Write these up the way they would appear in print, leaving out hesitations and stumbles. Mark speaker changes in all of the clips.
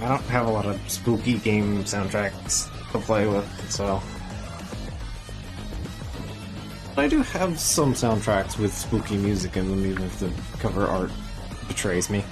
Speaker 1: I don't have a lot of spooky game soundtracks to play with, so... I do have some soundtracks with spooky music in them, even if the cover art betrays me.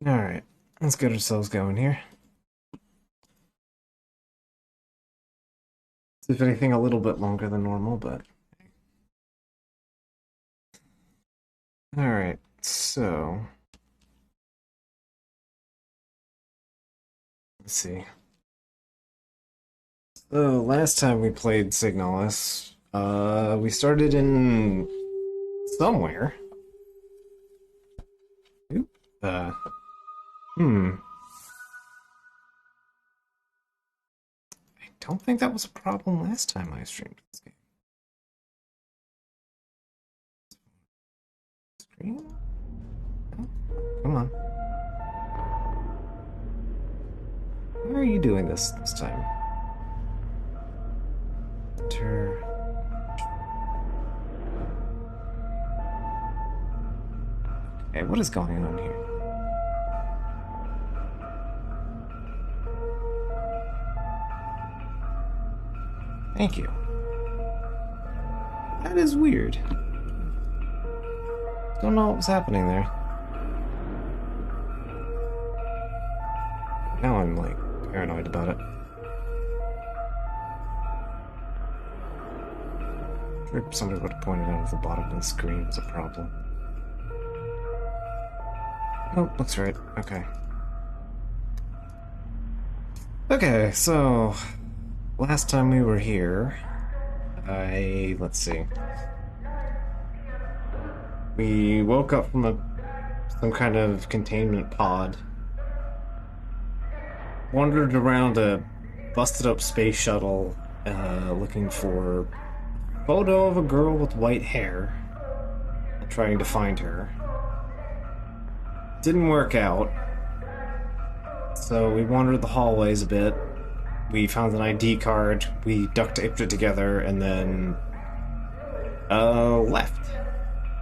Speaker 1: Alright, let's get ourselves going here. If anything, a little bit longer than normal, but... Alright, so... Let's see. So, last time we played Signalis, we started in... somewhere. Oop, I don't think that was a problem last time I streamed this game. Screen? Oh, come on. Why are you doing this time? Enter. Okay, what is going on here? Thank you. That is weird. Don't know what was happening there. Now I'm, like, paranoid about it. Sure, somebody would have pointed out at the bottom of the screen was a problem. Oh, looks right. Okay. Okay, so... Last time we were here, let's see. We woke up from some kind of containment pod. Wandered around a busted up space shuttle, looking for a photo of a girl with white hair. Trying to find her. Didn't work out. So we wandered the hallways a bit. We found an ID card, we duct taped it together, and then left.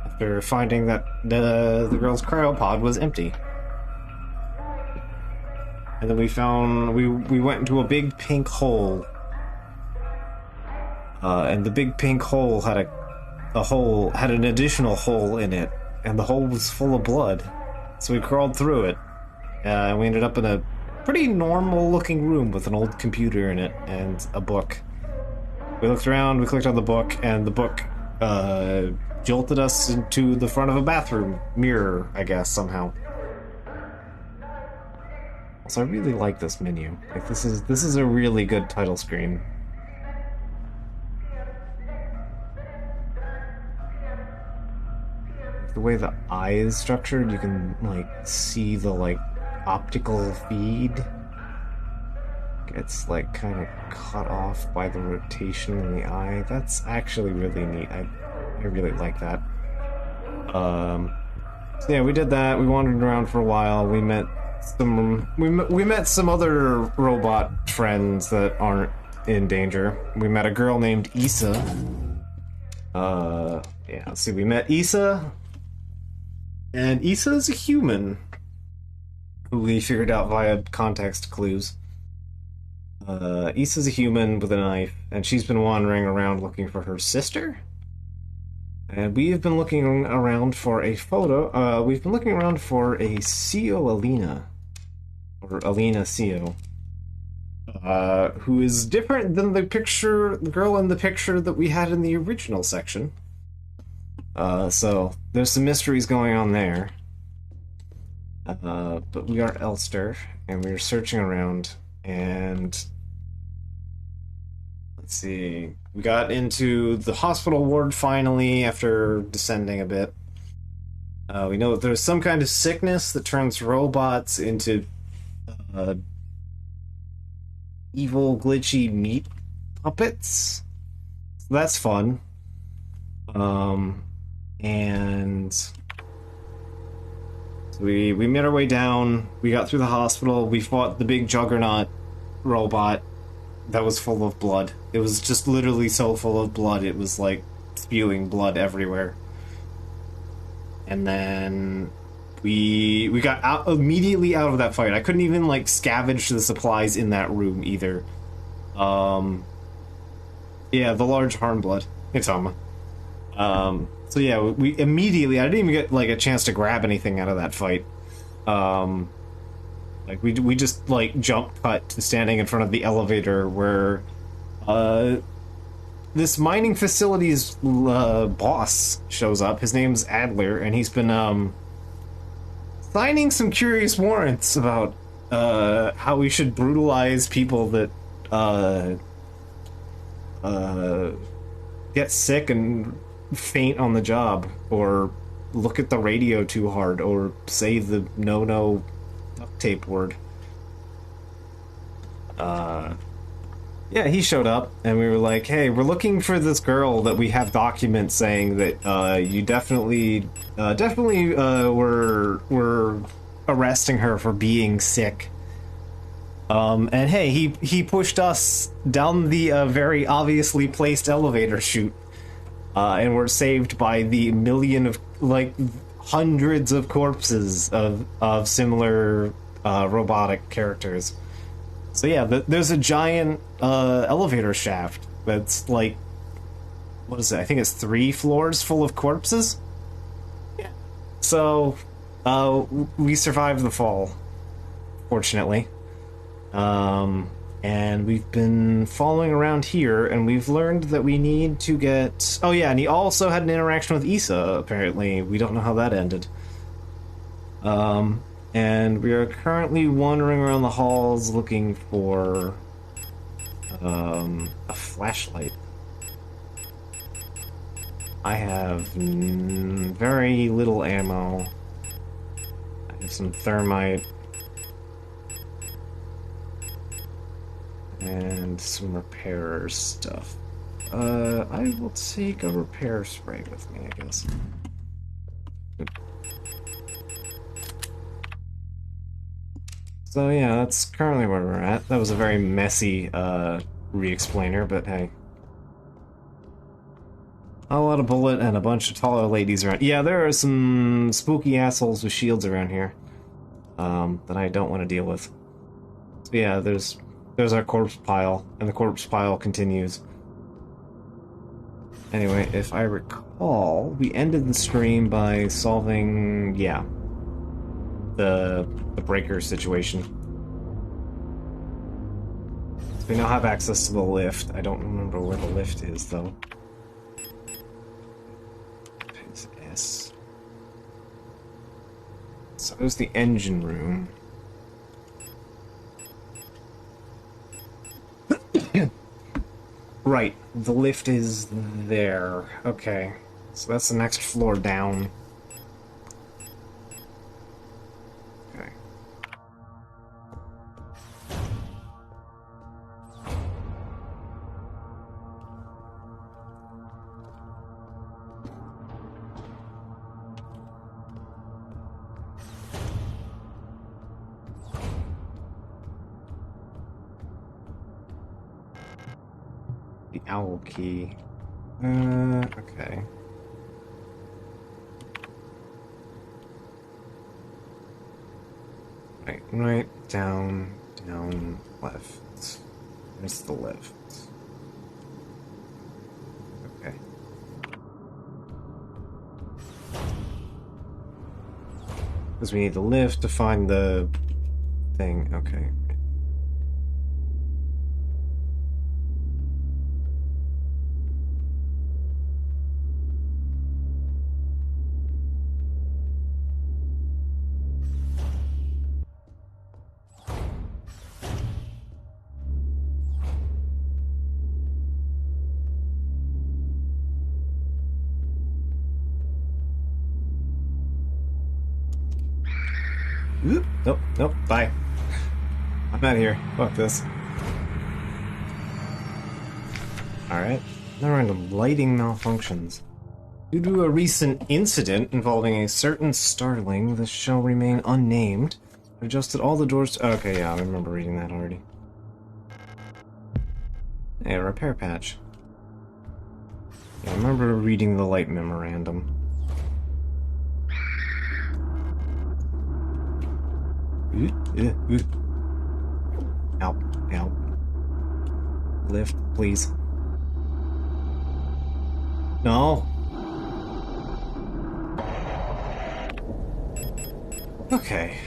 Speaker 1: After finding that the girl's cryopod was empty. And then we went into a big pink hole. And the big pink hole had had an additional hole in it, and the hole was full of blood. So we crawled through it, and we ended up in a pretty normal looking room with an old computer in it and a book. We looked around, we clicked on the book, and the book jolted us into the front of a bathroom mirror, I guess, somehow. Also, I really like this menu. Like, this is a really good title screen. The way the eye is structured, you can, like, see the, like, optical feed. It's, like, kind of cut off by the rotation in the eye. That's actually really neat. I really like that. So yeah, we did that. We wandered around for a while. We met some other robot friends that aren't in danger. We met a girl named Issa. Yeah, let's see, we met Issa, and Issa is a human who we figured out via context clues. Issa's a human with a knife, and she's been wandering around looking for her sister. And we have been looking around for a photo. We've been looking around for a Sio Alina, or Alina Sio, who is different than the girl in the picture that we had in the original section. So there's some mysteries going on there. But we are Elster, and we are searching around, and let's see. We got into the hospital ward finally after descending a bit. We know that there's some kind of sickness that turns robots into evil, glitchy meat puppets. So that's fun. And so we made our way down. We got through the hospital. We fought the big juggernaut robot that was full of blood. It was just literally so full of blood. It was like spewing blood everywhere. And then we got out immediately out of that fight. I couldn't even like scavenge the supplies in that room either. Yeah, the large harm blood. It's Hama. So yeah, we immediately, I didn't even get like a chance to grab anything out of that fight. Like we just like jump cut to standing in front of the elevator where this mining facility's boss shows up. His name's Adler, and he's been signing some curious warrants about how we should brutalize people that get sick and faint on the job, or look at the radio too hard, or say the no duct tape word. Yeah, he showed up, and we were like, hey, we're looking for this girl that we have documents saying that you definitely were arresting her for being sick. And hey, he pushed us down the very obviously placed elevator chute. And we're saved by the million of, like, hundreds of corpses of similar robotic characters. So yeah, there's a giant elevator shaft that's like, what is it? I think it's 3 floors full of corpses? Yeah. So, we survived the fall, fortunately. And we've been following around here, and we've learned that we need to get... Oh yeah, and he also had an interaction with Issa, apparently. We don't know how that ended. And we are currently wandering around the halls looking for a flashlight. I have very little ammo. I have some thermite. And some repair stuff. I will take a repair spray with me, I guess. So yeah, that's currently where we're at. That was a very messy, re-explainer, but hey. A lot of bullet and a bunch of taller ladies around. Yeah, there are some spooky assholes with shields around here. That I don't want to deal with. So yeah, there's our corpse pile, and the corpse pile continues. Anyway, if I recall, we ended the stream by solving, yeah, the breaker situation. So we now have access to the lift. I don't remember where the lift is, though. It's S. So there's the engine room. Right, the lift is there. Okay, so that's the next floor down. Okay. The owl key. Okay. Right, down, left. There's the left. Okay. Because we need the lift to find the thing. Okay. Oop. Nope, nope, bye. I'm out of here. Fuck this. Alright. Now we're into lighting malfunctions. Due to a recent incident involving a certain starling, this shall remain unnamed. I've adjusted all the doors to... Okay, yeah, I remember reading that already. Hey, a repair patch. Yeah, I remember reading the light memorandum. Help, help. Lift, please. No. Okay.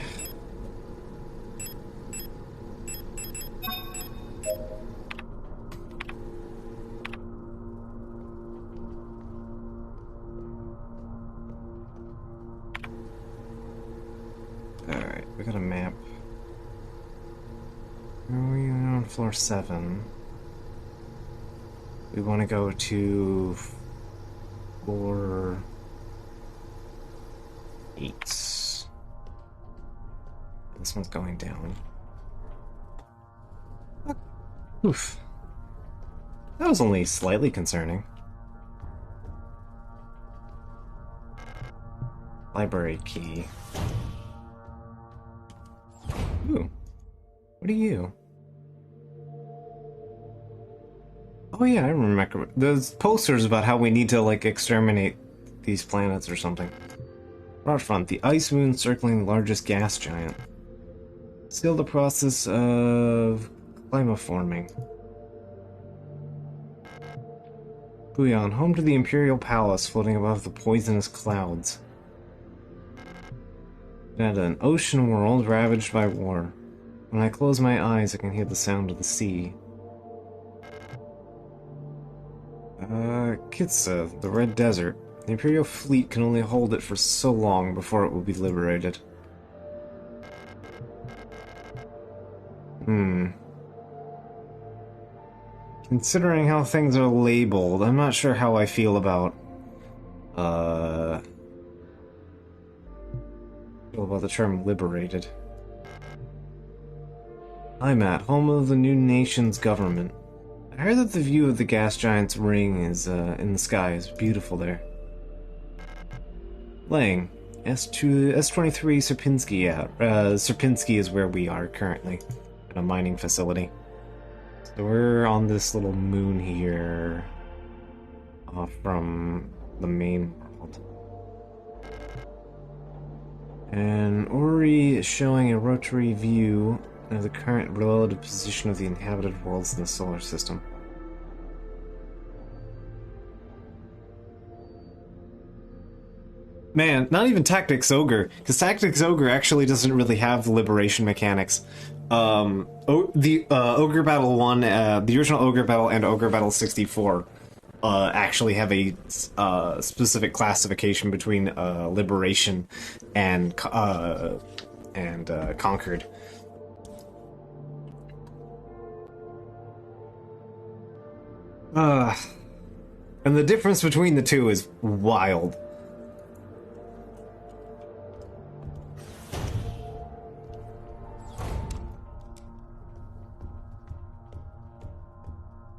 Speaker 1: Alright, we got a map. Where are we on floor 7? We want to go to floor 8. This one's going down. Oof. That was only slightly concerning. Library key. Ooh. What are you? Oh yeah, I remember. There's posters about how we need to, like, exterminate these planets or something. Right front, the ice moon circling the largest gas giant. Still the process of climaforming. Buyan, home to the Imperial Palace floating above the poisonous clouds. And an ocean world ravaged by war. When I close my eyes, I can hear the sound of the sea. Kitsa, the Red Desert. The Imperial fleet can only hold it for so long before it will be liberated. Considering how things are labeled, I'm not sure how I feel about, the term liberated. I'm at home of the new nation's government. I heard that the view of the gas giant's ring is, in the sky is beautiful there. Lang, S23 Sierpinski out. Sierpinski is where we are currently, at a mining facility. So we're on this little moon here, off from the main world. And Ori is showing a rotary view of the current relative position of the inhabited worlds in the solar system. Man, not even Tactics Ogre, because Tactics Ogre actually doesn't really have the liberation mechanics. Ogre Battle 1, the original Ogre Battle and Ogre Battle 64 actually have a specific classification between liberation and conquered. And the difference between the two is wild.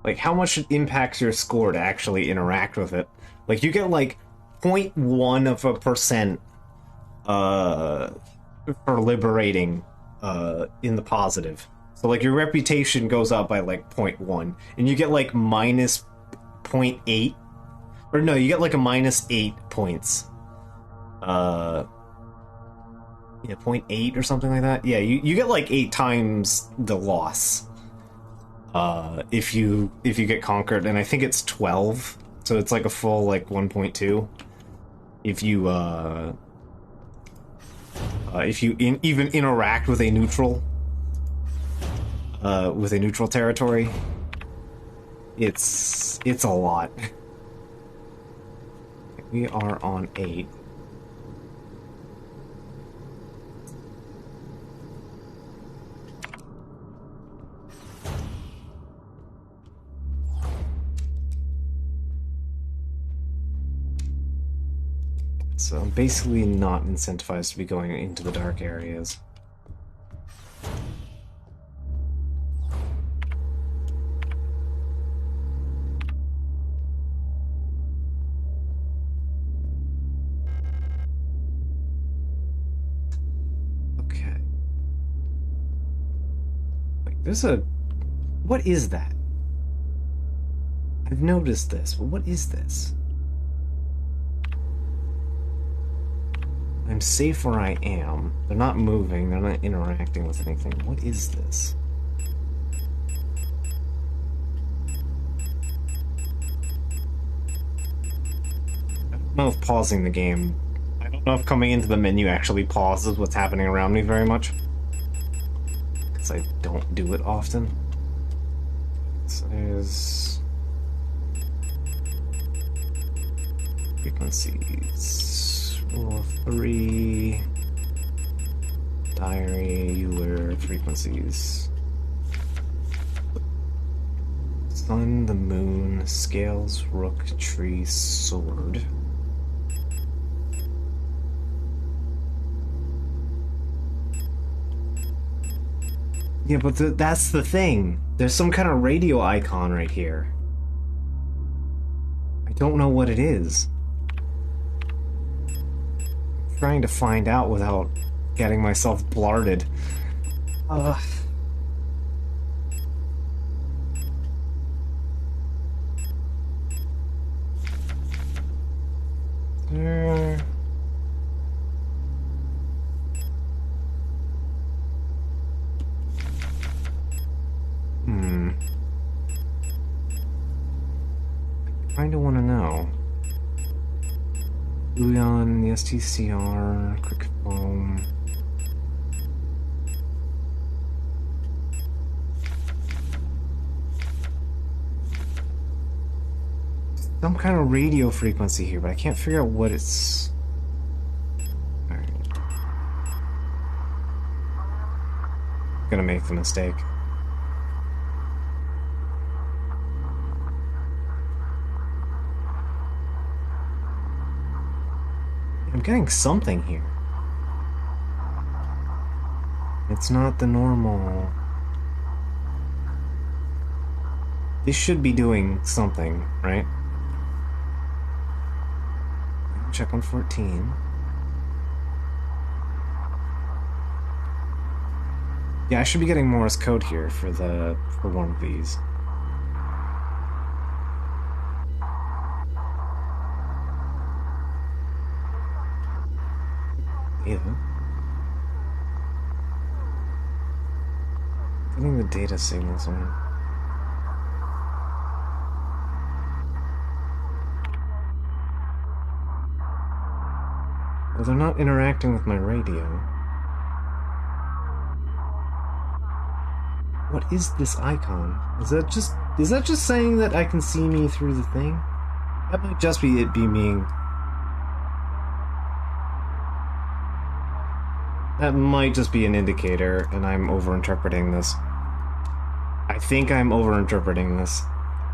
Speaker 1: Like, how much it impacts your score to actually interact with it. Like, you get, like, 0.1% for liberating in the positive. So like your reputation goes up by like 0.1, and you get like minus 0.8, or no, you get like a minus 8 points. Yeah, 0.8 or something like that. Yeah, you get like 8 times the loss. If you get conquered, and I think it's 12, so it's like a full like 1.2. If you even interact with a neutral territory, it's a lot. We are on 8. So I'm basically not incentivized to be going into the dark areas. Okay. Wait, there's a... What is that? I've noticed this, but what is this? I'm safe where I am. They're not moving, they're not interacting with anything. What is this? I don't know if pausing the game... I don't know if coming into the menu actually pauses what's happening around me very much. Because I don't do it often. So there's... frequencies... Rule 3, diary, Euler, frequencies. Sun, the moon, scales, rook, tree, sword. Yeah, but that's the thing. There's some kind of radio icon right here. I don't know what it is. Trying to find out without getting myself blarded. Ugh. I kinda wanna know. Bouillon, the STCR, quick foam. Some kind of radio frequency here, but I can't figure out what it's... Alright. Gonna make the mistake. I'm getting something here. It's not the normal... This should be doing something, right? Check on 14. Yeah, I should be getting Morse code here for one of these. Yeah. Getting the data signals on. Well, they're not interacting with my radio. What is this icon? Is that just saying that I can see me through the thing? That might just be it being... That might just be an indicator, and I'm overinterpreting this. I think I'm overinterpreting this.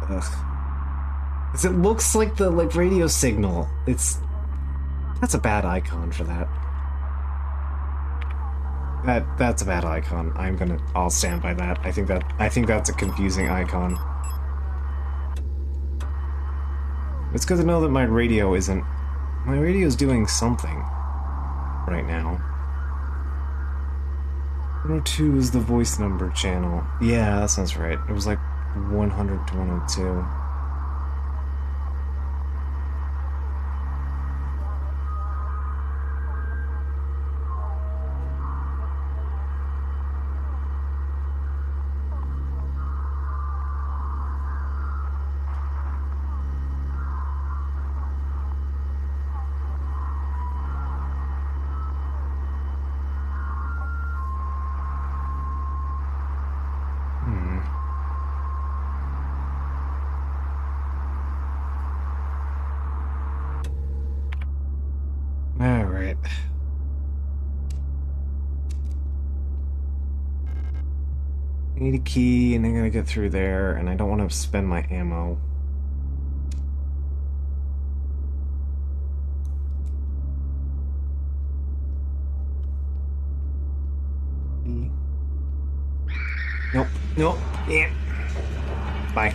Speaker 1: Ugh. 'Cause it looks like the radio signal. That's a bad icon for that. That's a bad icon. I'll stand by that. I think that's a confusing icon. It's good to know that my radio is doing something right now. 102 is the voice number channel. Yeah, that sounds right. It was like 100 to 102. Alright. I need a key, and I gotta get through there, and I don't want to spend my ammo. Nope. Nope. Yeah. Bye.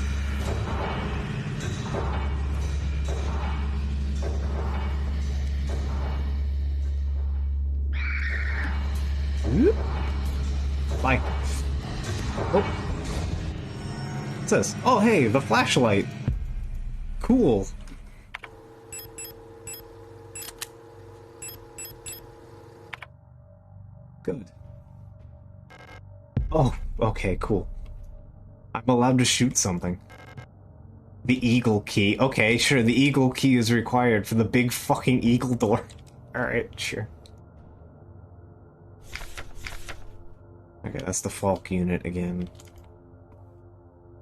Speaker 1: Whoop. Bye. Oh. What's this? Oh, hey, the flashlight. Cool. Good. Oh, okay, cool. I'm allowed to shoot something. The eagle key. Okay, sure, the eagle key is required for the big fucking eagle door. Alright, sure. Okay, that's the Falk unit again.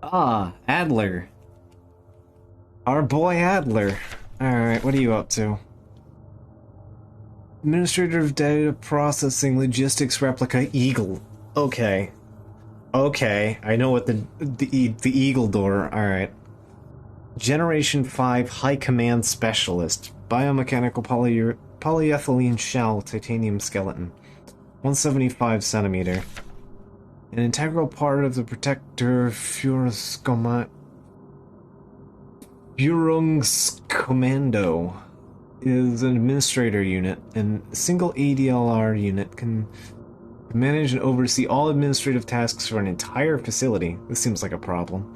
Speaker 1: Ah, Adler. Our boy Adler. Alright, what are you up to? Administrator of Data Processing Logistics Replica Eagle. Okay. Okay, I know what the Eagle door. Alright. Generation 5 High Command Specialist. Biomechanical polyethylene shell titanium skeleton. 175 centimeter. An integral part of the Protector Führungskommando is an administrator unit, and a single ADLR unit can manage and oversee all administrative tasks for an entire facility. This seems like a problem.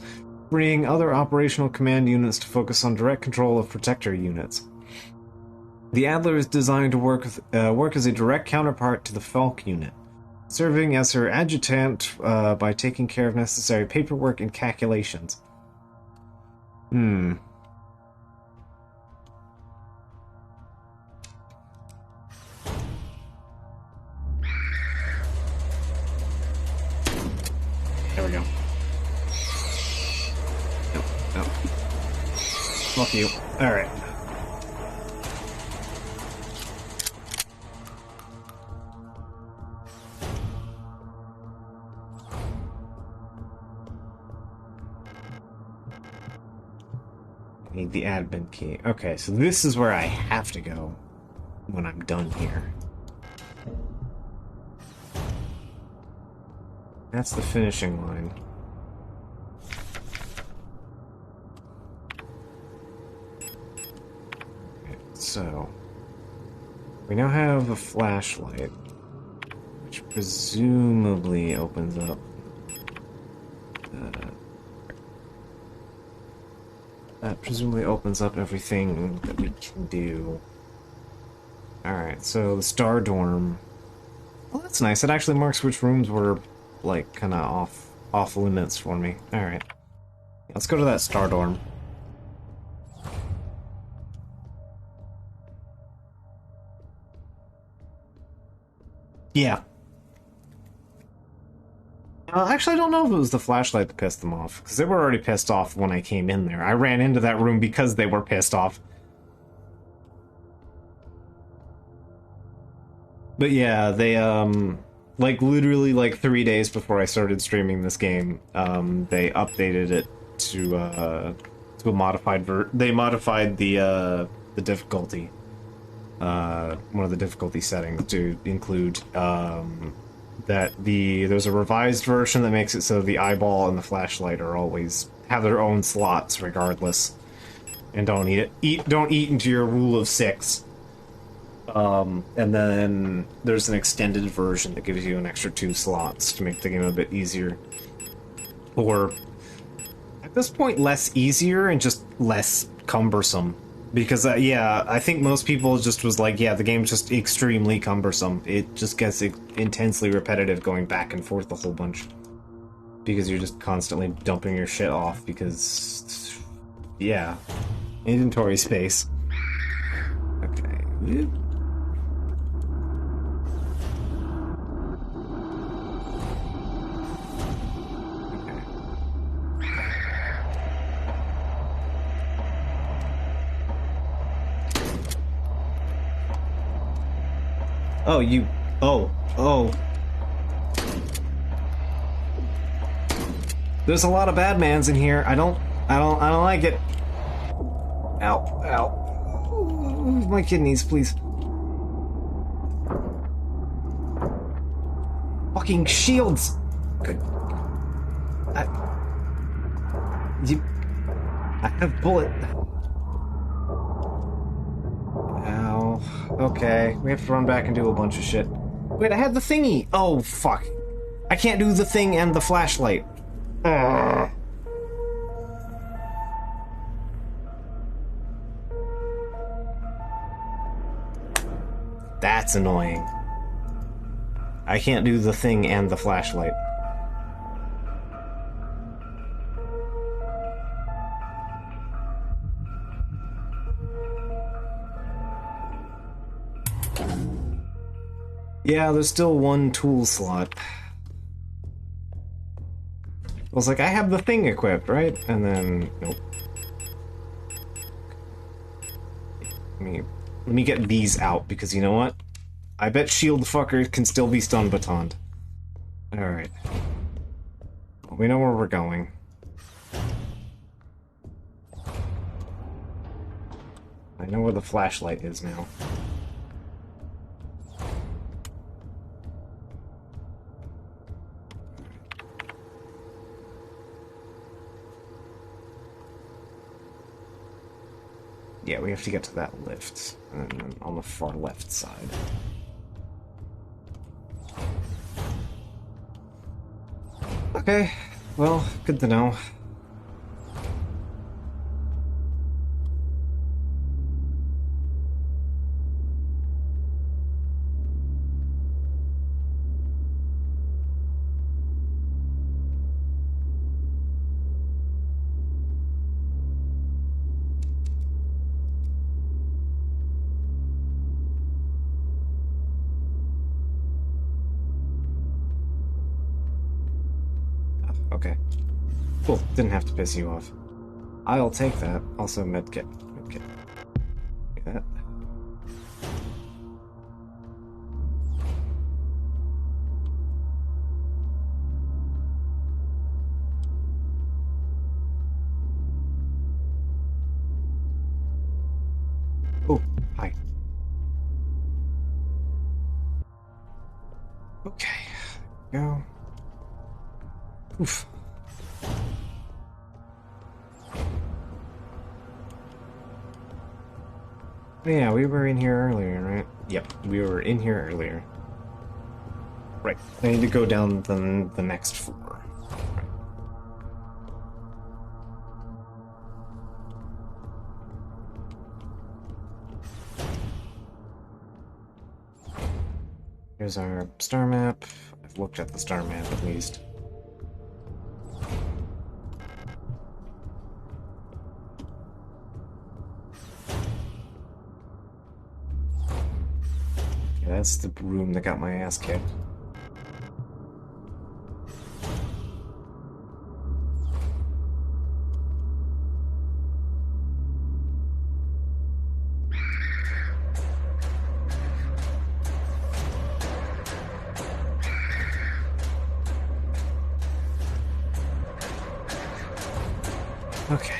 Speaker 1: Freeing other operational command units to focus on direct control of Protector units. The Adler is designed to work as a direct counterpart to the Falk unit, serving as her adjutant by taking care of necessary paperwork and calculations. There we go. No. Fuck you. Alright. Need the admin key. Okay, so this is where I have to go when I'm done here. That's the finishing line. Okay, so we now have a flashlight, which presumably opens up that presumably opens up everything that we can do. Alright, so the Star Dorm. Well, that's nice. It actually marks which rooms were, like, kind of off limits for me. Alright. Let's go to that Star Dorm. Yeah. Actually, I don't know if it was the flashlight that pissed them off, because they were already pissed off when I came in there. I ran into that room because they were pissed off. But yeah, they, like, literally, like, 3 days before I started streaming this game, they updated it to a modified they modified the difficulty. One of the difficulty settings to include, that there's a revised version that makes it so the eyeball and the flashlight are always have their own slots regardless, and don't eat into your rule of 6 And then there's an extended version that gives you an extra 2 slots to make the game a bit easier. Or, at this point, less easier and just less cumbersome. Because, yeah, I think most people just was like, yeah, the game's just extremely cumbersome. It just gets intensely repetitive going back and forth a whole bunch. Because you're just constantly dumping your shit off because... yeah. Inventory space. Okay. Oh, you... oh. Oh. There's a lot of bad mans in here. I don't like it. Ow, ow. My kidneys, please. Fucking shields! Good. I have bullet. Ow. Okay, we have to run back and do a bunch of shit. Wait, I had the thingy! Oh, fuck. I can't do the thing and the flashlight. That's annoying. I can't do the thing and the flashlight. Yeah, there's still one tool slot. I was like, I have the thing equipped, right? And then, nope. Let me get these out, because you know what? I bet shield fucker can still be stun batoned. Alright. We know where we're going. I know where the flashlight is now. Yeah, we have to get to that lift, and then on the far left side. Okay, well, good to know. Okay. Cool, didn't have to piss you off. I'll take that. Also, medkit. Medkit. Take that. Oh, hi. Okay. Go. Oof. Yeah, we were in here earlier, right? Yep, we were in here earlier. Right, I need to go down the next floor. Right. Here's our star map. I've looked at the star map at least. That's the room that got my ass kicked. Okay.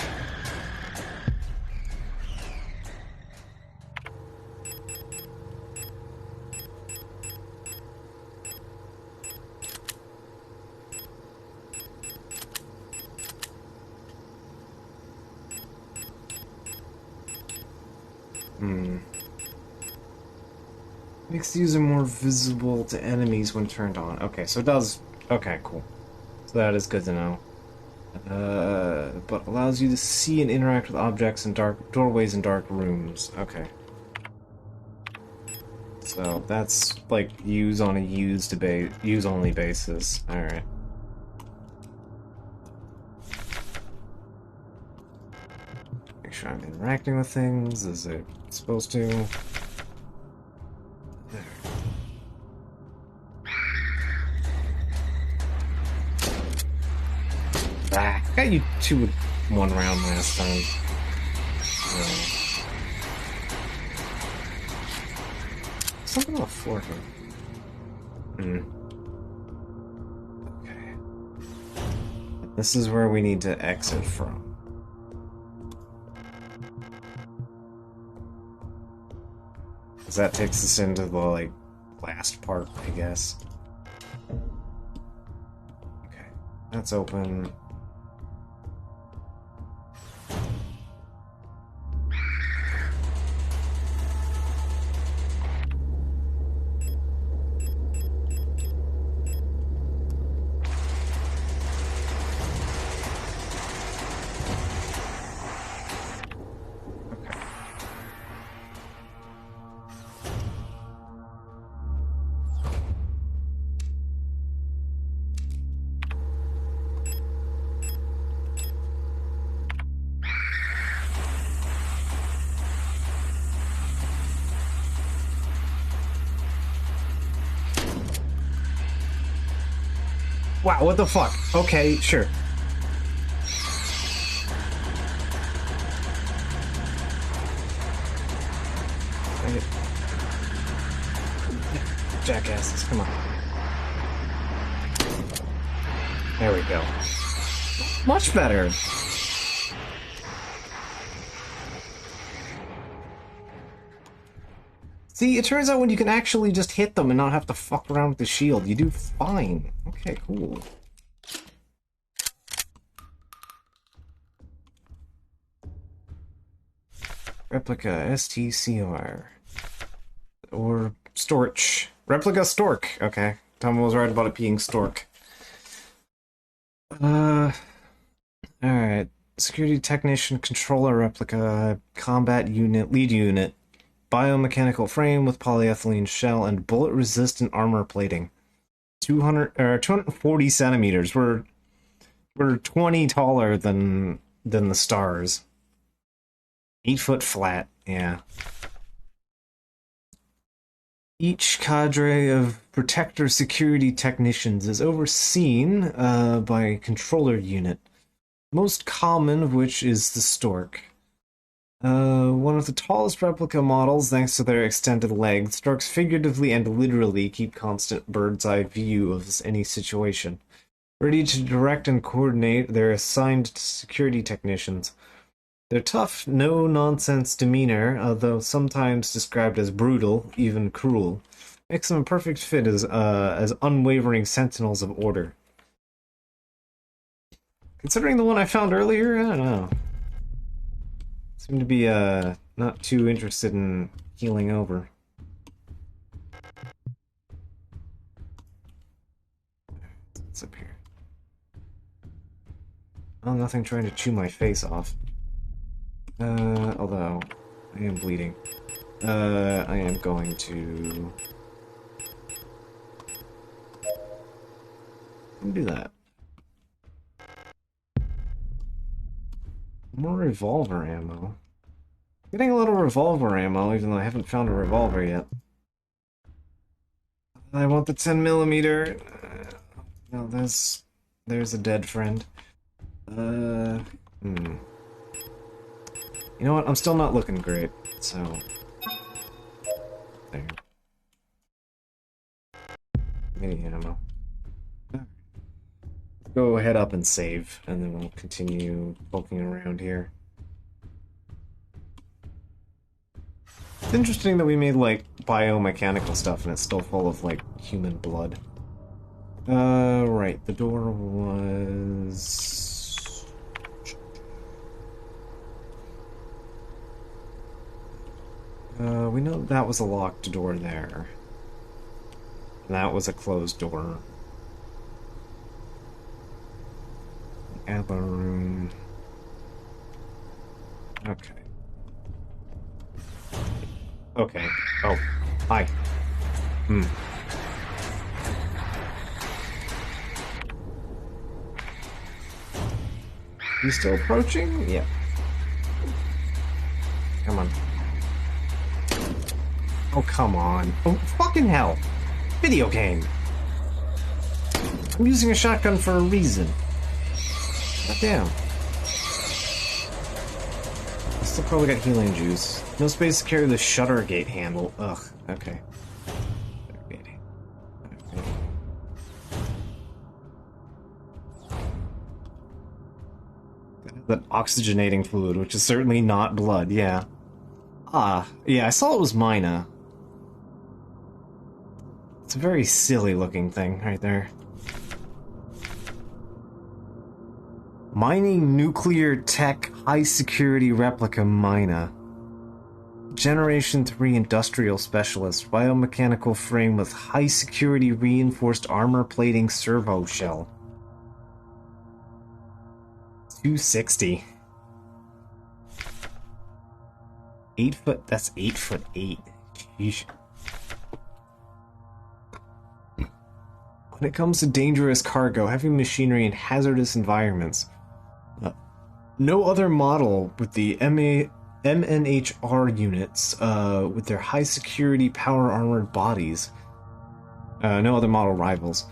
Speaker 1: Makes the user more visible to enemies when turned on. Okay, so it does... Okay, cool. So that is good to know. But allows you to see and interact with objects in dark doorways and dark rooms. Okay. So that's like use on a use only basis. All right. Make sure I'm interacting with things as it's supposed to. There. Ah, I got you 2-1 round last time. Something on the floor here. Okay. This is where we need to exit from. Because that takes us into the, like, last part, I guess. Okay. That's open. Wow, what the fuck? Okay, sure. Jackasses, come on. There we go. Much better. See, it turns out when you can actually just hit them and not have to fuck around with the shield, you do fine. Okay, cool. Replica, STCR. Or Storch. Replica Stork. Okay. Tom was right about it being Stork. Alright. Security Technician, Controller Replica, Combat Unit, Lead Unit. Biomechanical frame with polyethylene shell and bullet-resistant armor plating. 240 centimeters. We're 20 taller than the stars. 8 foot flat. Yeah. Each cadre of Protector security technicians is overseen by a controller unit. Most common of which is the Stork. One of the tallest replica models, thanks to their extended legs, Storks figuratively and literally keep constant bird's-eye view of any situation. Ready to direct and coordinate their assigned security technicians. Their tough, no-nonsense demeanor, although sometimes described as brutal, even cruel, makes them a perfect fit as unwavering sentinels of order. Considering the one I found earlier, I don't know. Seem to be not too interested in healing over. What's up here? Oh, nothing trying to chew my face off. Although I am bleeding. I am going to do that. More revolver ammo. Getting a little revolver ammo, even though I haven't found a revolver yet. I want the 10mm. No, there's a dead friend. You know what? I'm still not looking great, so there. Mini ammo. Go head up and save, and then we'll continue poking around here. It's interesting that we made, like, biomechanical stuff and it's still full of, like, human blood. Right, the door was... we know that was a locked door there. That was a closed door. Other room. Okay. Okay. Oh. Hi. Hmm. You still approaching? Yeah. Come on. Oh, come on. Oh, fucking hell. Video game. I'm using a shotgun for a reason. God damn. I still probably got healing juice. No space to carry the shutter gate handle. Ugh, okay. That oxygenating fluid, which is certainly not blood, yeah. Ah, yeah, I saw it was Mina. It's a very silly looking thing right there. Mining nuclear tech high security replica Mina. Generation 3 industrial specialist, biomechanical frame with high security reinforced armor plating servo shell. 260. 8 foot, that's 8'8". Sheesh. When it comes to dangerous cargo, heavy machinery, and hazardous environments, no other model with the MNHR units with their high security power armored bodies. No other model rivals.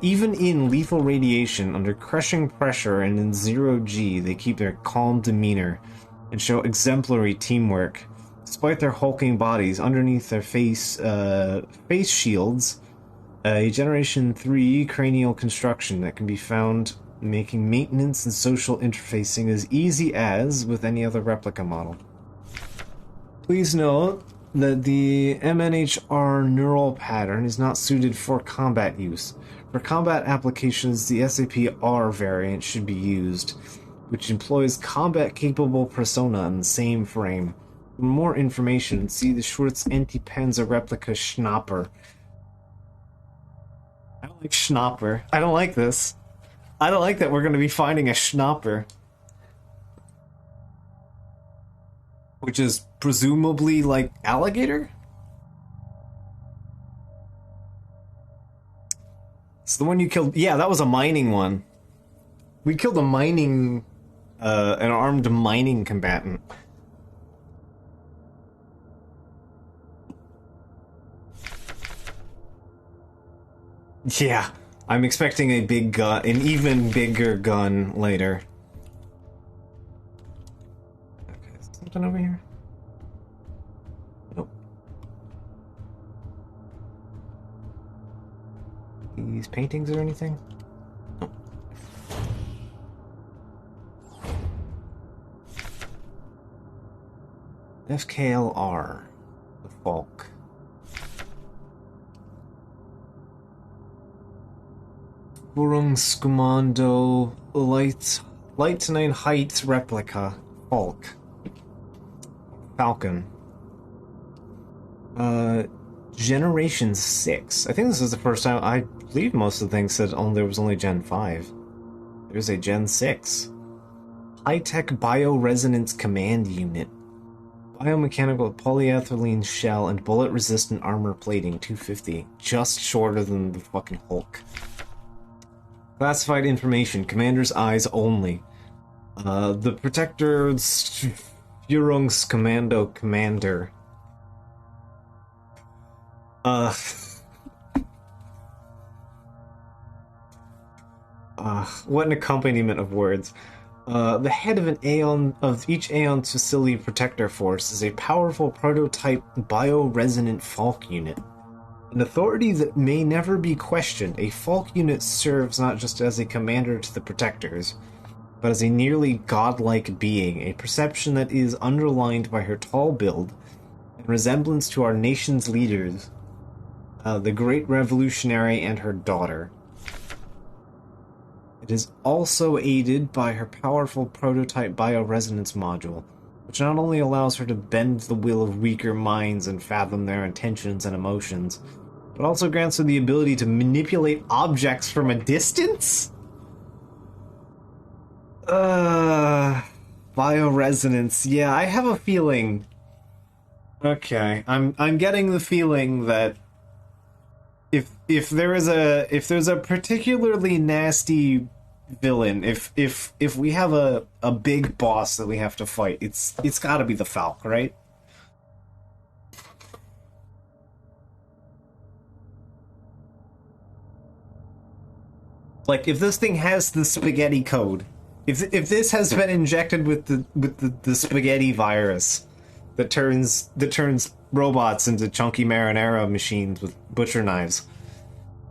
Speaker 1: Even in lethal radiation, under crushing pressure and in zero G, they keep their calm demeanor and show exemplary teamwork. Despite their hulking bodies, underneath their face shields, a Generation 3 cranial construction that can be found making maintenance and social interfacing as easy as with any other replica model. Please note that the MNHR neural pattern is not suited for combat use. For combat applications, the SAP-R variant should be used, which employs combat-capable persona in the same frame. For more information, see the Schwartz Anti-Panzer replica Schnapper. I don't like Schnapper. I don't like this. I don't like that we're going to be finding a Schnapper. Which is presumably like alligator? It's the one you killed. Yeah, that was a mining one. We killed a mining, an armed mining combatant. Yeah, I'm expecting a big gun, an even bigger gun later. Okay, is there something over here? Nope. These paintings or anything? Nope. FKLR, the Falk. Führungskommando Lieutenant Heights replica Falk. Falcon. Generation 6. I think this is the first time. I believe most of the things said there was only Gen 5. There's a Gen 6. High-tech bioresonance command unit. Biomechanical polyethylene shell and bullet-resistant armor plating 250. Just shorter than the fucking Hulk. Classified information. Commander's eyes only. The Protector's Führungskommando commander. What an accompaniment of words. The head of each Aeon's facility protector force is a powerful prototype bioresonant Falk unit. An authority that may never be questioned, a Falk unit serves not just as a commander to the protectors, but as a nearly godlike being, a perception that is underlined by her tall build and resemblance to our nation's leaders, the Great Revolutionary and her daughter. It is also aided by her powerful prototype bioresonance module, which not only allows her to bend the will of weaker minds and fathom their intentions and emotions, It also grants her the ability to manipulate objects from a distance? Bioresonance. Yeah, I have a feeling. Okay, I'm getting the feeling that if there's a particularly nasty villain, if we have a big boss that we have to fight, it's got to be the Falk, right? Like, if this thing has the spaghetti code, if this has been injected with the spaghetti virus that turns robots into chunky marinara machines with butcher knives,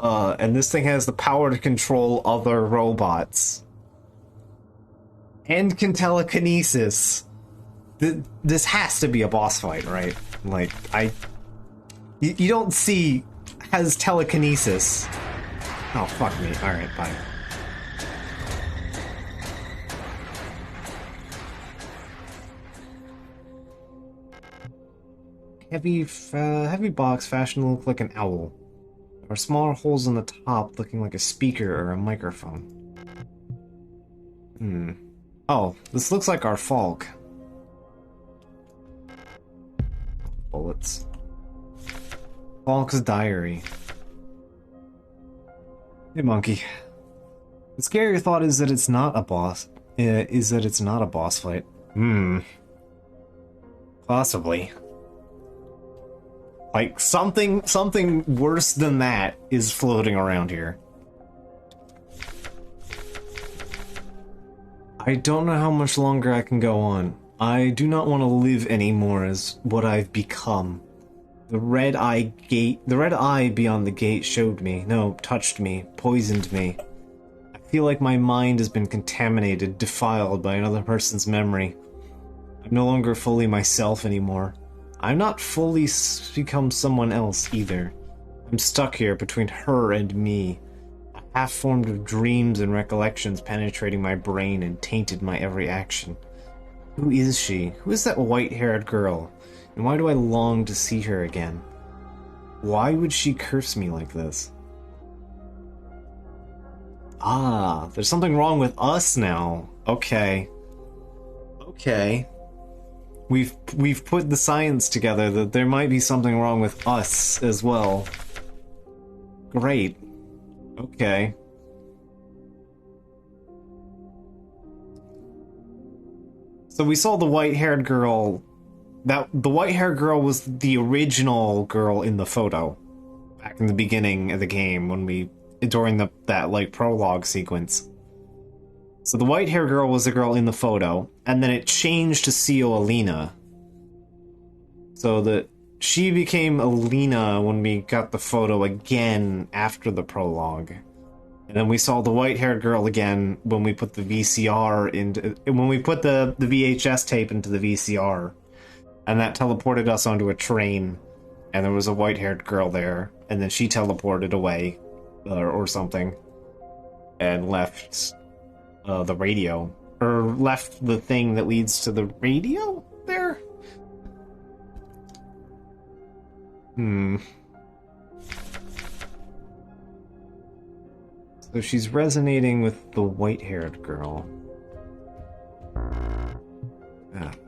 Speaker 1: and this thing has the power to control other robots and can telekinesis, this has to be a boss fight, right? Like, you don't see has telekinesis. Oh, fuck me. Alright, bye. Heavy box fashioned to look like an owl. There are smaller holes in the top looking like a speaker or a microphone. Oh, this looks like our Falk. Bullets. Falk's diary. Hey, monkey. The scarier thought is that it's not a boss. It's not a boss fight. Possibly. Like, something worse than that is floating around here. I don't know how much longer I can go on. I do not want to live anymore as what I've become. The red eye beyond the gate showed me, no, touched me, poisoned me. I feel like my mind has been contaminated, defiled by another person's memory. I'm no longer fully myself anymore. I'm not fully become someone else either. I'm stuck here between her and me. Half formed of dreams and recollections penetrating my brain and tainted my every action. Who is she? Who is that white-haired girl? And why do I long to see her again? Why would she curse me like this? Ah, there's something wrong with us now. Okay. Okay. We've put the science together that there might be something wrong with us as well. Great. Okay. So we saw the white-haired girl. The white-haired girl was the original girl in the photo back in the beginning of the game during that like prologue sequence. So the white-haired girl was the girl in the photo, and then it changed to Sio Alina. So that she became Alina when we got the photo again after the prologue. And then we saw the white-haired girl again when we put the when we put the VHS tape into the VCR. And that teleported us onto a train, and there was a white-haired girl there, and then she teleported away, or something, and left the radio, or left the thing that leads to the radio there? So she's resonating with the white-haired girl.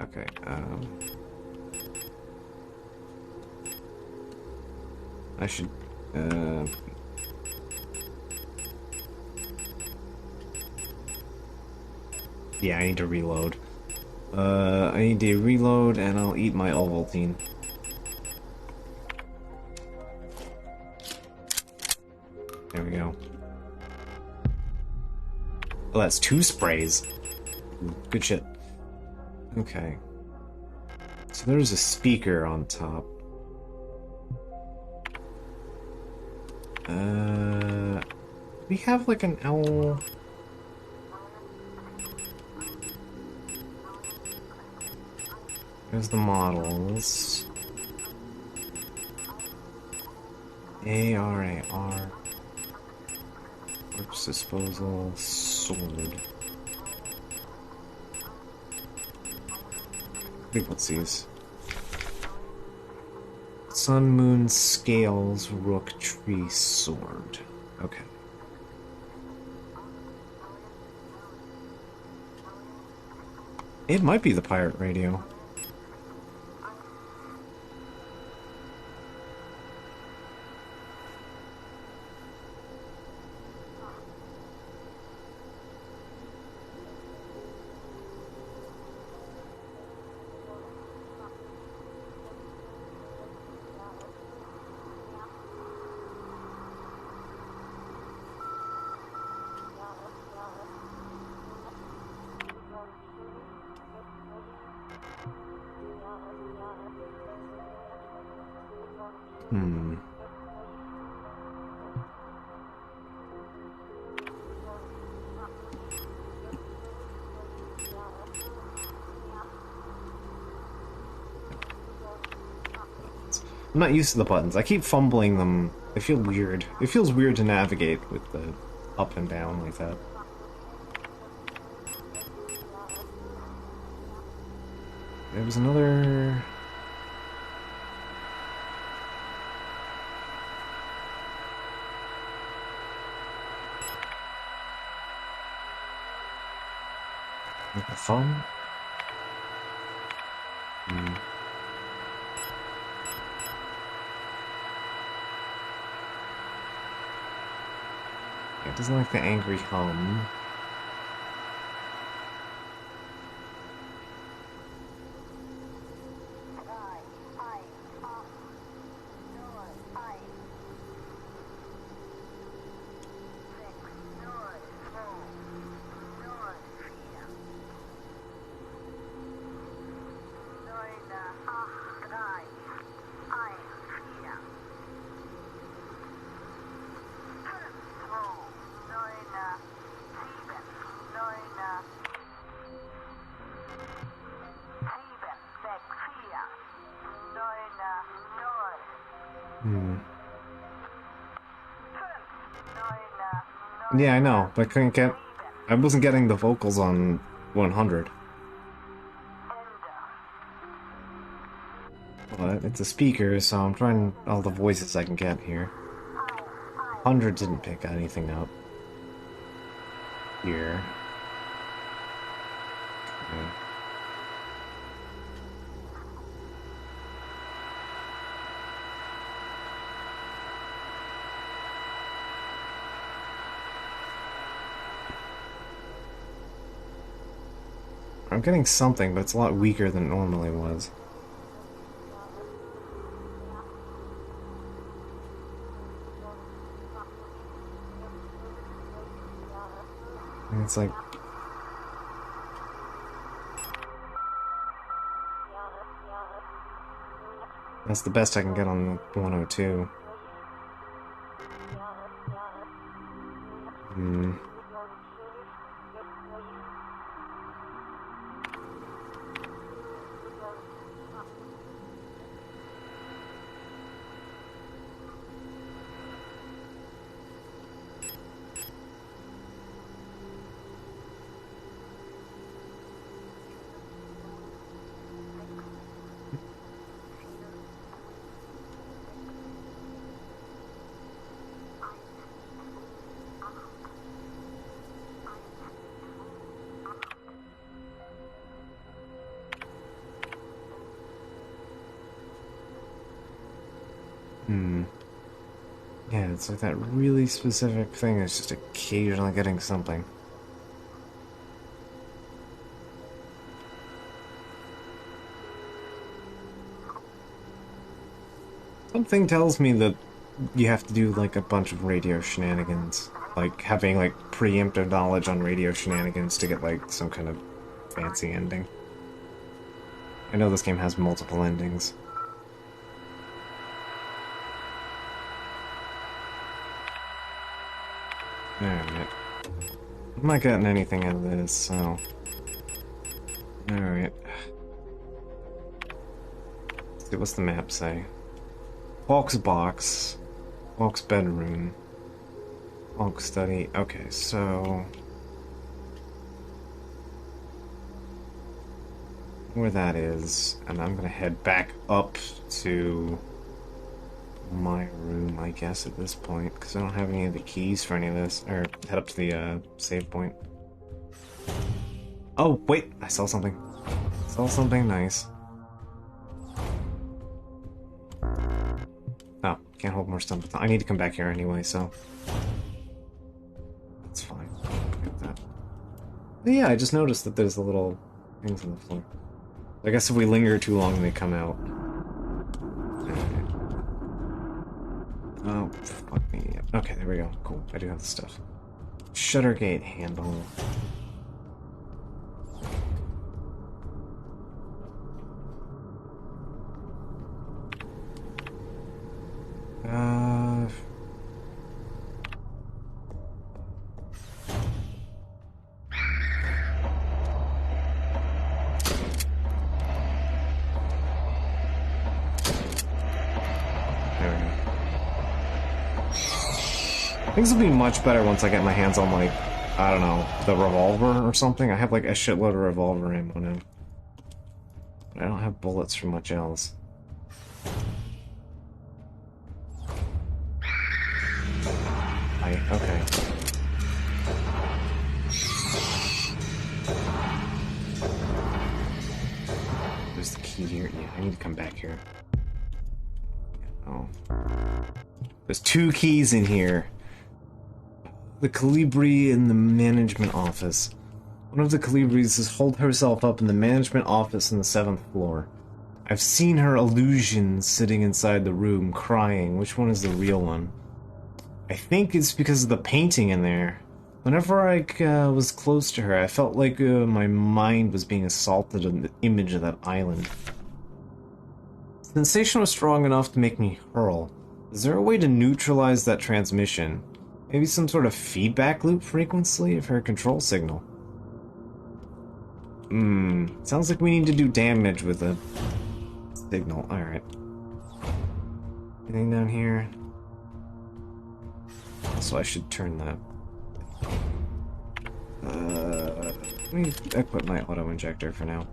Speaker 1: Okay, I should, yeah, I need to reload. I need to reload, and I'll eat my Ovaltine. There we go. Oh, that's 2 sprays. Good shit. Okay. So there's a speaker on top. We have like an owl. There's the models. ARAR. Corpse disposal. Sword. I think what's these? Sun, moon, scales, rook, tree, sword. Okay. It might be the pirate radio. I'm not used to the buttons. I keep fumbling them. They feel weird. It feels weird to navigate with the up and down like that. There was another... Like a thumb? It doesn't like the angry hum. Yeah, I know, but I couldn't get... I wasn't getting the vocals on 100. But it's a speaker, so I'm trying all the voices I can get here. 100 didn't pick anything up. Here. Okay. I'm getting something, but it's a lot weaker than it normally was. And it's like... That's the best I can get on the 102. Yeah, it's like that really specific thing is just occasionally getting something. Something tells me that you have to do like a bunch of radio shenanigans. Like having like preemptive knowledge on radio shenanigans to get like some kind of fancy ending. I know this game has multiple endings. Alright. I'm not getting anything out of this, so... Alright. Let's see, what's the map say? Hawk's box. Hawk's bedroom. Hawk's study. Okay, so... where that is, and I'm gonna head back up to my room, I guess, at this point, because I don't have any of the keys for any of this. Or head up to the save point. Oh, wait! I saw something. Saw something nice. Oh, can't hold more stuff. I need to come back here anyway, so... That's fine. Get that. But yeah, I just noticed that there's the little things on the floor. I guess if we linger too long, they come out. Oh, fuck me. Okay, there we go. Cool. I do have the stuff. Shutter gate handle. Things will be much better once I get my hands on, like, I don't know, the revolver or something. I have, like, a shitload of revolver ammo now. But I don't have bullets for much else. Okay. There's the key here. Yeah, I need to come back here. Oh. There's 2 keys in here. The Calibri in the management office. One of the Calibris has holed herself up in the management office on the 7th floor. I've seen her illusion sitting inside the room, crying. Which one is the real one? I think it's because of the painting in there. Whenever I was close to her, I felt like my mind was being assaulted in the image of that island. The sensation was strong enough to make me hurl. Is there a way to neutralize that transmission? Maybe some sort of feedback loop frequency of her control signal. Sounds like we need to do damage with a signal. Alright. Anything down here? So I should turn that. Let me equip my auto-injector for now.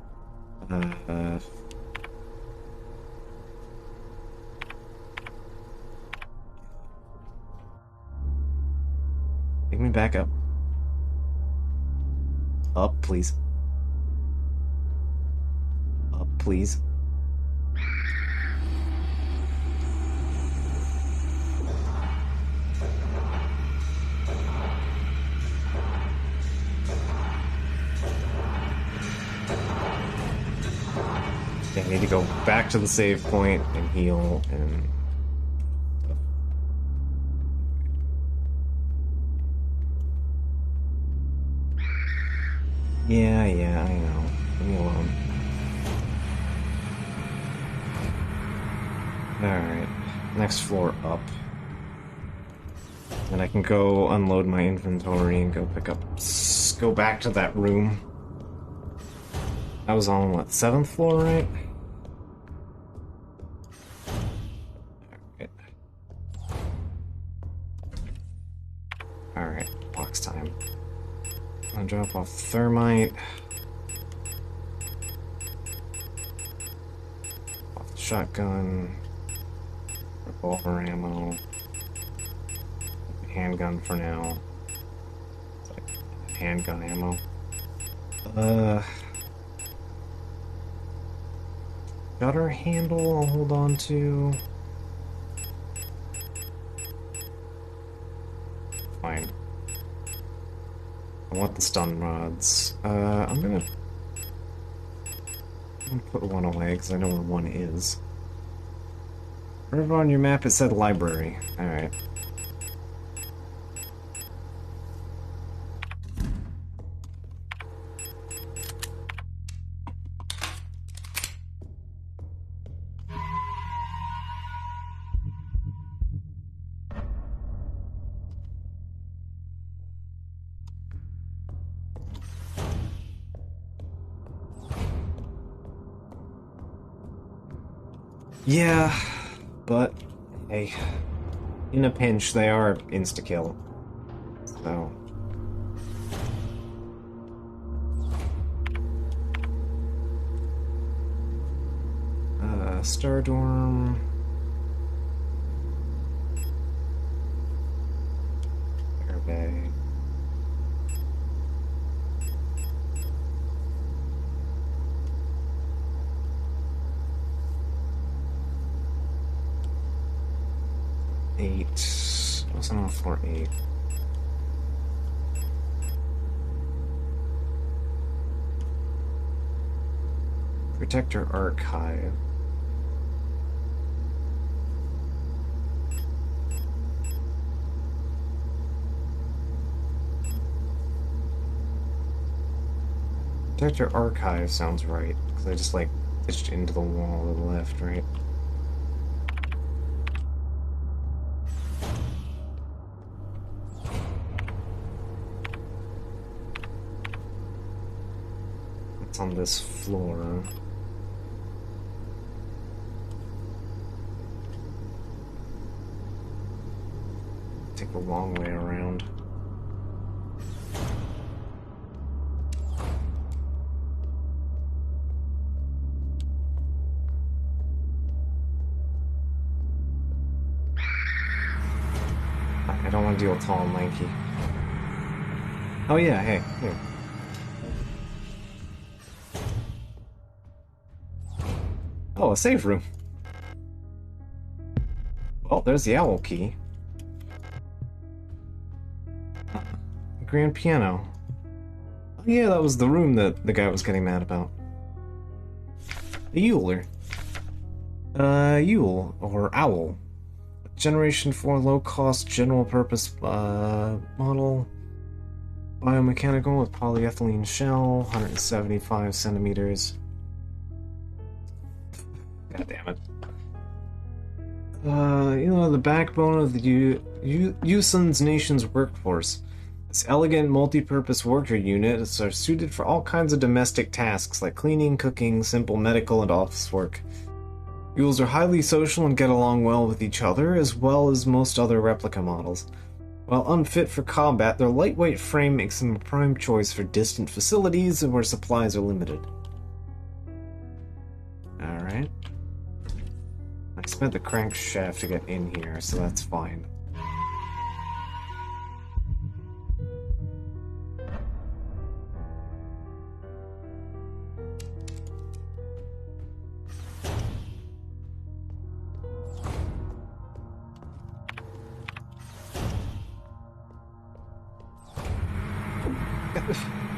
Speaker 1: Take me back up. Up, please. Up, please. I need to go back to the save point and heal and... Yeah, I know. Leave me alone. Alright. Next floor up. And I can go unload my inventory and go pick up... Go back to that room. I was on, what, 7th floor, right? Alright, box time. I'll drop off thermite. Off the shotgun. Revolver ammo. Handgun for now. Handgun ammo. Shutter handle I'll hold on to. Fine. I want the stun rods. I'm gonna put one away because I know where one is. Wherever on your map it said library. Alright. Yeah, but hey, in a pinch they are insta-kill. So Stardorm. 8. Wasn't on floor 8. Protector Archive. Protector Archive sounds right, because I just, like, pitched into the wall to the left, right? It's on this floor. Take the long way around. I don't want to deal with tall and lanky. Oh yeah, hey, here. Oh, a save room. Well, there's the owl key. Grand piano. Oh yeah, that was the room that the guy was getting mad about. A Euler. Yule, or Owl. Generation 4 low-cost general-purpose model. Biomechanical with polyethylene shell, 175 centimeters. God damn it. The backbone of the Usun's nation's workforce. This elegant multi-purpose worker units are suited for all kinds of domestic tasks like cleaning, cooking, simple medical and office work. Mules are highly social and get along well with each other, as well as most other replica models. While unfit for combat, their lightweight frame makes them a prime choice for distant facilities and where supplies are limited. Alright. I spent the crankshaft to get in here, so that's fine.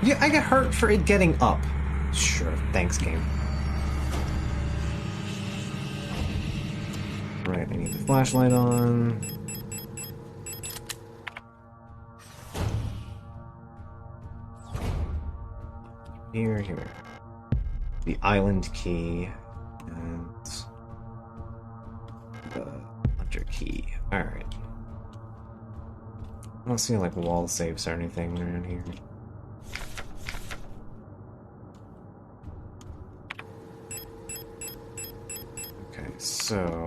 Speaker 1: Yeah, I got hurt for it getting up. Sure, thanks, game. Right, I need the flashlight on. Here. The island key. And the hunter key. Alright. I don't see, like, wall safes or anything around here. Okay, so...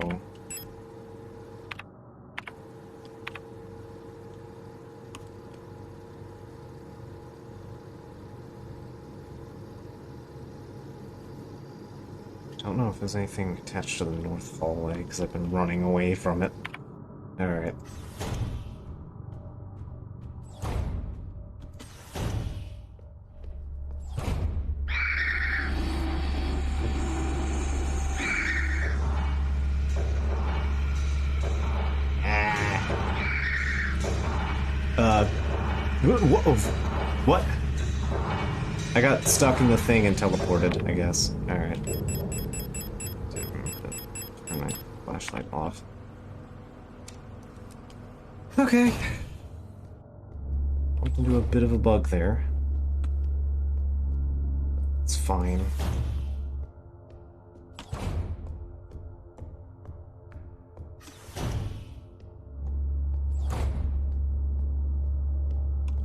Speaker 1: I don't know if there's anything attached to the north hallway, because I've been running away from it. Alright. What? I got stuck in the thing and teleported, I guess. Alright. Turn my flashlight off. Okay. Bumped into a bit of a bug there. It's fine.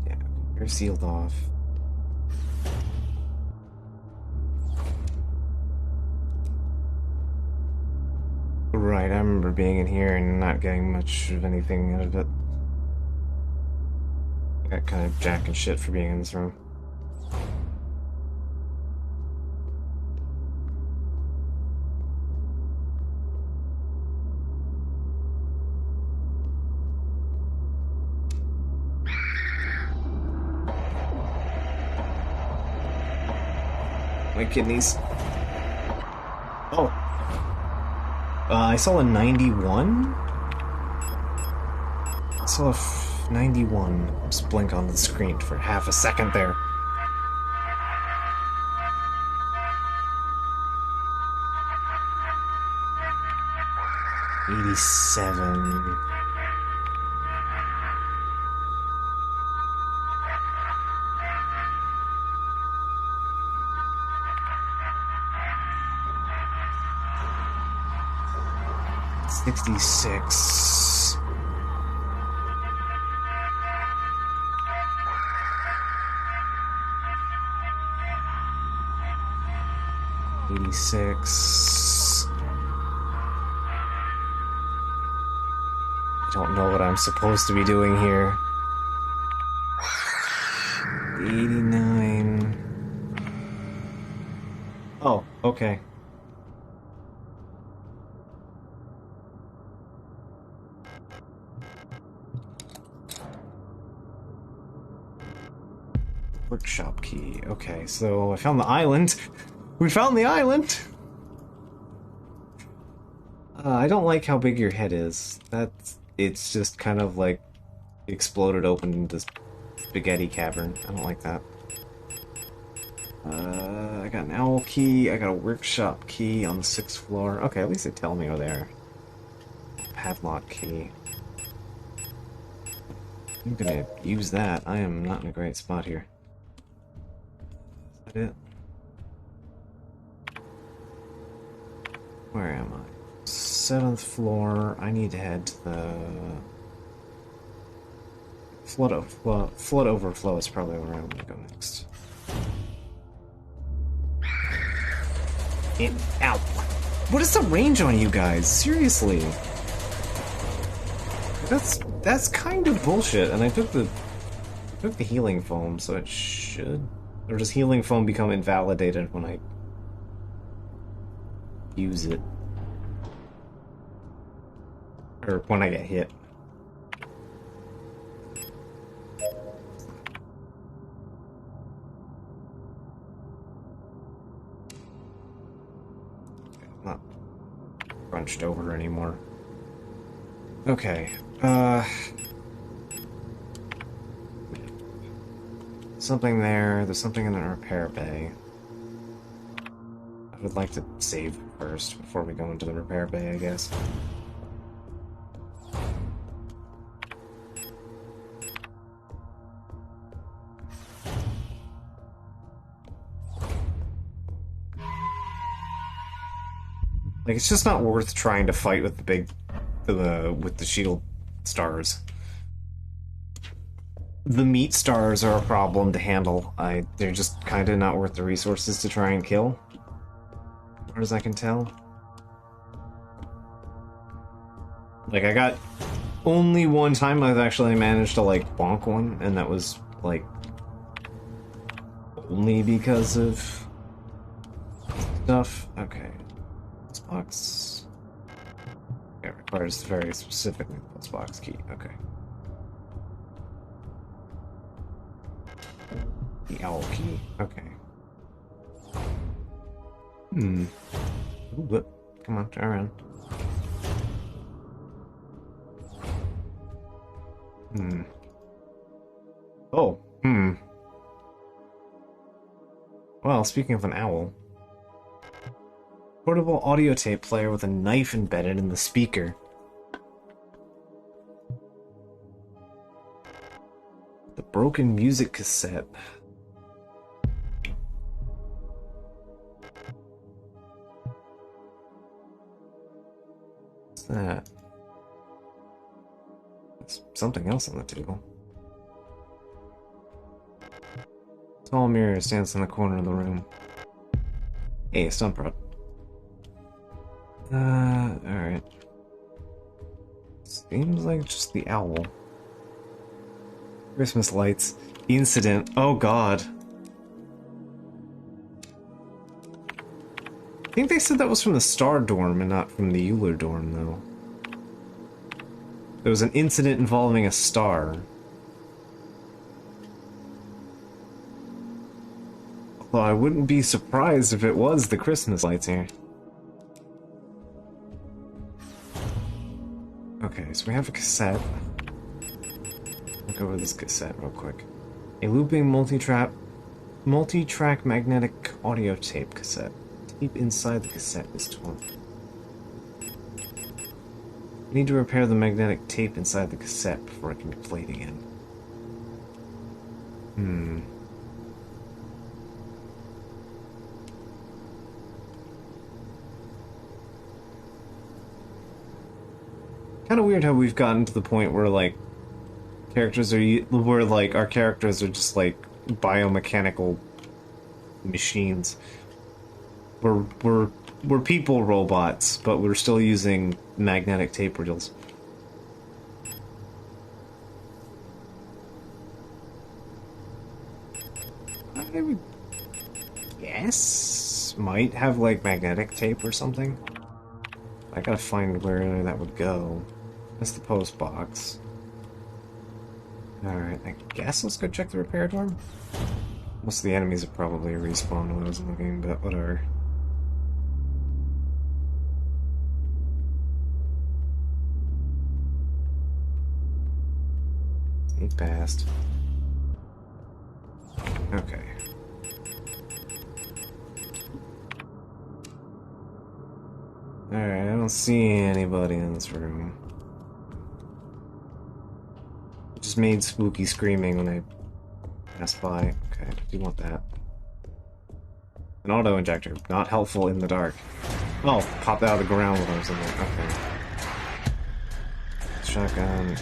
Speaker 1: Yeah, you're sealed off. Right, I remember being in here and not getting much of anything out of it. I got kind of jacking shit for being in this room. My kidneys. Oh. I saw a 91? So if 91, just blink on the screen for half a second there. $87. $66. $86. I don't know what I'm supposed to be doing here. 89. Oh, okay. Workshop key. Okay, so I found the island. We found the island! I don't like how big your head is. It's just kind of like exploded open into this spaghetti cavern. I don't like that. I got an owl key. I got a workshop key on the 6th floor. Okay, at least they tell me over there. Padlock key. I'm gonna use that. I am not in a great spot here. Is that it? Where am I? 7th floor. I need to head to the flood overflow is probably where I'm gonna go next. Ow! What is the range on you guys? Seriously, that's kind of bullshit. And I took the healing foam, so it should, or does healing foam become invalidated when I use it? Or when I get hit? I'm not crunched over anymore. Okay, something there. There's something in the repair bay. I would like to save first before we go into the repair bay, I guess. Like, it's just not worth trying to fight with with the shield stars. The meat stars are a problem to handle. They're just kind of not worth the resources to try and kill, as far as I can tell. Like, I got only one time I've actually managed to, like, bonk one, and that was, like, only because of stuff. Okay. This box. Yeah, it requires very specifically this box key. Okay. The owl key. Okay. Ooh, but come on, turn around. Oh, Well, speaking of an owl. Portable audio tape player with a knife embedded in the speaker. The broken music cassette. What's that? There's something else on the table. Tall mirror stands in the corner of the room. Hey, stump rod. Alright. Seems like just the owl. Christmas lights. Incident. Oh god. I think they said that was from the Star Dorm and not from the Euler Dorm, though. There was an incident involving a star. Although I wouldn't be surprised if it was the Christmas lights here. Okay, so we have a cassette. look over this cassette real quick. A looping multi-track magnetic audio tape cassette. Tape inside the cassette is torn. I need to repair the magnetic tape inside the cassette before it can be played again. Kind of weird how we've gotten to the point where, like, our characters are just, like, biomechanical machines. We're people robots, but we're still using magnetic tape reels. I would guess might have, like, magnetic tape or something. I gotta find where that would go. That's the post box. Alright, I guess let's go check the repair dorm. Most of the enemies are probably respawned when I was looking, but whatever. He passed. Okay. Alright, I don't see anybody in this room. It just made spooky screaming when I passed by. Okay, I do want that. An auto injector, not helpful in the dark. Oh, popped out of the ground when I was in there. Okay. Shotgun.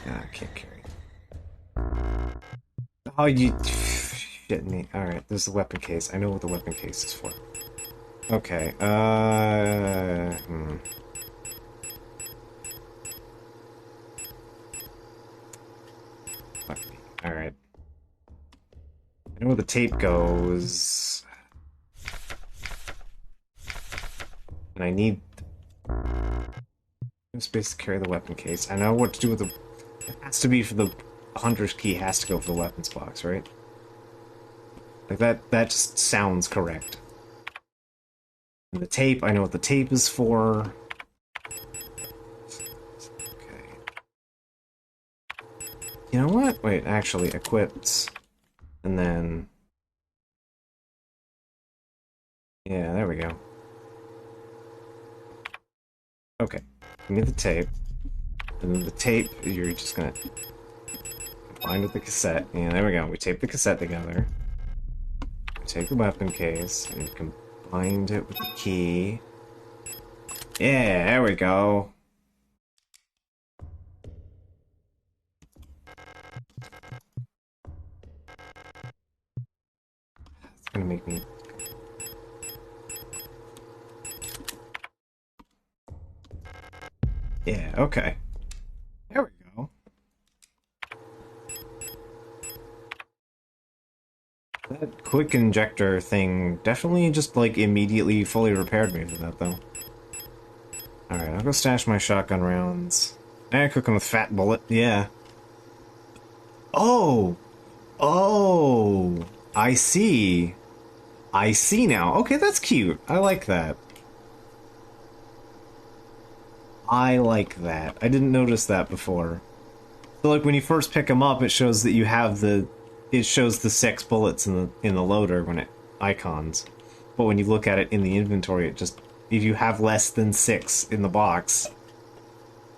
Speaker 1: Ah, can't carry. Oh, you shit me. Alright, there's the weapon case. I know what the weapon case is for. Okay, Fuck me. Alright. I know where the tape goes. And I need space to carry the weapon case. I know what to do with the... It has to be for the... Hunter's key has to go for the weapons box, right? Like, that just sounds correct. And the tape, I know what the tape is for. Okay. You know what? Wait, actually, equipped. And then... Yeah, there we go. Okay. Give me the tape. And then the tape, you're just gonna... combine with the cassette. Yeah, there we go. We tape the cassette together. We take the weapon case, and combined it with the key. Yeah, there we go. It's gonna make me... Yeah, okay. There we go. That quick injector thing definitely just, like, immediately fully repaired me for that, though. Alright, I'll go stash my shotgun rounds. Cooking with fat bullet, yeah. Oh! Oh! I see. I see now. Okay, that's cute. I like that. I like that. I didn't notice that before. So, like, when you first pick them up, it shows that you have the... It shows the 6 bullets in the loader when it icons. But when you look at it in the inventory, it just... If you have less than 6 in the box,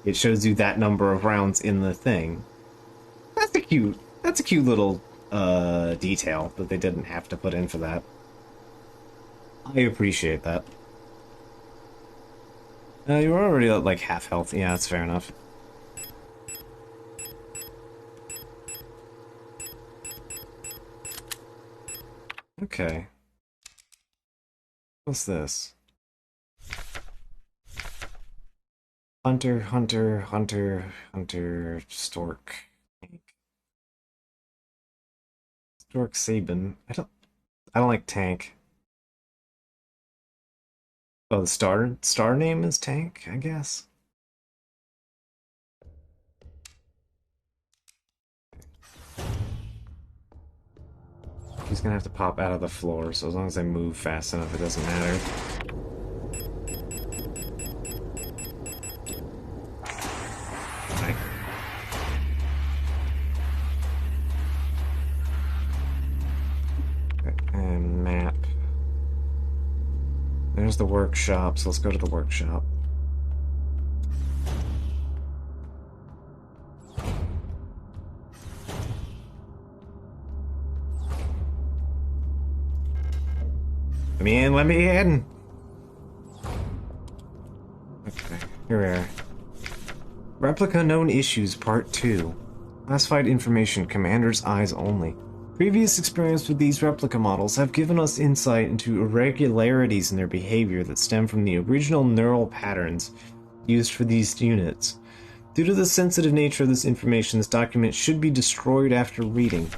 Speaker 1: it shows you that number of rounds in the thing. That's a cute little, detail that they didn't have to put in for that. I appreciate that. You were already at, like, half health. Yeah, that's fair enough. Okay. What's this? Hunter, hunter, hunter, hunter, stork. Stork Sabin. I don't like tank. Oh, the star name is Tank, I guess. He's gonna have to pop out of the floor, so as long as I move fast enough, it doesn't matter. Hi. there's the workshop, so let's go to the workshop. Let me in, let me in! Okay, here we are. Replica Known Issues, Part 2. Classified information, Commander's Eyes Only. Previous experience with these replica models have given us insight into irregularities in their behavior that stem from the original neural patterns used for these units. Due to the sensitive nature of this information, this document should be destroyed after reading.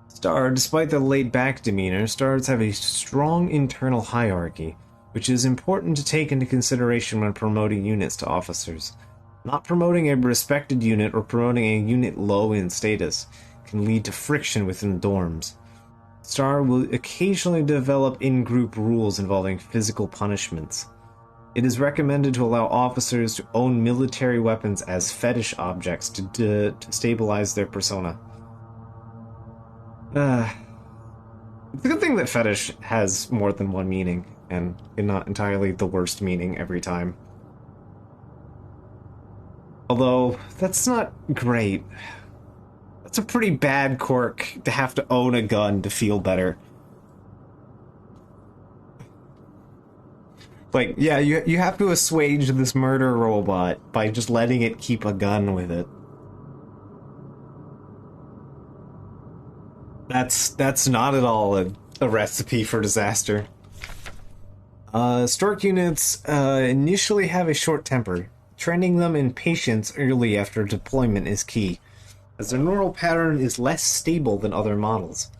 Speaker 1: Star, despite their laid-back demeanor, stars have a strong internal hierarchy, which is important to take into consideration when promoting units to officers. Not promoting a respected unit or promoting a unit low in status can lead to friction within the dorms. Star will occasionally develop in-group rules involving physical punishments. It is recommended to allow officers to own military weapons as fetish objects to stabilize their persona. It's a good thing that fetish has more than one meaning, and not entirely the worst meaning every time. Although, that's not great. That's a pretty bad quirk to have to own a gun to feel better. Like, yeah, you have to assuage this murder robot by just letting it keep a gun with it. That's not at all a recipe for disaster. Stork units initially have a short temper. Training them in patience early after deployment is key, as their neural pattern is less stable than other models.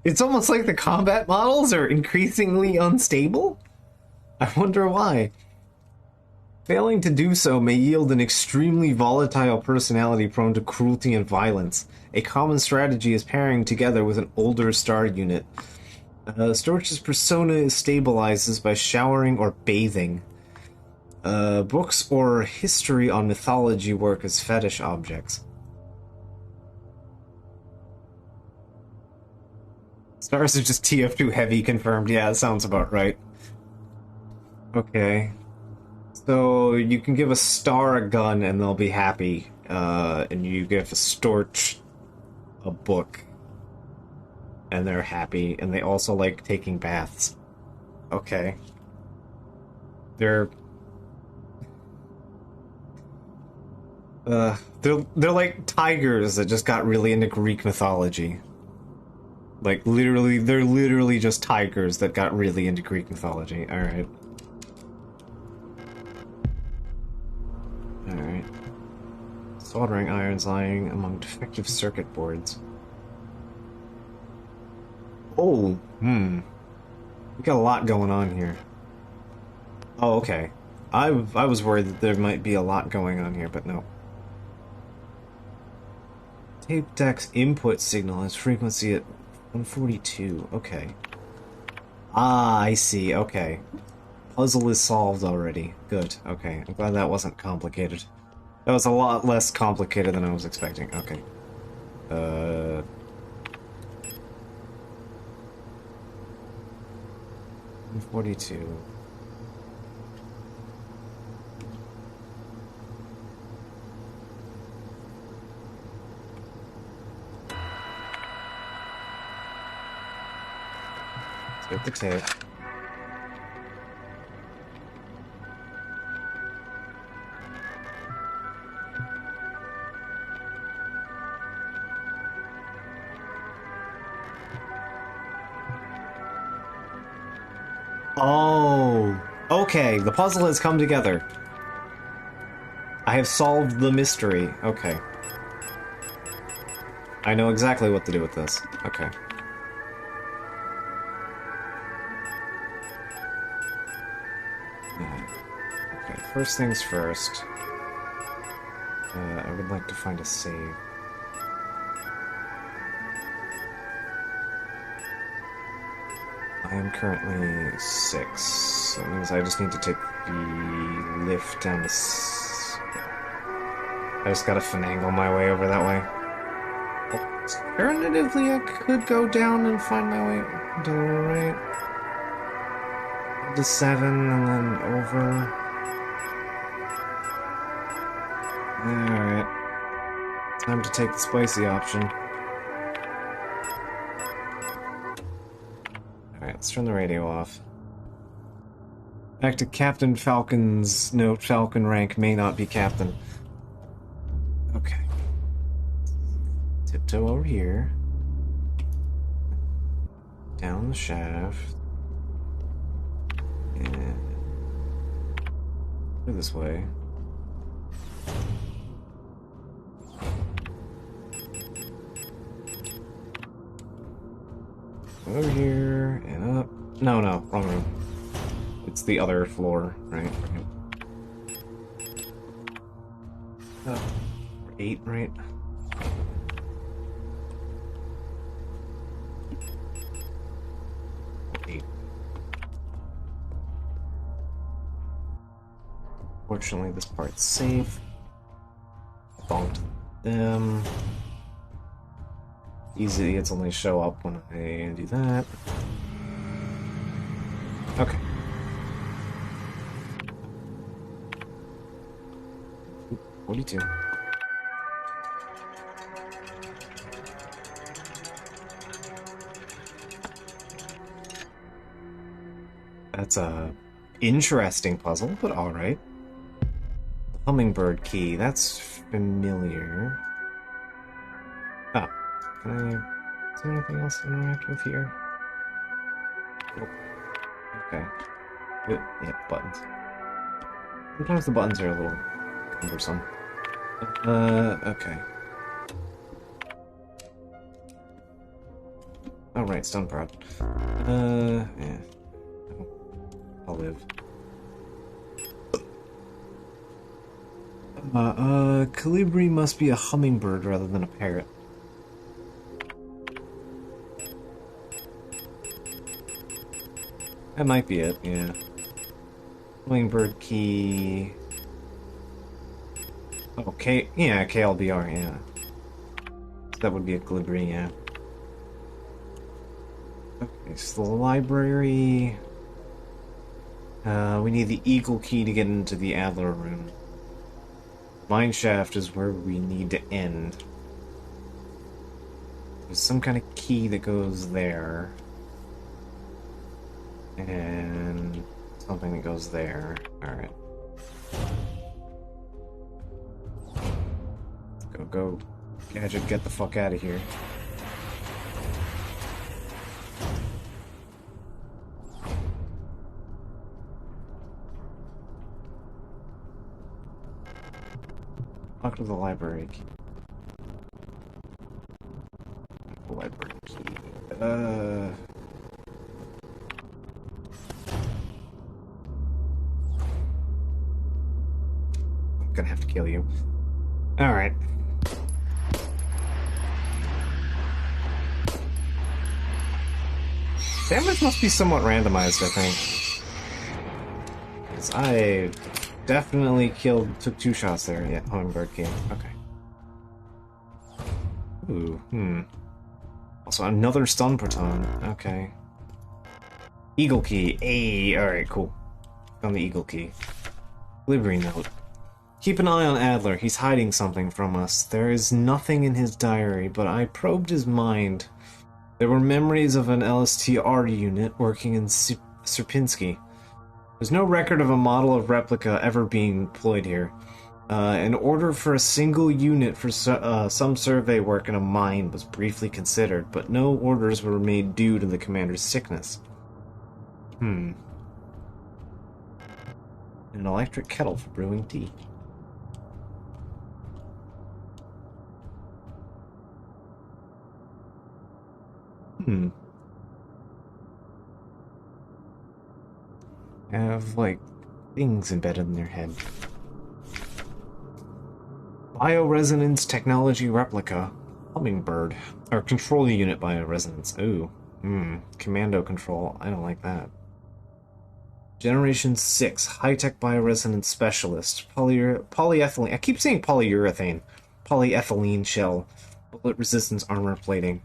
Speaker 1: It's almost like the combat models are increasingly unstable? I wonder why. Failing to do so may yield an extremely volatile personality prone to cruelty and violence. A common strategy is pairing together with an older star unit. Storch's persona stabilizes by showering or bathing. Books or history on mythology work as fetish objects. Stars are just TF2 heavy confirmed. Yeah, that sounds about right. Okay. So you can give a star a gun and they'll be happy. And you give a Storch a book and they're happy. And they also like taking baths. Okay. They're like tigers that just got really into Greek mythology. Like, literally, they're literally just tigers that got really into Greek mythology. Alright. Alright. Soldering irons lying among defective circuit boards. Oh, we got a lot going on here. Oh, okay. I was worried that there might be a lot going on here, but no. Tape deck's input signal has frequency at 142. Okay. Ah, I see. Okay. Puzzle is solved already. Good. Okay. I'm glad that wasn't complicated. That was a lot less complicated than I was expecting. Okay. 142. Get the tape. Oh, okay. The puzzle has come together. I have solved the mystery. Okay. I know exactly what to do with this. Okay. Okay, first things first. I would like to find a save. I am currently 6, so that means I just need to take the lift down the I just gotta finagle my way over that way. Oh. Alternatively, I could go down and find my way to the right. To 7 and then over. Alright. Time to take the spicy option. Alright, let's turn the radio off. Back to Captain Falcon's note. Falcon rank may not be captain. Okay. Tiptoe over here. Down the shaft. And go this way. Over here and up. No, wrong room. It's the other floor, right? Oh, 8, right? Fortunately, this part's safe. Bonked them. These idiots only show up when I do that. Okay. 42. That's a interesting puzzle, but alright. Hummingbird key, that's familiar. Ah, can I... Is there anything else to interact with here? Oh, okay. Good. Yeah, buttons. Sometimes the buttons are a little cumbersome. Okay. Oh, right, stun prod. Yeah. I'll live. Colibri must be a hummingbird rather than a parrot. That might be it, yeah. Hummingbird key... Okay, yeah, KLBR, yeah. So that would be a Colibri, yeah. Okay, so the library... we need the eagle key to get into the Adler room. Mineshaft is where we need to end. There's some kind of key that goes there. And something that goes there. Alright. Go. Gadget, get the fuck out of here. Talk to the library key. Library key. I'm gonna have to kill you. Alright. Damage must be somewhat randomized, I think. 'Cause I definitely took 2 shots there. Yeah, hummingbird key. Okay. Ooh, Also, another stun proton. Okay. Eagle key. Ayy, alright, cool. Found the eagle key. Livery note. Keep an eye on Adler. He's hiding something from us. There is nothing in his diary, but I probed his mind. There were memories of an LSTR unit working in Sierpinski. There's no record of a model of replica ever being deployed here. An order for a single unit for some survey work in a mine was briefly considered, but no orders were made due to the commander's sickness. An electric kettle for brewing tea. Have, like, things embedded in their head. Bioresonance technology replica. Hummingbird. Or control unit bioresonance. Ooh. Commando control. I don't like that. Generation 6. High-tech bioresonance specialist. Polyethylene. I keep saying polyurethane. Polyethylene shell. Bullet resistance armor plating.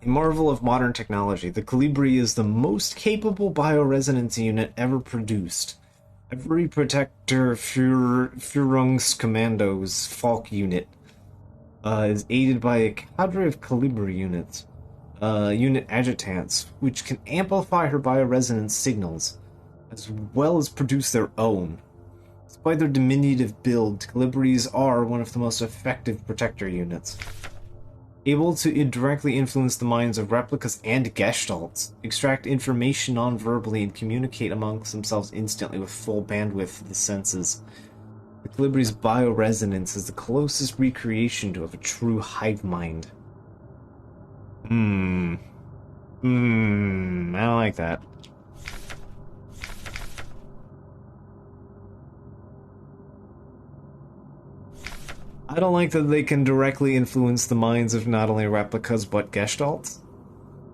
Speaker 1: A marvel of modern technology, the Colibri is the most capable bioresonance unit ever produced. Every Protector Führungskommandos Falk unit is aided by a cadre of Colibri units, unit adjutants, which can amplify her bioresonance signals, as well as produce their own. Despite their diminutive build, Colibris are one of the most effective Protector units. Able to directly influence the minds of replicas and gestalts, extract information non-verbally, and communicate amongst themselves instantly with full bandwidth of the senses. The Calibri's bioresonance is the closest recreation to of a true hive mind. I don't like that. I don't like that they can directly influence the minds of not only replicas but gestalts.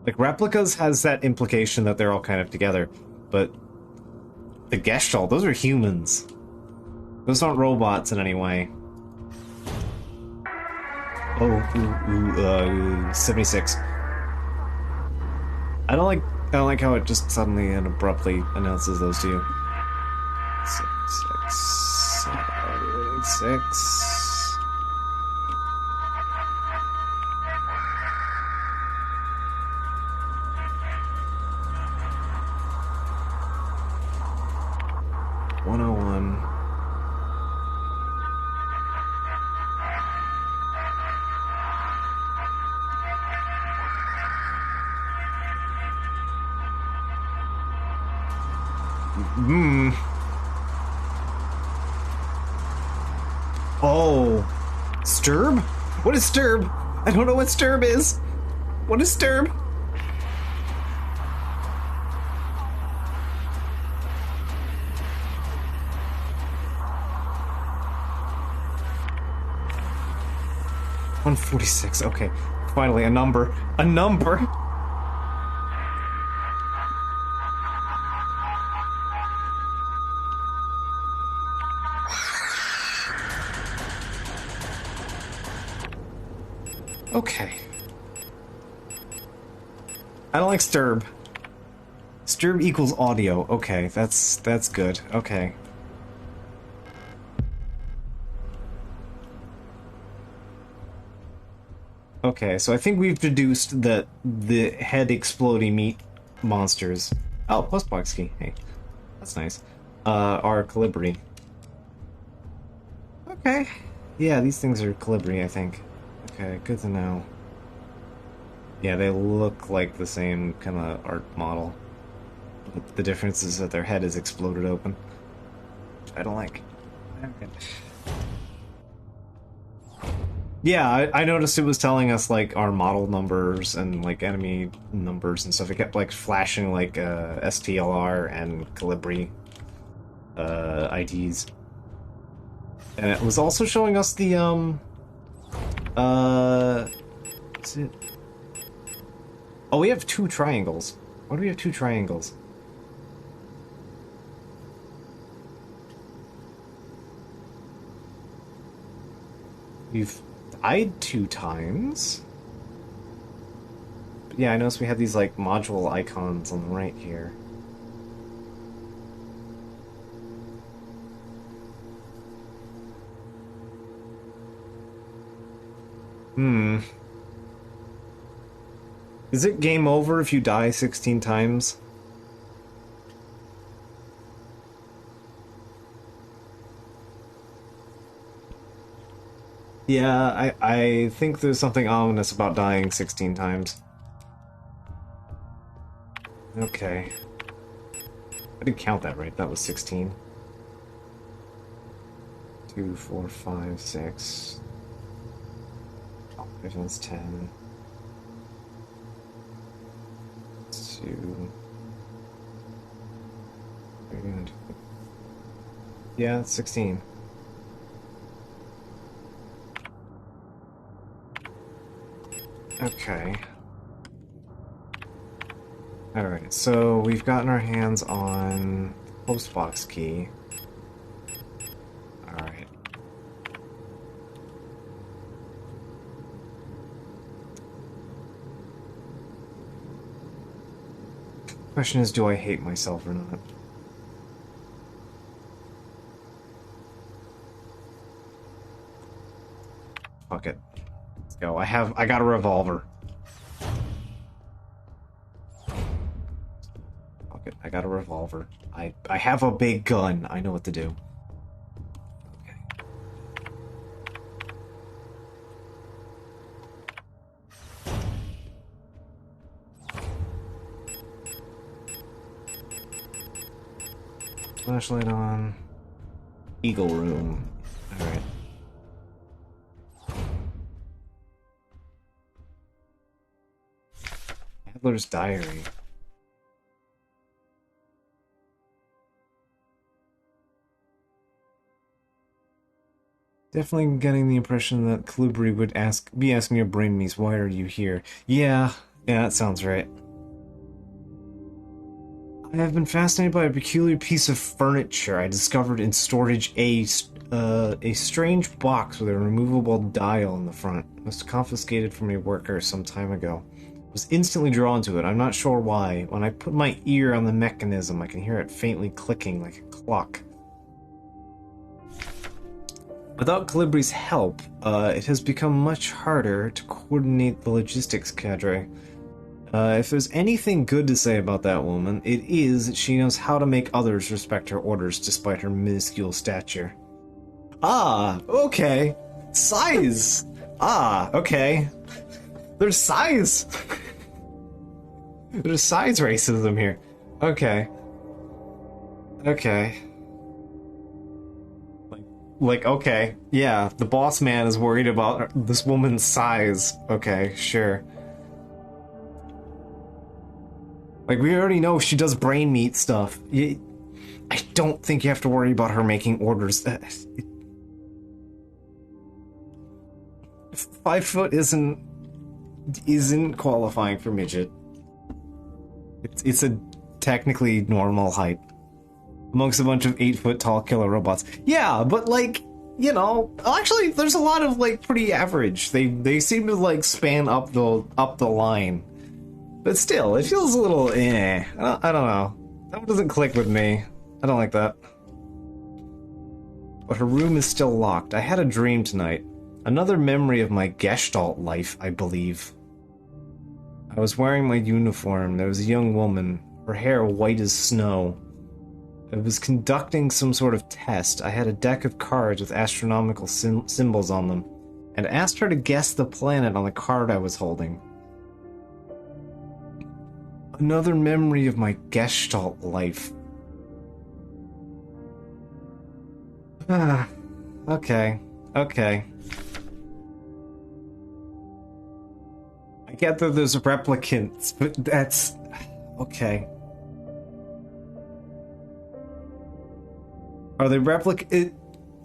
Speaker 1: Like, replicas has that implication that they're all kind of together, but the gestalt, those are humans. Those aren't robots in any way. Oh, 76. I don't like how it just suddenly and abruptly announces those two. 6. 101. Oh. Sturb? What is Sturb? I don't know what Sturb is. What is Sturb? $146. Okay. Finally, a number. A number! Okay. I don't like Sturb. Sturb equals audio. Okay, that's good. Okay. Okay, so I think we've deduced that the head exploding meat monsters... Oh, postbox key. Hey. That's nice. Are Colibri. Okay. Yeah, these things are Colibri, I think. Okay, good to know. Yeah, they look like the same kind of art model. But the difference is that their head is exploded open. Which I don't like. Okay. Yeah, I noticed it was telling us, like, our model numbers and, like, enemy numbers and stuff. It kept, like, flashing, like, STLR and Colibri IDs. And it was also showing us the, what's it? Oh, we have 2 triangles. Why do we have 2 triangles? We've died 2 times. But yeah, I noticed we have these, like, module icons on the right here. Is it game over if you die 16 times? Yeah, I think there's something ominous about dying 16 times. Okay. I didn't count that right, that was 16. 2, 4, 5, 6. Oh, that's 10. 2. Yeah, it's 16. Okay. Alright, so we've gotten our hands on postbox key. Alright. Question is, do I hate myself or not? Fuck it. Let's go. I got a revolver. Fuck it. I got a revolver. I have a big gun. I know what to do. Flashlight on. Eagle room. Alright. Adler's diary. Definitely getting the impression that Calibri would be asking your brain niece, why are you here? Yeah, that sounds right. I have been fascinated by a peculiar piece of furniture I discovered in storage, a strange box with a removable dial in the front. It was confiscated from a worker some time ago. I was instantly drawn to it. I'm not sure why. When I put my ear on the mechanism, I can hear it faintly clicking like a clock. Without Calibri's help, it has become much harder to coordinate the logistics cadre. If there's anything good to say about that woman, it is that she knows how to make others respect her orders despite her minuscule stature. Ah, okay. Size! Ah, okay. There's size! There's size racism here. Okay. Okay. Like, okay. Yeah, the boss man is worried about this woman's size. Okay, sure. Like, we already know she does brain meat stuff. I don't think you have to worry about her making orders. 5 foot isn't qualifying for midget. It's a technically normal height amongst a bunch of 8 foot tall killer robots. Yeah, but like, you know, actually, there's a lot of like pretty average. They seem to like span up the line. But still, it feels a little eh. I don't know. That one doesn't click with me. I don't like that. But her room is still locked. I had a dream tonight. Another memory of my Gestalt life, I believe. I was wearing my uniform. There was a young woman, her hair white as snow. I was conducting some sort of test. I had a deck of cards with astronomical symbols on them, and asked her to guess the planet on the card I was holding. Another memory of my Gestalt life. Ah, okay. I get that there's replicants, but that's... okay. Are they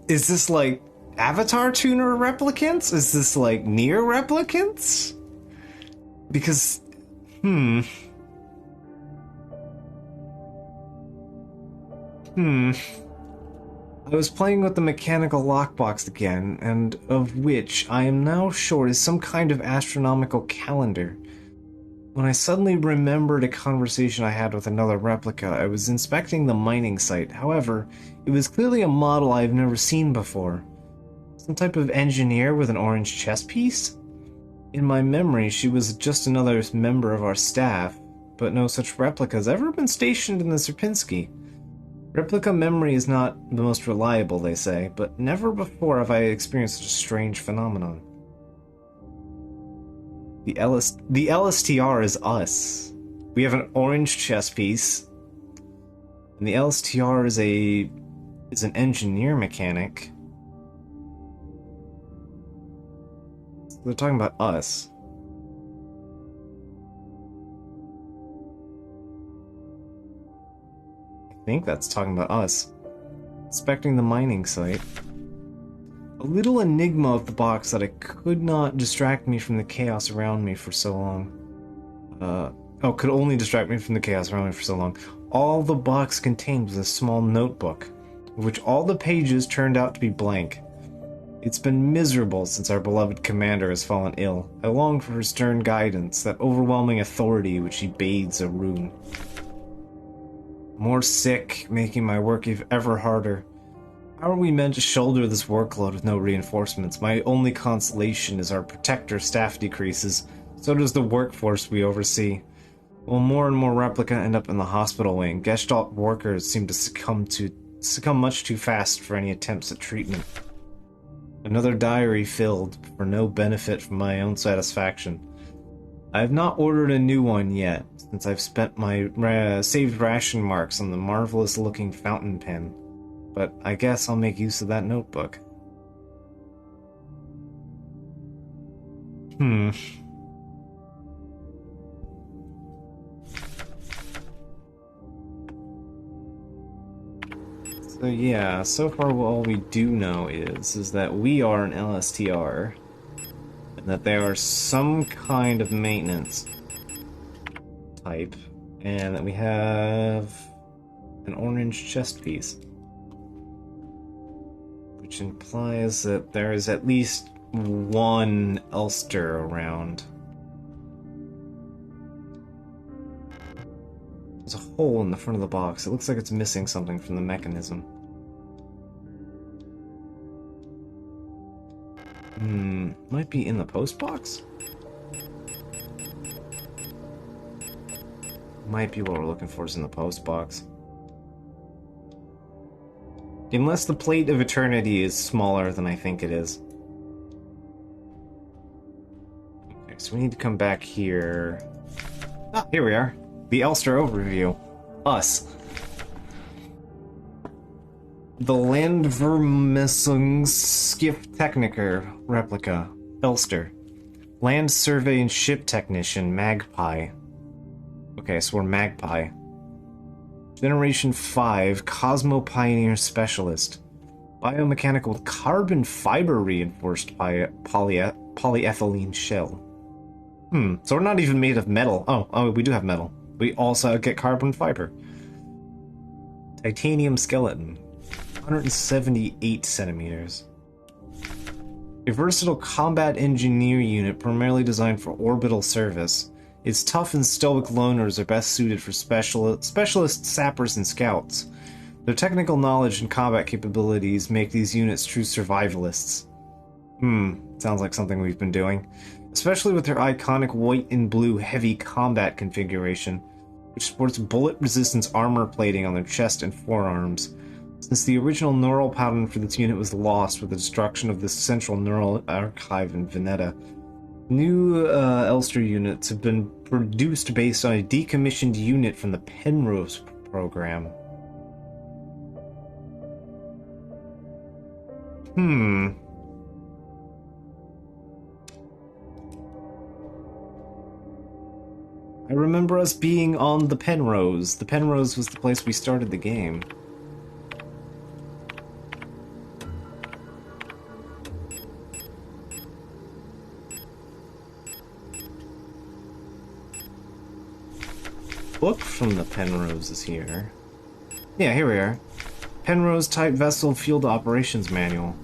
Speaker 1: is this like Avatar tuner replicants? Is this like near replicants? Because... I was playing with the mechanical lockbox again, and of which I am now sure is some kind of astronomical calendar. When I suddenly remembered a conversation I had with another replica, I was inspecting the mining site. However, it was clearly a model I've never seen before. Some type of engineer with an orange chess piece? In my memory, she was just another member of our staff, but no such replica has ever been stationed in the Sierpinski. Replica memory is not the most reliable, they say, but never before have I experienced such a strange phenomenon. The LSTR is us. We have an orange chess piece, and the LSTR is an engineer mechanic. So they're talking about us. I think that's talking about us. Inspecting the mining site. A little enigma of the box that I could not distract me from the chaos around me for so long. Could only distract me from the chaos around me for so long. All the box contained was a small notebook, of which all the pages turned out to be blank. It's been miserable since our beloved commander has fallen ill. I long for her stern guidance, that overwhelming authority which she bathes a rune. More sick, making my work ever harder. How are we meant to shoulder this workload with no reinforcements? My only consolation is our protector staff decreases. So does the workforce we oversee. While more and more replica end up in the hospital wing, Gestalt workers seem to succumb much too fast for any attempts at treatment. Another diary filled, for no benefit from my own satisfaction. I have not ordered a new one yet, since I've spent my saved ration marks on the marvelous-looking fountain pen. But I guess I'll make use of that notebook. So yeah, so far all we do know is that we are an LSTR, and that they are some kind of maintenance type, and that we have an orange chest piece. Which implies that there is at least one Elster around. There's a hole in the front of the box. It looks like it's missing something from the mechanism. Might be in the post box? Might be what we're looking for is in the post box. Unless the Plate of Eternity is smaller than I think it is. Okay, so we need to come back here. Ah, here we are. The Elster overview. Us. The Landvermessung Skiff Techniker replica. Elster. Land Survey and Ship Technician, Magpie. Okay, so we're Magpie. Generation 5, Cosmo Pioneer Specialist. Biomechanical carbon fiber reinforced polyethylene shell. So we're not even made of metal. Oh, we do have metal. We also get carbon fiber. Titanium skeleton. 178 centimeters. A versatile combat engineer unit primarily designed for orbital service. Its tough and stoic loners are best suited for specialist sappers and scouts. Their technical knowledge and combat capabilities make these units true survivalists. Sounds like something we've been doing. Especially with their iconic white and blue heavy combat configuration, which sports bullet resistance armor plating on their chest and forearms. Since the original neural pattern for this unit was lost with the destruction of the central neural archive in Veneta, new Elster units have been produced based on a decommissioned unit from the Penrose program. I remember us being on the Penrose. The Penrose was the place we started the game. Book from the Penrose is here. Yeah, here we are. Penrose type vessel field operations manual.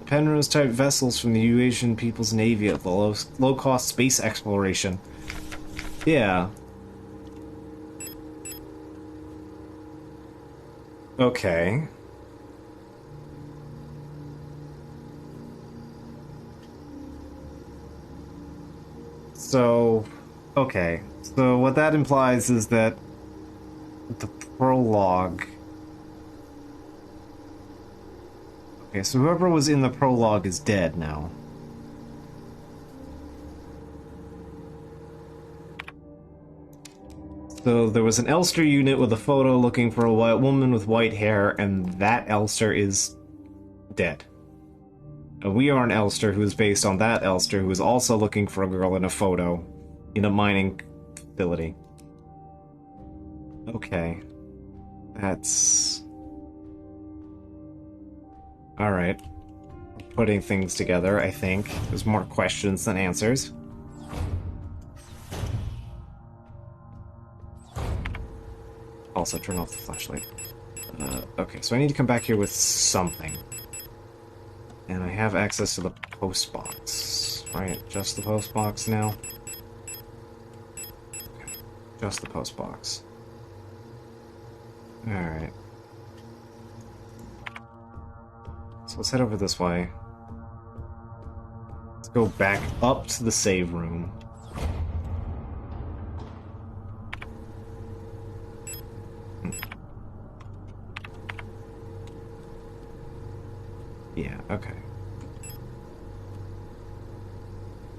Speaker 1: Penrose type vessels from the Eurasian People's Navy at the low-cost space exploration. Yeah. Okay. So, okay. So what that implies is that the prologue... Okay, so whoever was in the prologue is dead now. So there was an Elster unit with a photo looking for a white woman with white hair, and that Elster is dead. And we are an Elster who is based on that Elster who is also looking for a girl in a photo in a mining facility. Okay. That's... Alright. Putting things together, I think. There's more questions than answers. Also, turn off the flashlight. Okay, so I need to come back here with something. And I have access to the post box. Right, just the post box now? Okay, just the post box. Alright. So let's head over this way. Let's go back up to the save room. Yeah, okay.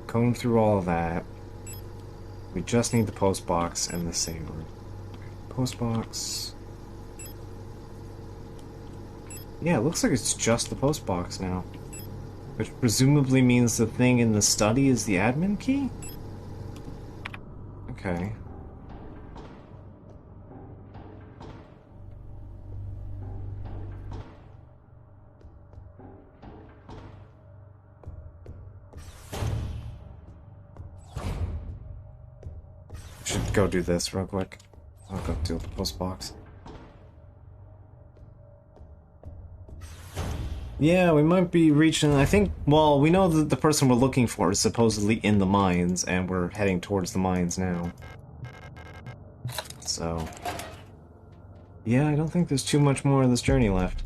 Speaker 1: Comb through all of that. We just need the post box and the save room. Post box. Yeah, it looks like it's just the post box now. Which presumably means the thing in the study is the admin key? Okay. Should go do this real quick. I'll go do the post box. Yeah, we might be reaching, I think, well, we know that the person we're looking for is supposedly in the mines, and we're heading towards the mines now. So, yeah, I don't think there's too much more of this journey left.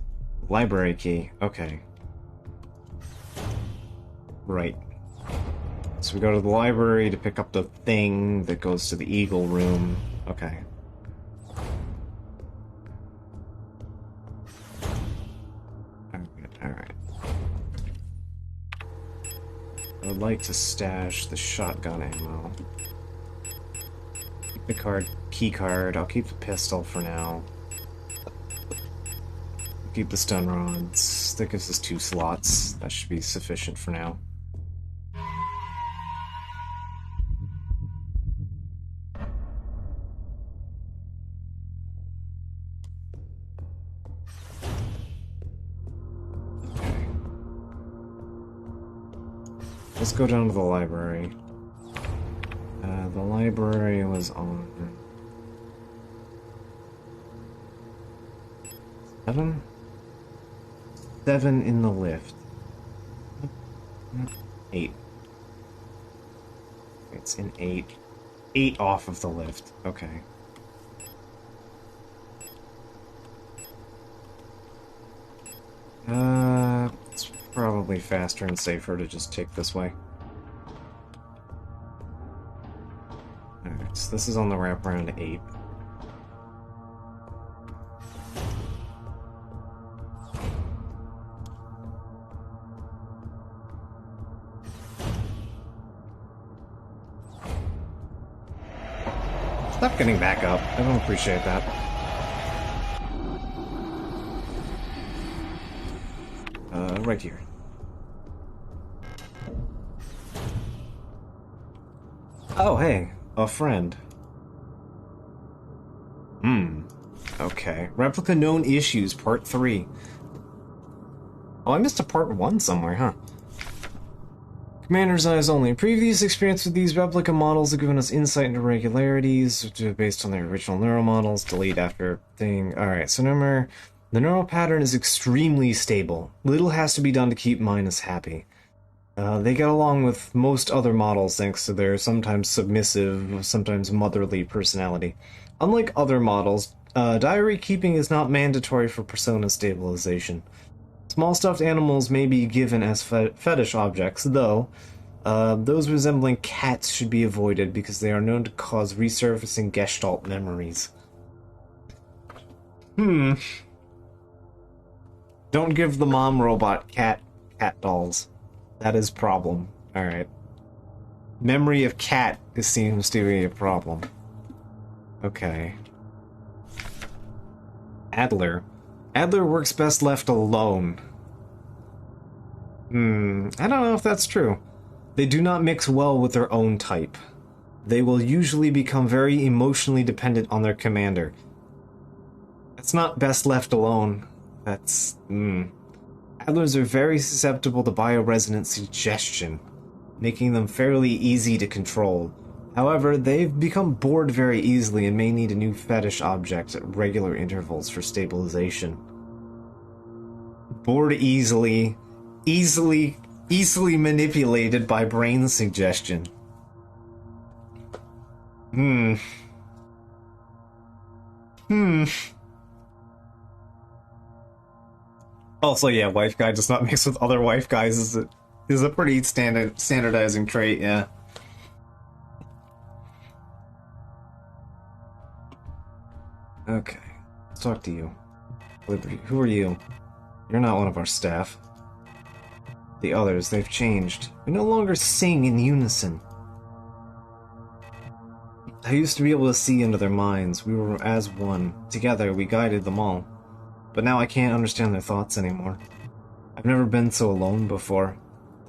Speaker 1: Library key, okay. Right. So we go to the library to pick up the thing that goes to the Eagle room. Okay. Alright. I would like to stash the shotgun ammo. Keep the key card. I'll keep the pistol for now. Keep the stun rods. That gives us 2 slots. That should be sufficient for now. Let's go down to the library. The library was on 7? 7 in the lift. 8. It's in 8. 8 off of the lift. Okay. It's probably faster and safer to just take this way. Alright, so this is on the wraparound 8. Stop getting back up. I don't appreciate that. Right here. Oh, hey. A friend. Okay. Replica known issues, part 3. Oh, I missed a part 1 somewhere, huh? Commander's eyes only. Previous experience with these replica models have given us insight into irregularities based on their original neural models. Delete after thing. Alright, so number... The neural pattern is extremely stable. Little has to be done to keep Minus happy. They get along with most other models thanks to their sometimes submissive, sometimes motherly personality. Unlike other models, diary keeping is not mandatory for persona stabilization. Small stuffed animals may be given as fetish objects, though those resembling cats should be avoided because they are known to cause resurfacing Gestalt memories. Don't give the mom robot cat dolls. That is problem. Alright. Memory of cat seems to be a problem. Okay. Adler. Adler works best left alone. I don't know if that's true. They do not mix well with their own type. They will usually become very emotionally dependent on their commander. That's not best left alone. That's... Adlers are very susceptible to bioresonant suggestion, making them fairly easy to control. However, they've become bored very easily and may need a new fetish object at regular intervals for stabilization. Bored easily manipulated by brain suggestion. Also, yeah, wife guy does not mix with other wife guys is a pretty standardizing trait, yeah. Okay, let's talk to you. Liberty, who are you? You're not one of our staff. The others, they've changed. We no longer sing in unison. I used to be able to see into their minds. We were as one. Together, we guided them all. But now I can't understand their thoughts anymore. I've never been so alone before.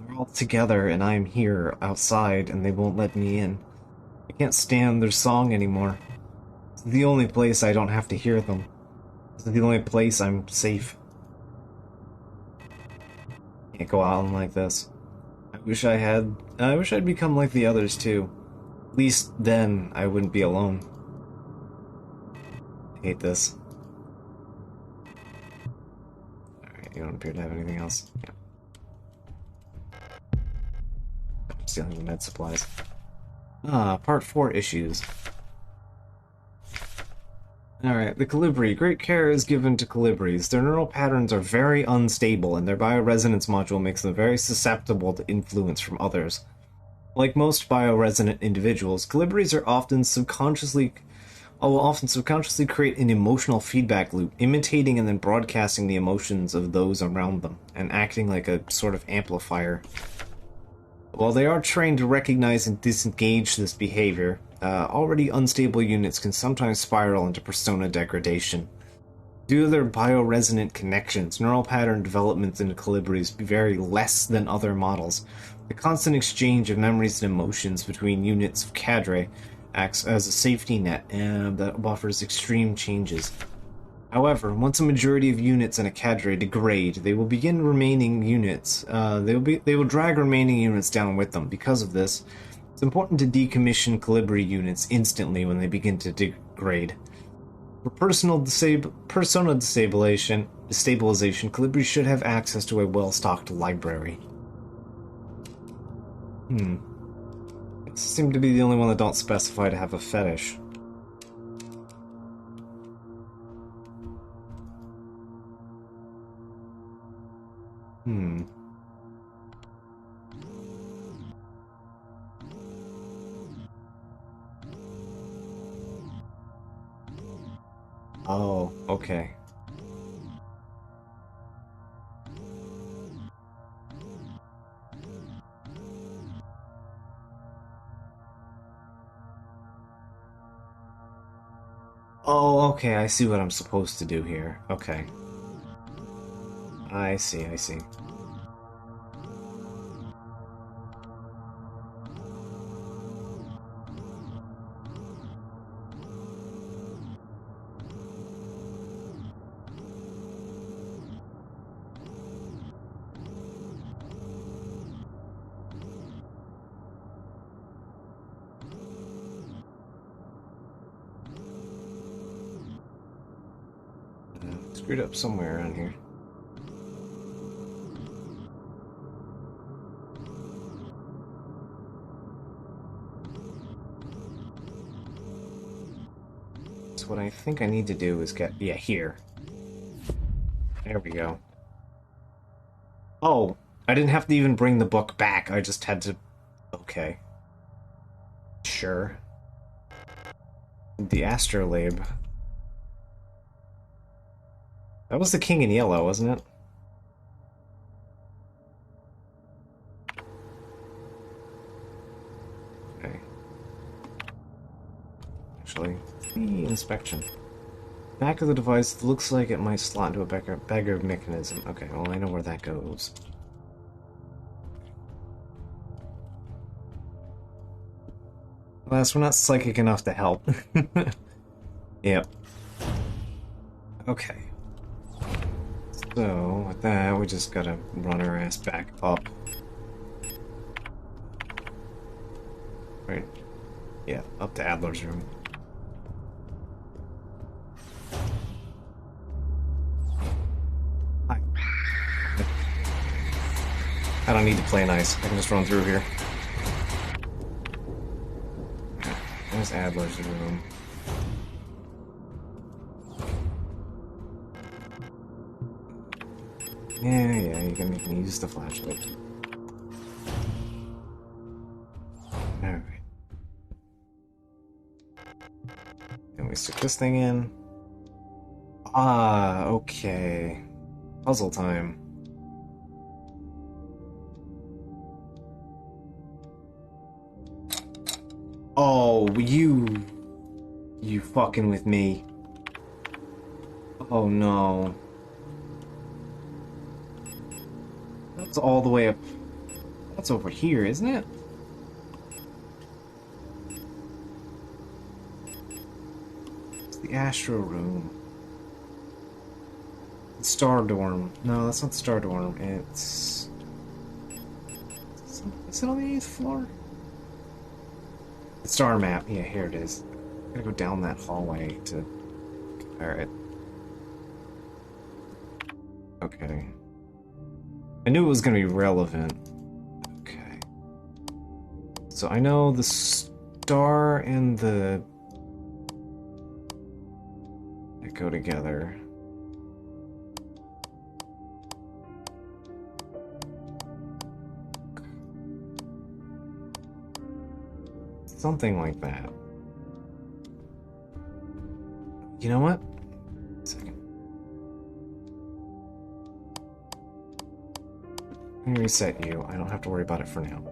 Speaker 1: They're all together, and I'm here, outside, and they won't let me in. I can't stand their song anymore. It's the only place I don't have to hear them. It's the only place I'm safe. Can't go on like this. I wish I'd become like the others too. At least then I wouldn't be alone. I hate this. Alright, you don't appear to have anything else. Yeah. I'm stealing the med supplies. Part 4 issues. Alright, the Colibri. Great care is given to Colibris. Their neural patterns are very unstable, and their bioresonance module makes them very susceptible to influence from others. Like most bioresonant individuals, Colibris will often subconsciously create an emotional feedback loop, imitating and then broadcasting the emotions of those around them, and acting like a sort of amplifier. While they are trained to recognize and disengage this behavior, already unstable units can sometimes spiral into persona degradation. Due to their bioresonant connections, neural pattern developments in Colibris vary less than other models. The constant exchange of memories and emotions between units of cadre acts as a safety net that buffers extreme changes. However, once a majority of units in a cadre degrade, they will begin remaining units. They will drag remaining units down with them. Because of this, it's important to decommission Colibri units instantly when they begin to degrade. For persona destabilization, Colibri should have access to a well-stocked library. Seem to be the only one that don't specify to have a fetish. Oh, okay. Oh, okay, I see what I'm supposed to do here. Okay. I see. Screwed up somewhere around here. So what I think I need to do is get... yeah, here. There we go. Oh, I didn't have to even bring the book back. I just had to... okay. Sure. The astrolabe. That was the king in yellow, wasn't it? Okay. Actually, the inspection. Back of the device looks like it might slot into a beggar mechanism. Okay, well, I know where that goes. Alas, we're not psychic enough to help. Yep. Okay. So, with that, we just gotta run our ass back up. Right. Yeah, up to Adler's room. Hi. I don't need to play nice. I can just run through here. There's Adler's room. Yeah, you can make me use the flashlight. Alright. And we stick this thing in. Ah, okay. Puzzle time. Oh, you fucking with me. Oh no. That's all the way up. That's over here, isn't it? It's the Astro Room. The Star Dorm. No, that's not the Star Dorm. It's... Is it on the 8th floor? The star map. Yeah, here it is. I gotta go down that hallway to compare it. Okay. I knew it was gonna be relevant. Okay. So I know the star and the... They go together. Something like that. You know what? Second. Let me reset you. I don't have to worry about it for now.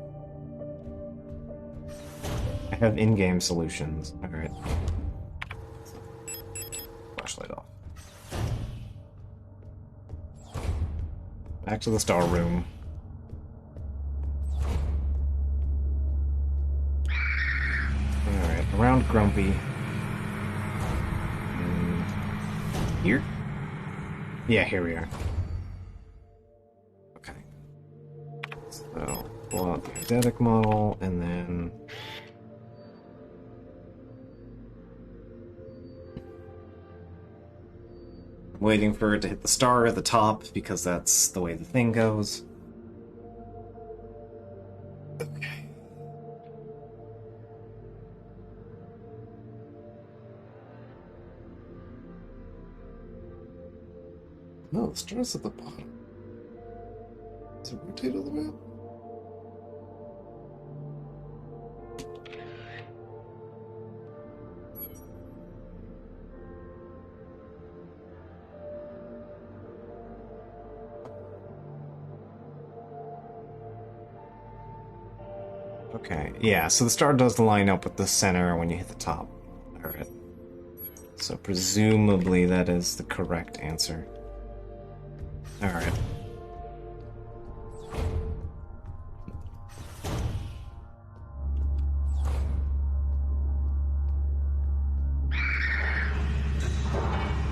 Speaker 1: I have in-game solutions. Alright. Flashlight off. Back to the star room. Alright, around Grumpy. Here? Yeah, here we are. Okay. So, pull out the eidetic model, and then... waiting for it to hit the star at the top, because that's the way the thing goes. Okay. No, the star's at the bottom. Does it rotate all the way up? Okay, yeah, so the star does line up with the center when you hit the top. Alright. So presumably that is the correct answer. Alright.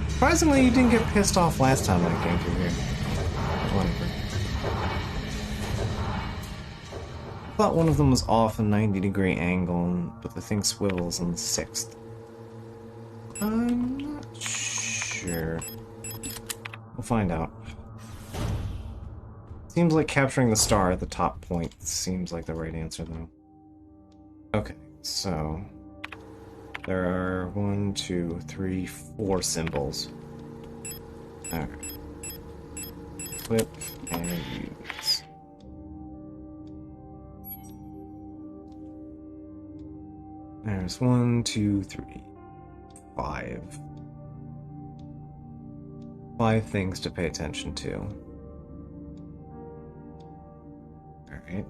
Speaker 1: Surprisingly, you didn't get pissed off last time I came through here. Whatever. I thought one of them was off a 90-degree angle, but the thing swivels on the 6th. I'm not sure. We'll find out. Seems like capturing the star at the top point seems like the right answer, though. Okay, so... there are 1, 2, 3, 4 symbols. Alright. Flip and use. There's 1, 2, 3, 5. 5 things to pay attention to. Alright.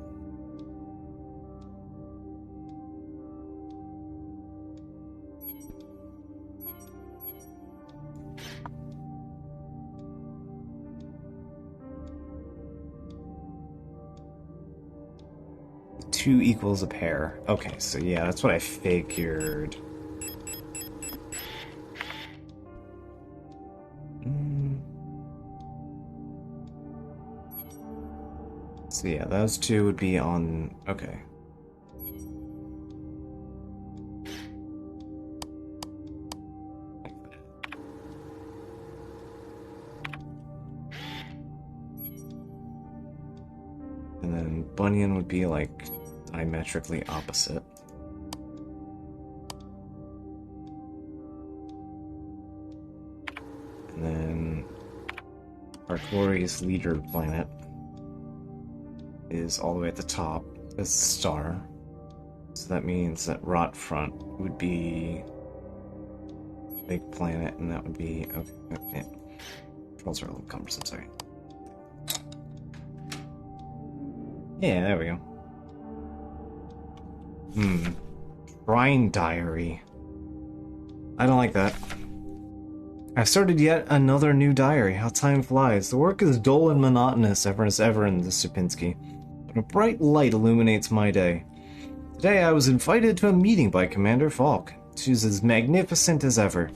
Speaker 1: Two equals a pair. Okay, so yeah, that's what I figured. So yeah, those two would be on... okay. And then Bunyan would be like diametrically opposite. And then Our glorious leader planet is all the way at the top as a star. So that means that Rot Front would be a big planet, and that would be... Okay. Controls are a little cumbersome, sorry. Yeah, there we go. Shrine Diary. I don't like that. I've started yet another new diary. How time flies. The work is dull and monotonous as ever in the Sierpinski, but a bright light illuminates my day. Today I was invited to a meeting by Commander Falk. She's as magnificent as ever.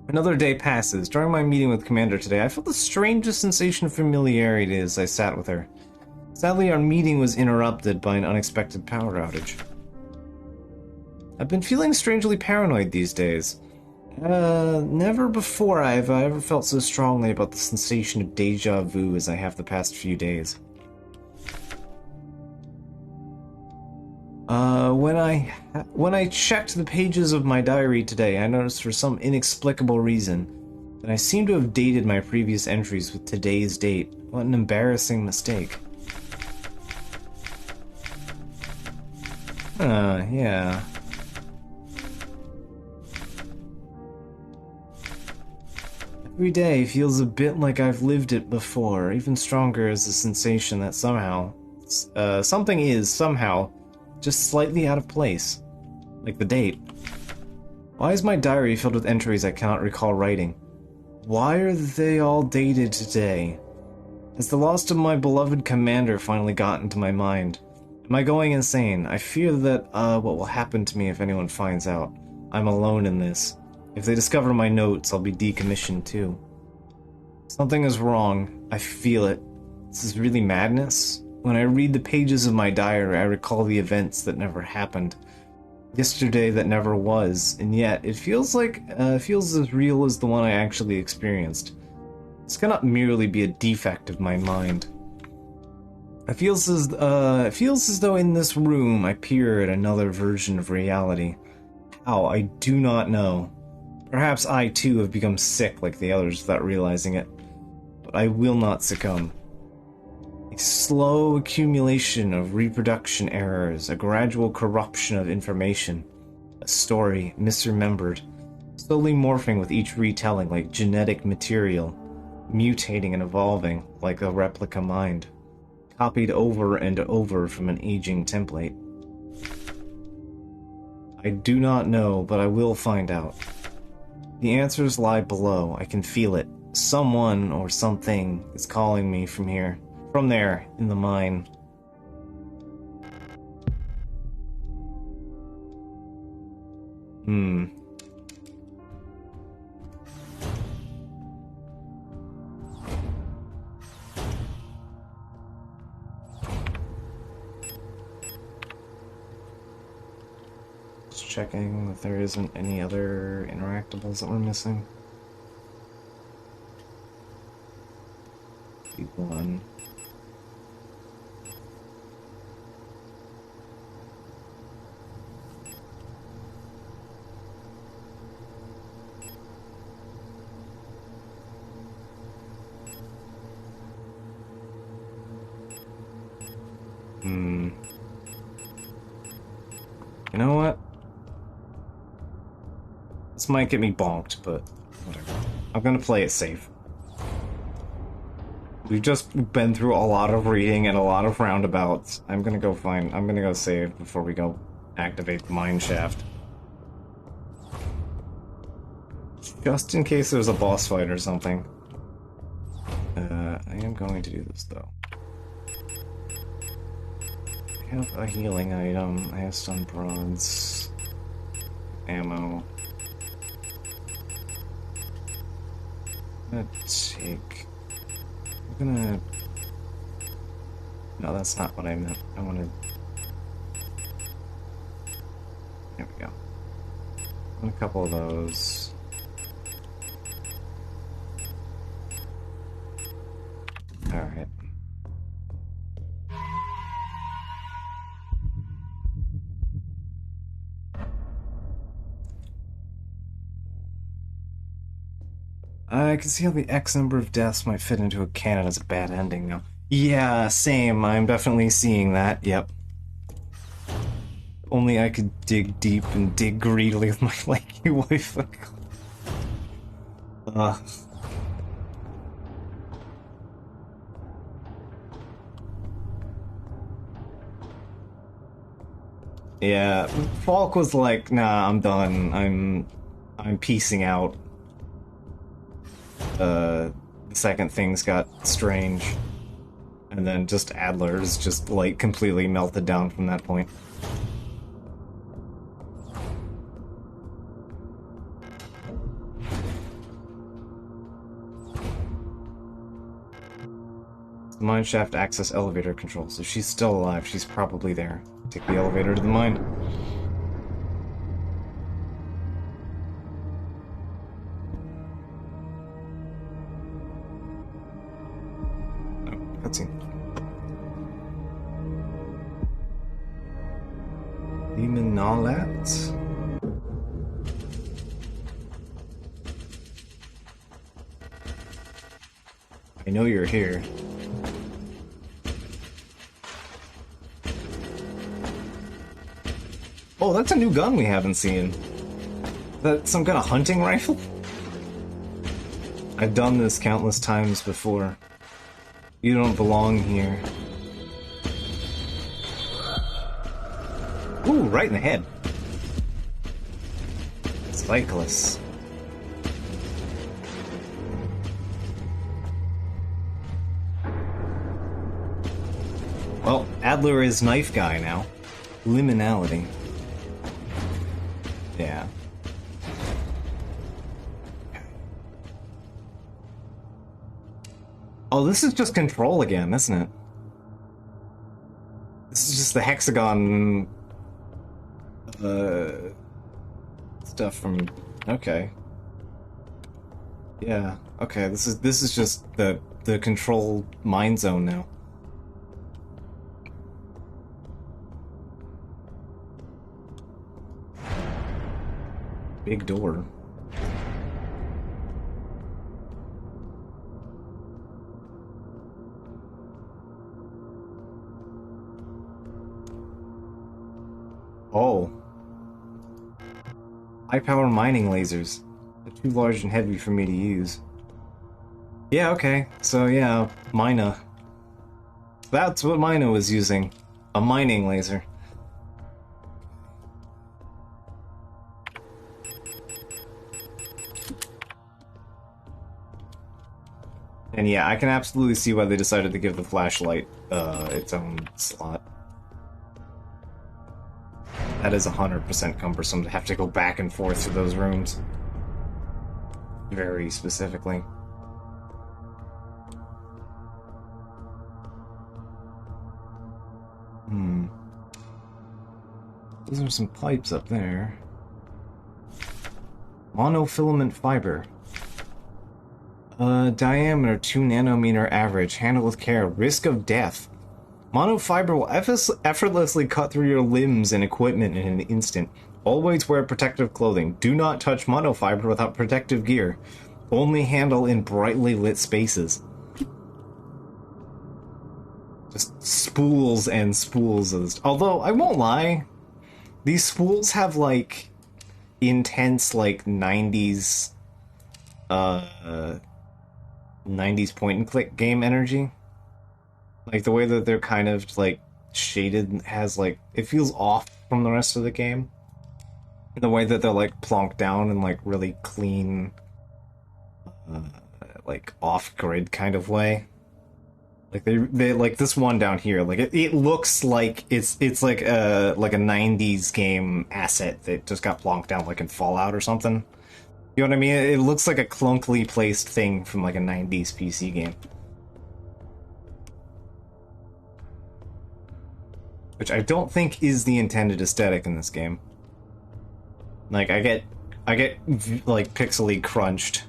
Speaker 1: Another day passes. During my meeting with Commander today, I felt the strangest sensation of familiarity as I sat with her. Sadly, our meeting was interrupted by an unexpected power outage. I've been feeling strangely paranoid these days. Never before have I ever felt so strongly about the sensation of deja vu as I have the past few days. When I checked the pages of my diary today, I noticed for some inexplicable reason that I seem to have dated my previous entries with today's date. What an embarrassing mistake. Yeah. Every day feels a bit like I've lived it before. Even stronger is the sensation that somehow, something is somehow just slightly out of place. Like the date. Why is my diary filled with entries I cannot recall writing? Why are they all dated today? Has the loss of my beloved commander finally gotten to my mind? Am I going insane? I fear that, what will happen to me if anyone finds out. I'm alone in this. If they discover my notes, I'll be decommissioned too. Something is wrong. I feel it. This is really madness. When I read the pages of my diary, I recall the events that never happened. Yesterday that never was, and yet it feels as real as the one I actually experienced. This cannot merely be a defect of my mind. It feels as though in this room I peer at another version of reality. How, I do not know. Perhaps I too have become sick like the others without realizing it. But I will not succumb. A slow accumulation of reproduction errors, a gradual corruption of information, a story misremembered, slowly morphing with each retelling like genetic material, mutating and evolving like a replica mind, copied over and over from an aging template. I do not know, but I will find out. The answers lie below. I can feel it. Someone or something is calling me from here. From there, in the mine. Just checking that there isn't any other interactables that we're missing. One. You know what? This might get me bonked, but whatever. I'm gonna play it safe. We've just been through a lot of reading and a lot of roundabouts. I'm gonna go save before we go activate the mine shaft. Just in case there's a boss fight or something. I am going to do this though. I have a healing item, I have stun prods, ammo. I'm gonna... No, that's not what I meant. I wanted... There we go. I want a couple of those. Alright. I can see how the X number of deaths might fit into a canon as a bad ending now. Yeah, same. I'm definitely seeing that. Yep. Only I could dig deep and dig greedily with my lanky wife. Yeah, Falk was like, nah, I'm done. I'm piecing out. The second things got strange. And then just Adler's just, like, completely melted down from that point. The mine shaft access elevator controls. If she's still alive, she's probably there. Take the elevator to the mine. Oh, cutscene. Signalis? I know you're here. Oh, that's a new gun we haven't seen. That's some kind of hunting rifle? I've done this countless times before. You don't belong here. Ooh, right in the head. Signalis. Well, Adler is knife guy now. Liminality. Yeah. Oh, this is just control again, isn't it? This is just the hexagon stuff from okay. Yeah, okay, this is just the control mine zone now. Big door. Oh. High-power mining lasers. They're too large and heavy for me to use. Yeah, okay. So yeah, Mina. That's what Mina was using. A mining laser. And yeah, I can absolutely see why they decided to give the flashlight its own slot. That is 100% cumbersome to have to go back and forth through those rooms. Very specifically. Those are some pipes up there. Monofilament fiber. Diameter 2 nanometer average. Handle with care. Risk of death. Monofiber will effortlessly cut through your limbs and equipment in an instant. Always wear protective clothing. Do not touch monofiber without protective gear. Only handle in brightly lit spaces. Just spools and spools of this. Although, I won't lie, these spools have, like, intense, like, 90s point-and-click game energy. Like, the way that they're kind of, like, shaded has, like, it feels off from the rest of the game. The way that they're, like, plonked down in, like, really clean, like, off-grid kind of way. Like, they like, this one down here, like, it looks like it's like a 90s game asset that just got plonked down, like, in Fallout or something. You know what I mean? It looks like a clunkily placed thing from, like, a 90s PC game. Which I don't think is the intended aesthetic in this game. Like, I get like, pixely crunched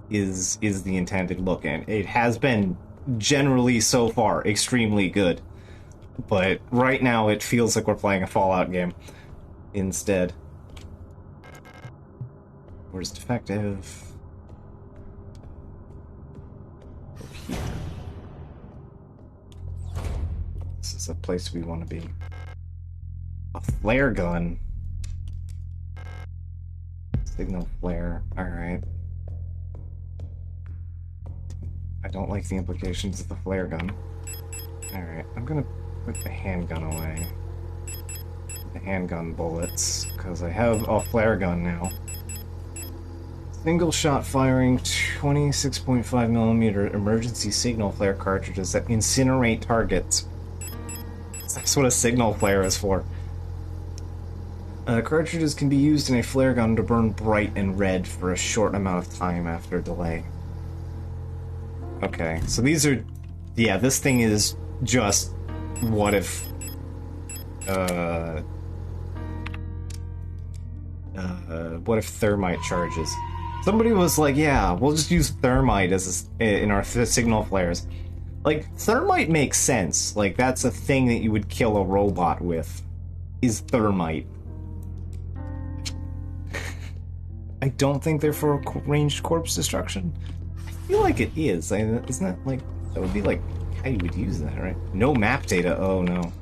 Speaker 1: is the intended look, and it has been generally so far extremely good. But right now it feels like we're playing a Fallout game instead. Where's defective? is a place we want to be. A flare gun. Signal flare. Alright. I don't like the implications of the flare gun. Alright, I'm gonna put the handgun away. The handgun bullets, because I have a flare gun now. Single shot firing 26.5mm emergency signal flare cartridges that incinerate targets. That's what a signal flare is for. Cartridges can be used in a flare gun to burn bright and red for a short amount of time after delay. Okay, so these are... Yeah, this thing is just... What if... what if thermite charges? Somebody was like, yeah, we'll just use thermite as in our signal flares. Like, thermite makes sense. Like, that's a thing that you would kill a robot with. Is thermite. I don't think they're for ranged corpse destruction. I feel like it is. Isn't that like... That would be like how you would use that, right? No map data. Oh, no.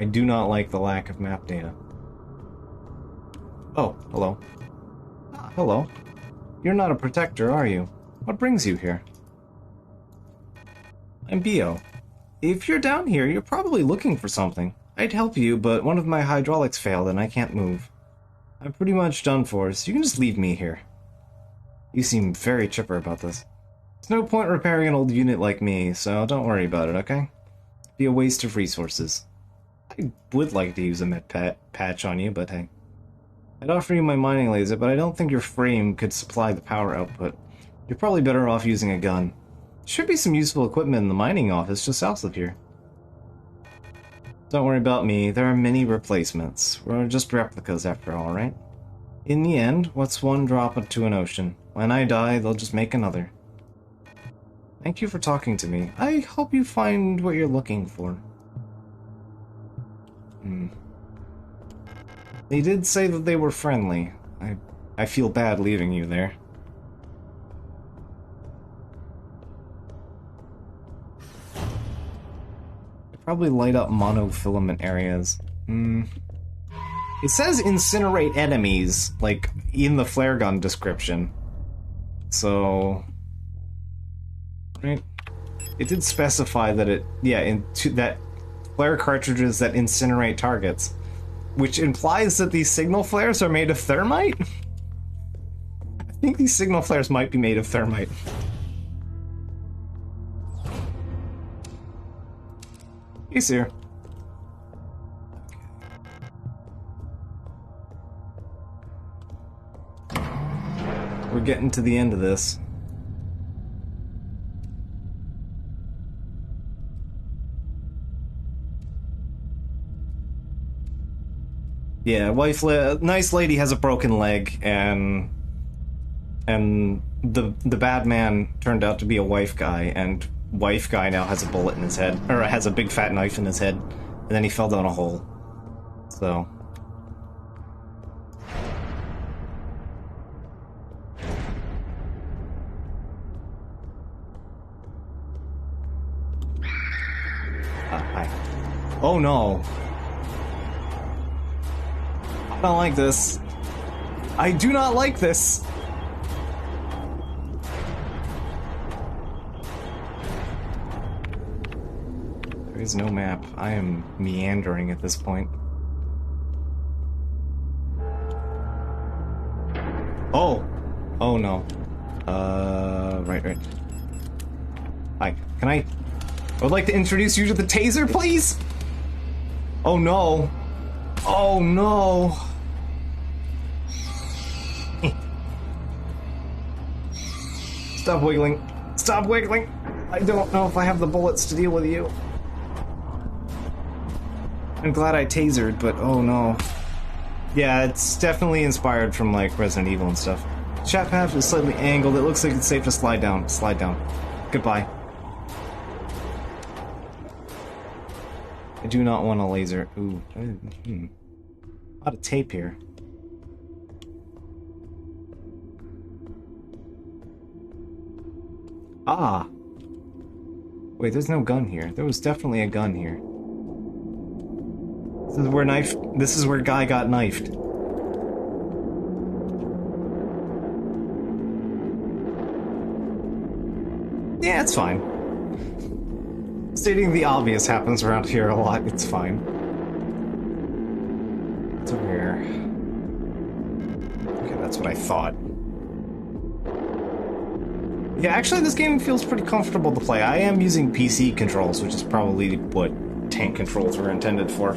Speaker 1: I do not like the lack of map data. Oh, hello. Ah, hello. You're not a protector, are you? What brings you here? I'm Bio. If you're down here, you're probably looking for something. I'd help you, but one of my hydraulics failed and I can't move. I'm pretty much done for, so you can just leave me here. You seem very chipper about this. There's no point repairing an old unit like me, so don't worry about it, okay? It'd be a waste of resources. I would like to use a med patch on you, but hey. I'd offer you my mining laser, but I don't think your frame could supply the power output. You're probably better off using a gun. Should be some useful equipment in the mining office just south of here. Don't worry about me, there are many replacements. We're just replicas after all, right? In the end, what's one drop into an ocean? When I die, they'll just make another. Thank you for talking to me. I hope you find what you're looking for. They did say that they were friendly. I feel bad leaving you there. They probably light up monofilament areas. It says incinerate enemies, like, in the flare gun description. So... Right? It did specify that it... Yeah, that flare cartridges that incinerate targets. Which implies that these signal flares are made of thermite? I think these signal flares might be made of thermite. He's here. We're getting to the end of this. Yeah, nice lady has a broken leg, and the bad man turned out to be a wife guy, and wife guy now has a bullet in his head, or has a big fat knife in his head, and then he fell down a hole. So... hi. Oh no! I don't like this. I do not like this! There is no map. I am meandering at this point. Oh! Oh no. Right. Hi. Can I would like to introduce you to the taser, please? Oh no. Oh no. Stop wiggling. Stop wiggling! I don't know if I have the bullets to deal with you. I'm glad I tasered, but oh no. Yeah, it's definitely inspired from, like, Resident Evil and stuff. Shaft path is slightly angled. It looks like it's safe to slide down. Slide down. Goodbye. I do not want a laser. Ooh. A lot of tape here. Ah. Wait, there's no gun here. There was definitely a gun here. This is where Guy got knifed. Yeah, it's fine. Stating the obvious happens around here a lot. It's fine. It's over here. Okay, that's what I thought. Yeah, actually this game feels pretty comfortable to play. I am using PC controls, which is probably what tank controls were intended for.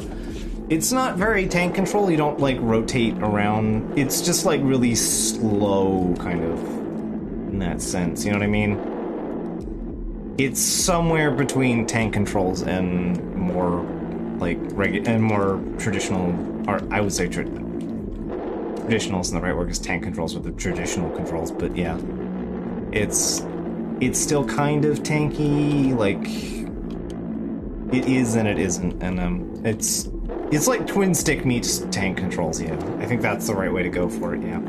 Speaker 1: It's not very tank control, you don't like rotate around. It's just like really slow, kind of, in that sense, you know what I mean? It's somewhere between tank controls and more like more traditional, or I would say traditional isn't the right word, because tank controls are the traditional controls, but yeah. It's still kind of tanky, like it is and it isn't, and it's like twin stick meets tank controls, yeah. I think that's the right way to go for it, yeah.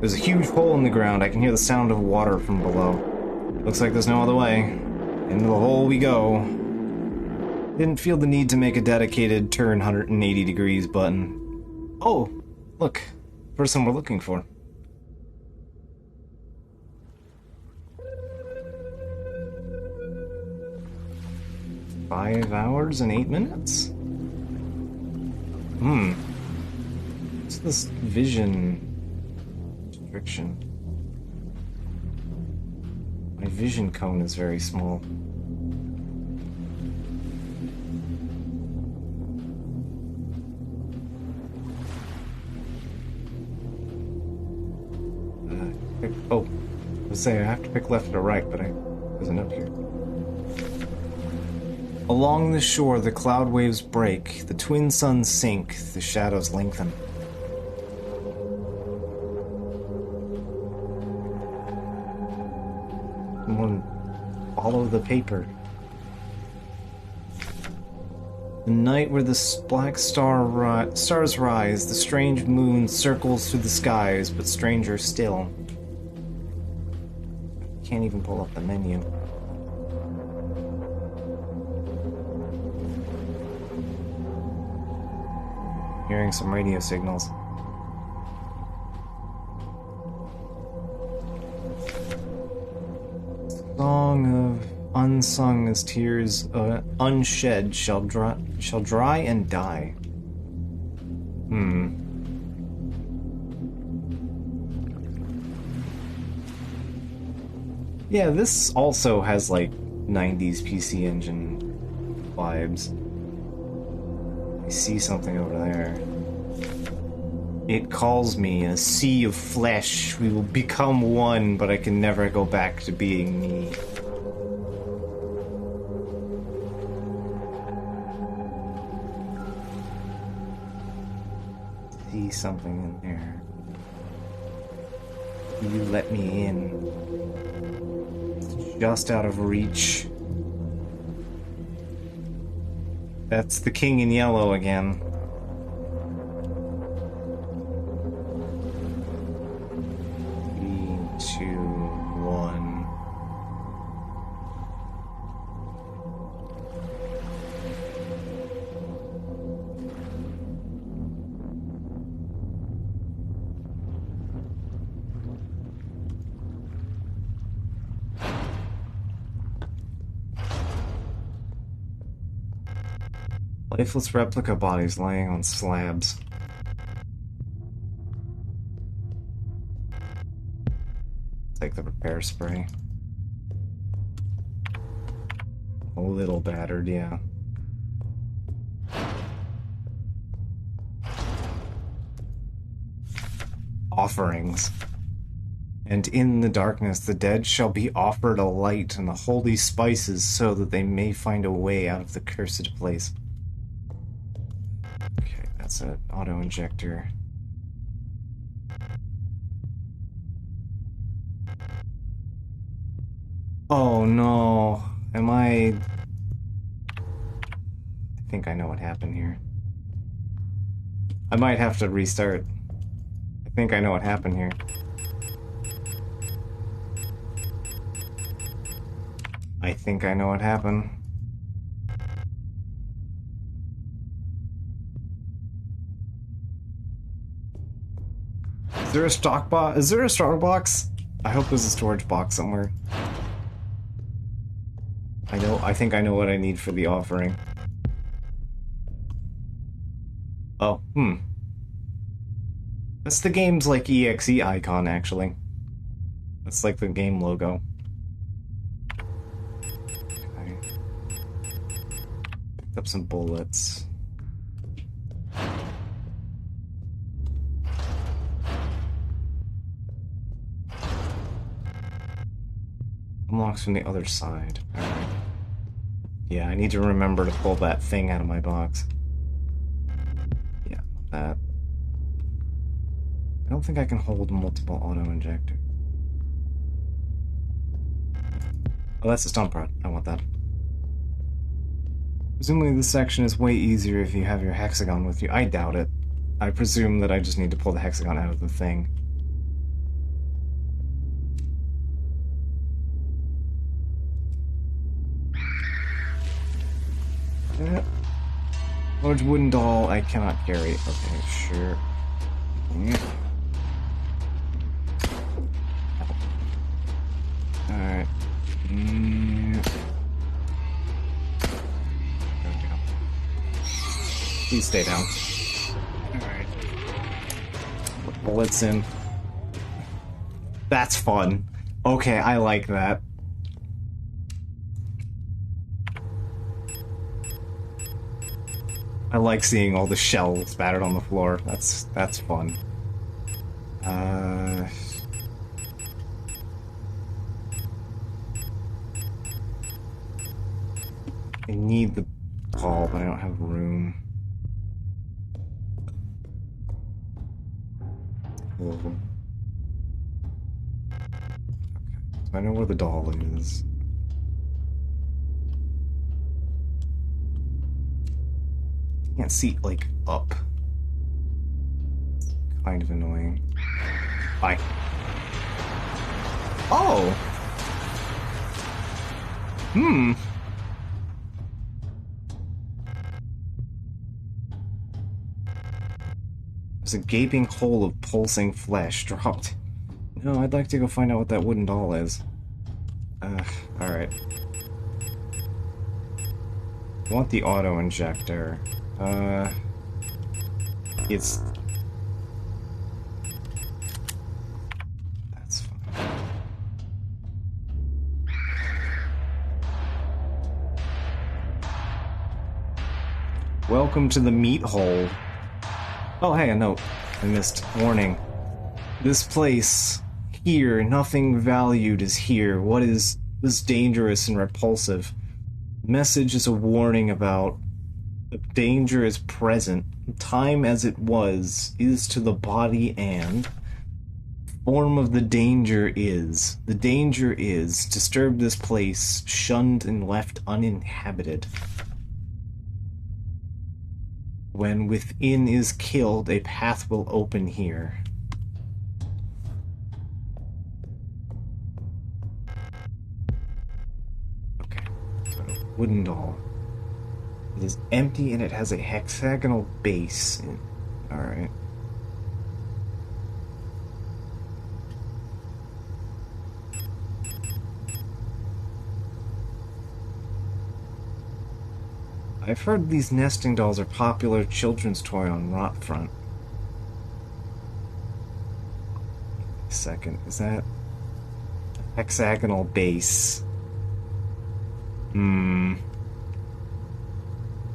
Speaker 1: There's a huge hole in the ground. I can hear the sound of water from below. Looks like there's no other way. Into the hole we go. Didn't feel the need to make a dedicated turn 180 degrees button. Oh, look. Person we're looking for. $5 hours and 8 minutes? What's this vision restriction? My vision cone is very small. Oh, I was saying I have to pick left or right, but there's a note here. Along the shore, the cloud waves break, the twin suns sink, the shadows lengthen. Someone follow the paper. The night where the black stars rise, the strange moon circles through the skies, but stranger still. Can't even pull up the menu. Hearing some radio signals. Song of unsung as tears unshed shall dry and die. Yeah, this also has like 90s PC Engine vibes. I see something over there. It calls me, a sea of flesh. We will become one, but I can never go back to being me. See something in there. You let me in. It's just out of reach. That's the king in yellow again. 3, 2, 1. Lifeless replica bodies laying on slabs. Take the repair spray. A little battered, yeah. Offerings. And in the darkness the dead shall be offered a light and the holy spices so that they may find a way out of the cursed place. Okay, that's an auto-injector. Oh no, I think I know what happened here. I might have to restart. I think I know what happened here. I think I know what happened. Is there a stock box? Is there a storage box? I hope there's a storage box somewhere. I think I know what I need for the offering. Oh, That's the game's, like, EXE icon, actually. That's, like, the game logo. Okay. Picked up some bullets. Unlocks from the other side. Alright. Yeah, I need to remember to pull that thing out of my box. Yeah, that. I don't think I can hold multiple auto-injector. Oh, that's a stun prod. I want that. Presumably this section is way easier if you have your hexagon with you. I doubt it. I presume that I just need to pull the hexagon out of the thing. Large wooden doll I cannot carry. Okay, sure. Yeah. Alright. Please stay down. Alright. Put bullets in. That's fun. Okay, I like that. I like seeing all the shells spattered on the floor. That's fun. I need the ball, but I don't have room. Okay, so I know where the doll is. Can't see, like, up. Kind of annoying. Bye. Oh! There's a gaping hole of pulsing flesh dropped. No, I'd like to go find out what that wooden doll is. Alright. I want the auto-injector. It's... That's fine. Welcome to the meat hole. Oh, hey, a note. I missed. Warning. This place, here, nothing valued is here. What is dangerous and repulsive? The message is a warning about the danger is present. Time as it was is to the body and form of the danger is. The danger is disturb this place, shunned and left uninhabited. When within is killed, a path will open here. Okay, so wooden doll. It is empty and it has a hexagonal base. Alright. I've heard these nesting dolls are popular children's toy on Rotfront. Second, is that hexagonal base?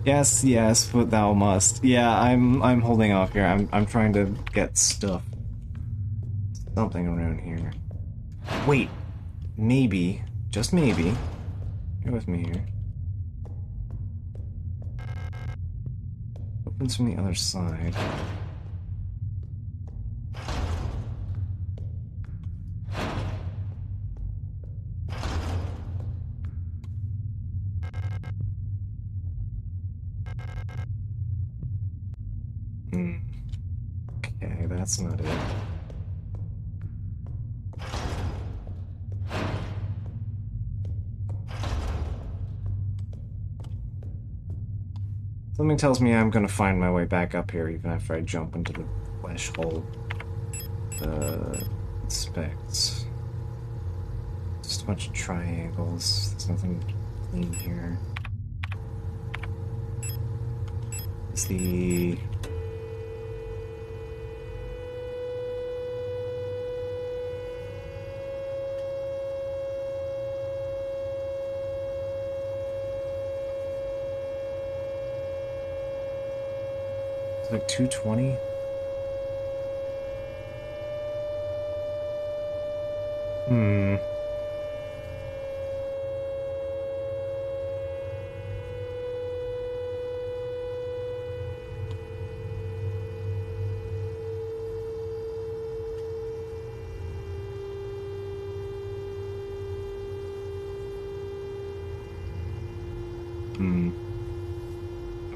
Speaker 1: Yes, but thou must. Yeah, I'm holding off here. I'm trying to get stuff. Something around here. Wait, maybe, just maybe. Go with me here. Opens from the other side. Okay, that's not it. Something tells me I'm gonna find my way back up here even after I jump into the flesh hole. Inspect. Just a bunch of triangles. There's nothing clean here. Is the... It's like 220? Hmm.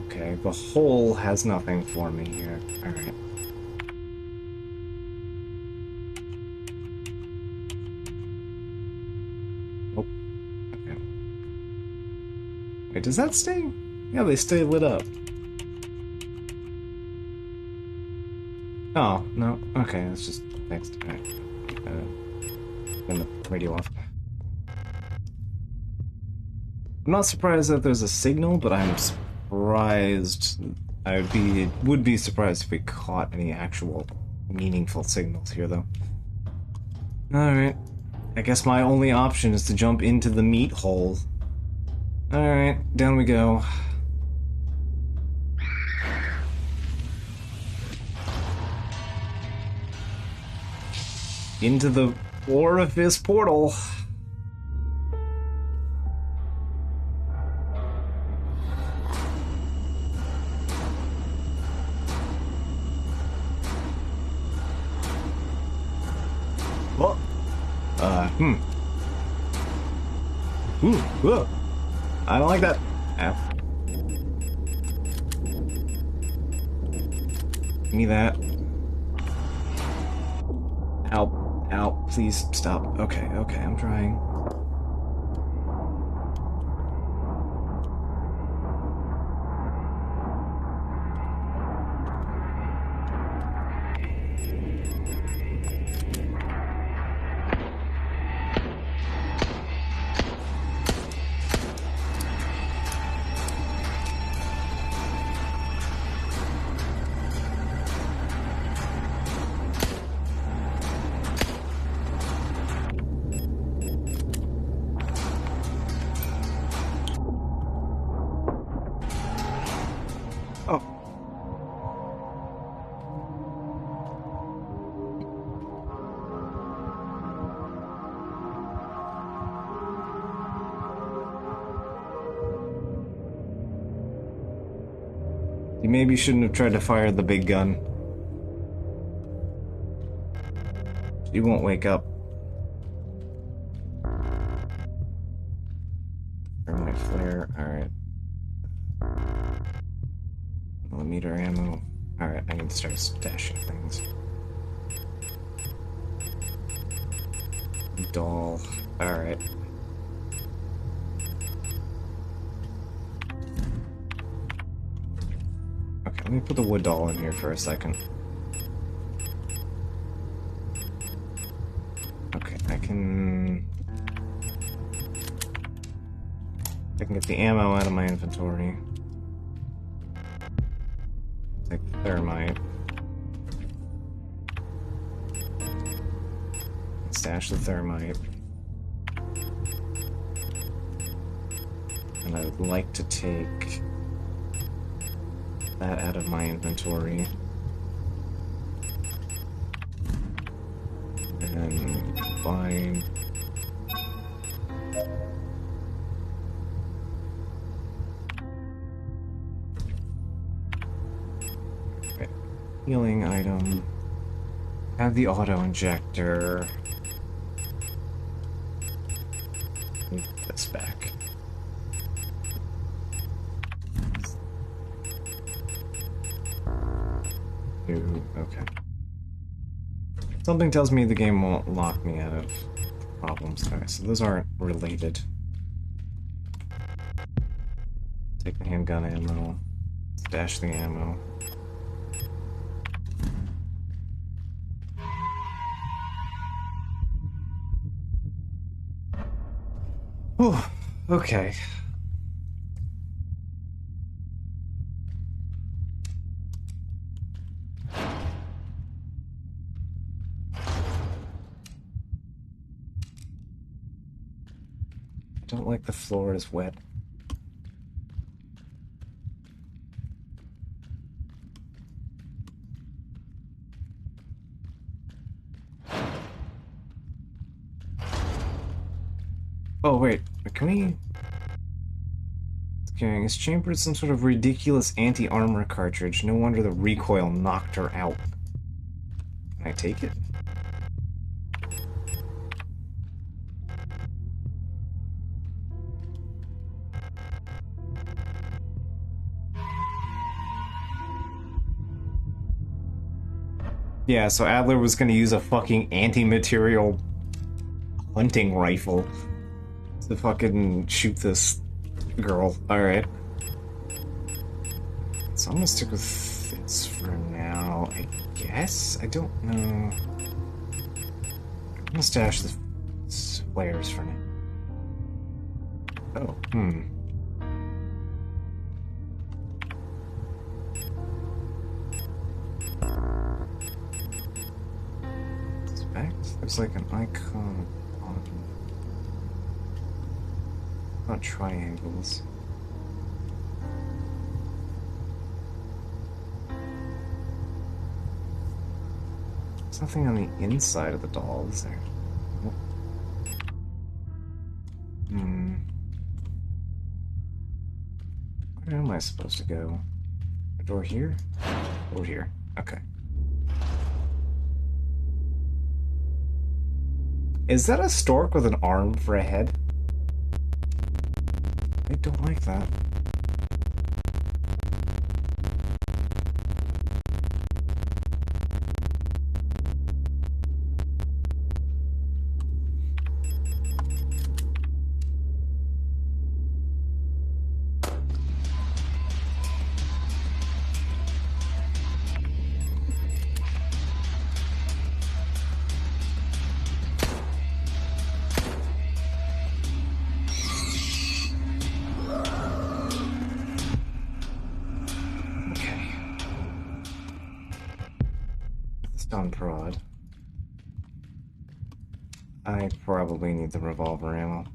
Speaker 1: Okay, the hole has nothing for me here. Alright. Oh. Okay. Wait, does that stay? Yeah, they stay lit up. Oh, no. Okay, that's just fixed. Alright. Turn the radio off. I'm not surprised that there's a signal, but I'm surprised. Would be surprised if we caught any actual meaningful signals here, though. Alright. I guess my only option is to jump into the meat hole. Alright, down we go. Into the orifice portal. What? Whoa. I don't like that. Ow. Give me that. Ow. Ow. Please stop. Okay, I'm trying. Oh. You maybe shouldn't have tried to fire the big gun. She won't wake up. Thermite flare, alright. Millimeter ammo. Alright, I need to start stashing things. Doll. Alright. Okay, let me put the wood doll in here for a second. Okay, I can get the ammo out of my inventory. Take the thermite. Stash the thermite. And I would like to take that out of my inventory. And find... Okay. Healing item. Have the auto-injector. Need this back. Okay. Something tells me the game won't lock me out of problems. Okay, so those aren't related. Take the handgun ammo. Dash the ammo. Whew, okay. I don't like the floor is wet. Oh wait, can we... Okay, is chambered some sort of ridiculous anti-armor cartridge. No wonder the recoil knocked her out. Can I take it? Yeah, so Adler was gonna use a fucking anti-material hunting rifle to fucking shoot this girl. Alright. So I'm gonna stick with this for now, I guess? I don't know. I'm gonna stash the flares for now. Oh, There's like an icon on not triangles. There's nothing on the inside of the doll, is there? Nope. Where am I supposed to go? A door here? Over here. Okay. Is that a stork with an arm for a head? I don't like that. On prod. I probably need the revolver ammo.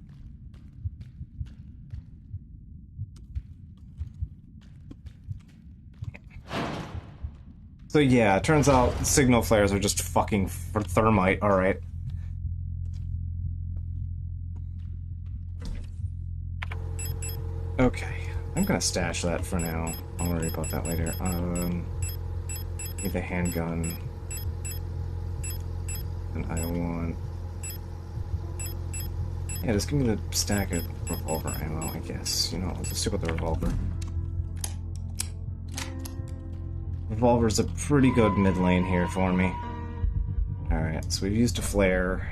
Speaker 1: So yeah, it turns out signal flares are just fucking for thermite, alright. Okay, I'm gonna stash that for now. I'll worry about that later. Need the handgun. And I want... Yeah, just give me the stack of revolver ammo, I guess. You know, I'll just stick with the revolver. Revolver's a pretty good mid lane here for me. Alright, so we've used a flare.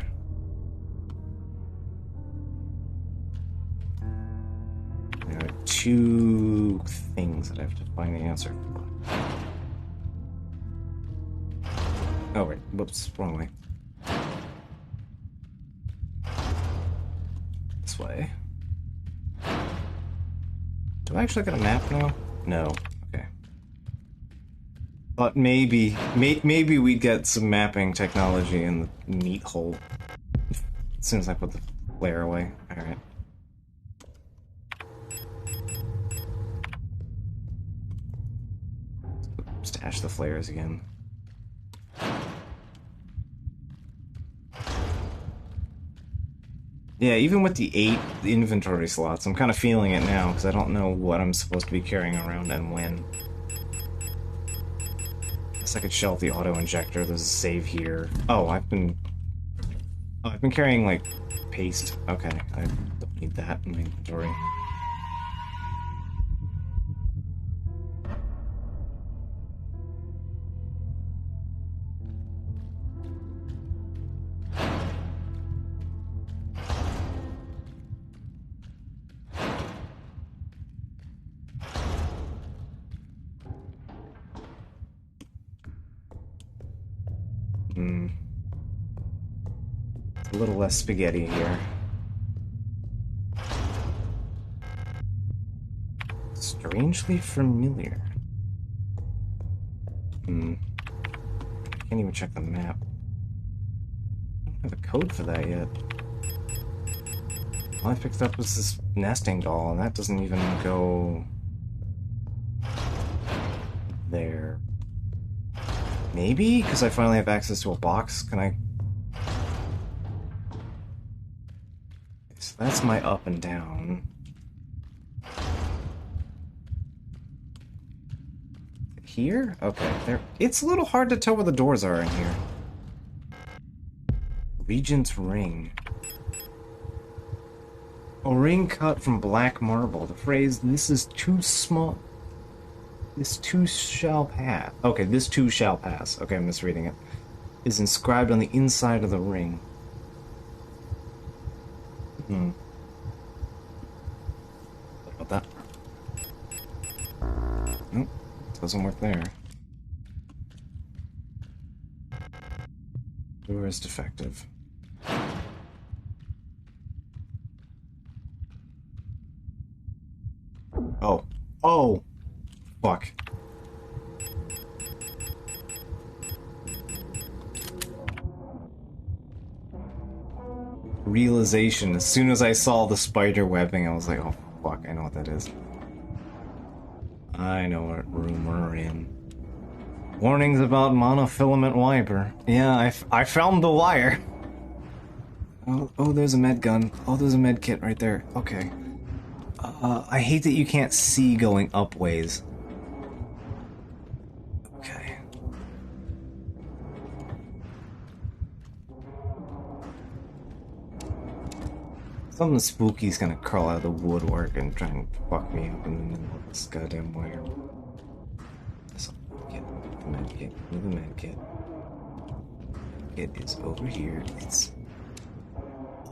Speaker 1: There are two things that I have to find the answer for. Oh wait, whoops, wrong way. This way. Do I actually get a map now? No. Okay. But maybe we'd get some mapping technology in the meat hole. As soon as I put the flare away. Alright. Stash the flares again. Yeah, even with the 8 inventory slots, I'm kind of feeling it now, because I don't know what I'm supposed to be carrying around and when. Guess I could shelve the auto-injector, there's a save here. Oh, I've been carrying, like, paste. Okay, I don't need that in my inventory. Hmm. It's a little less spaghetti here. Strangely familiar. Hmm. Can't even check the map. I don't have a code for that yet. All I picked up was this nesting doll, and that doesn't even go there. Maybe? Because I finally have access to a box. Can I... So that's my up and down. Here? Okay, there. It's a little hard to tell where the doors are in here. Regent's Ring. A ring cut from black marble. The phrase, "This is too small. This too shall pass." Okay, "this too shall pass." Okay, I'm misreading it. Is inscribed on the inside of the ring. Hmm. What about that? Nope. Doesn't work there. Door is defective. Oh. Oh! Fuck. Realization. As soon as I saw the spider webbing, I was like, oh fuck, I know what that is. I know what room we're in. Warnings about monofilament wiper. Yeah, I found the wire. Oh, there's a med gun. Oh, there's a med kit right there. Okay. I hate that you can't see going up ways. Okay. Something spooky's gonna crawl out of the woodwork and try and fuck me up in the middle of this goddamn wire. Get the med kit. Move the med kit. It is over here. It's...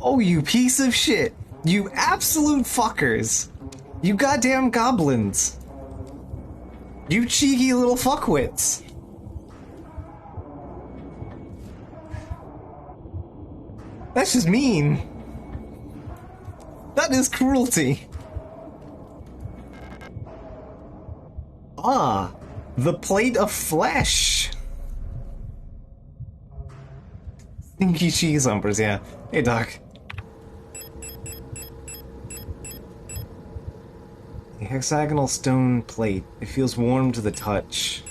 Speaker 1: Oh, you piece of shit! You absolute fuckers! You goddamn goblins! You cheeky little fuckwits! That's just mean. That is cruelty. Ah, the plate of flesh. Stinky cheese humpers, yeah. Hey, Doc. A hexagonal stone plate. It feels warm to the touch.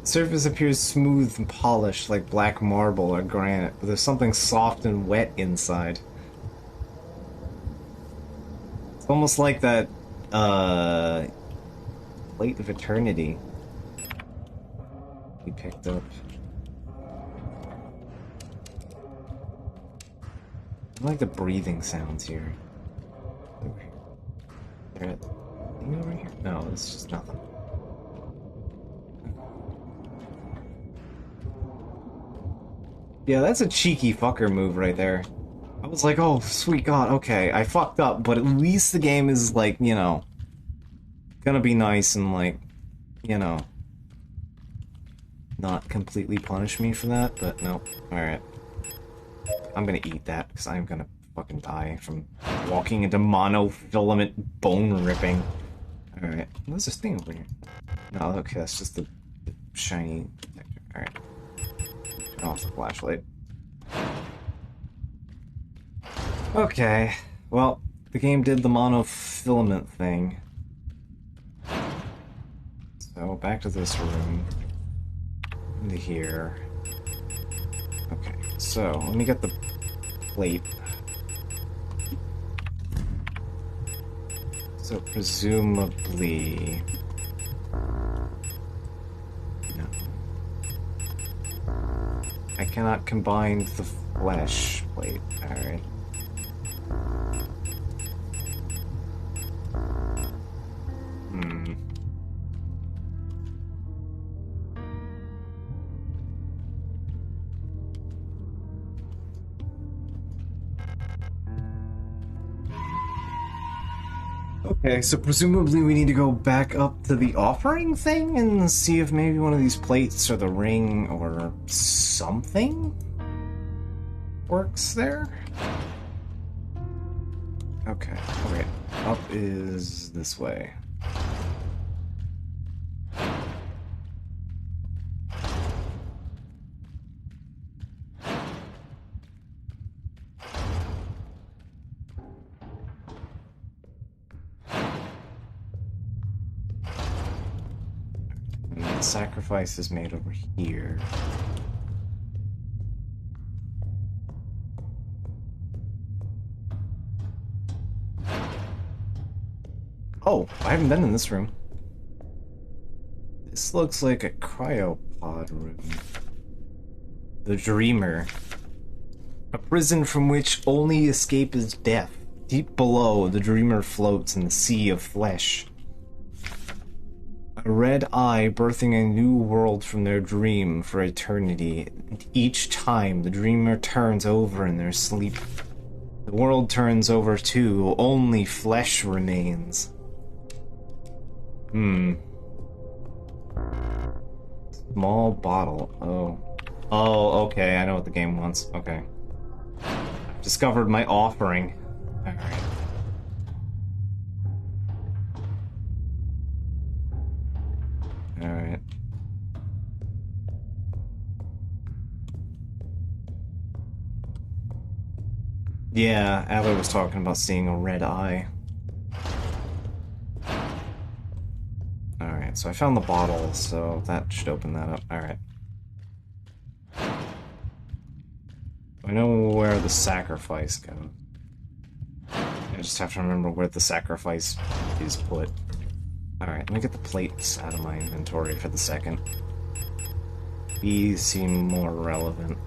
Speaker 1: The surface appears smooth and polished like black marble or granite, but there's something soft and wet inside. It's almost like that, plate of eternity we picked up. I like the breathing sounds here. Over here. Is there a thing over here? No, it's just nothing. Yeah, that's a cheeky fucker move right there. I was like, oh, sweet god, okay, I fucked up, but at least the game is, like, you know, gonna be nice and, like, you know, not completely punish me for that, but no. Alright. I'm gonna eat that, because I'm gonna fucking die from walking into monofilament bone ripping. Alright, what's this thing over here? No, okay, that's just the shiny detector. Alright. Turn off the flashlight. Okay, well, the game did the monofilament thing. So, back to this room. Into here. Okay, so, let me get the plate. So, presumably... No. I cannot combine the flesh plate. Alright. Hmm. Okay, so presumably we need to go back up to the offering thing and see if maybe one of these plates or the ring or something works there? Okay, okay. Up is this way. And the sacrifice is made over here. Oh, I haven't been in this room. This looks like a cryopod room. The Dreamer. A prison from which only escape is death. Deep below, the Dreamer floats in the sea of flesh. A red eye birthing a new world from their dream for eternity. And each time the Dreamer turns over in their sleep, the world turns over too. Only flesh remains. Small bottle. Oh. Oh, okay. I know what the game wants. Okay. I've discovered my offering. Alright. Alright. Yeah, Adler was talking about seeing a red eye. Alright, so I found the bottle, so that should open that up. Alright. I know where the sacrifice goes. I just have to remember where the sacrifice is put. Alright, let me get the plates out of my inventory for the second. These seem more relevant.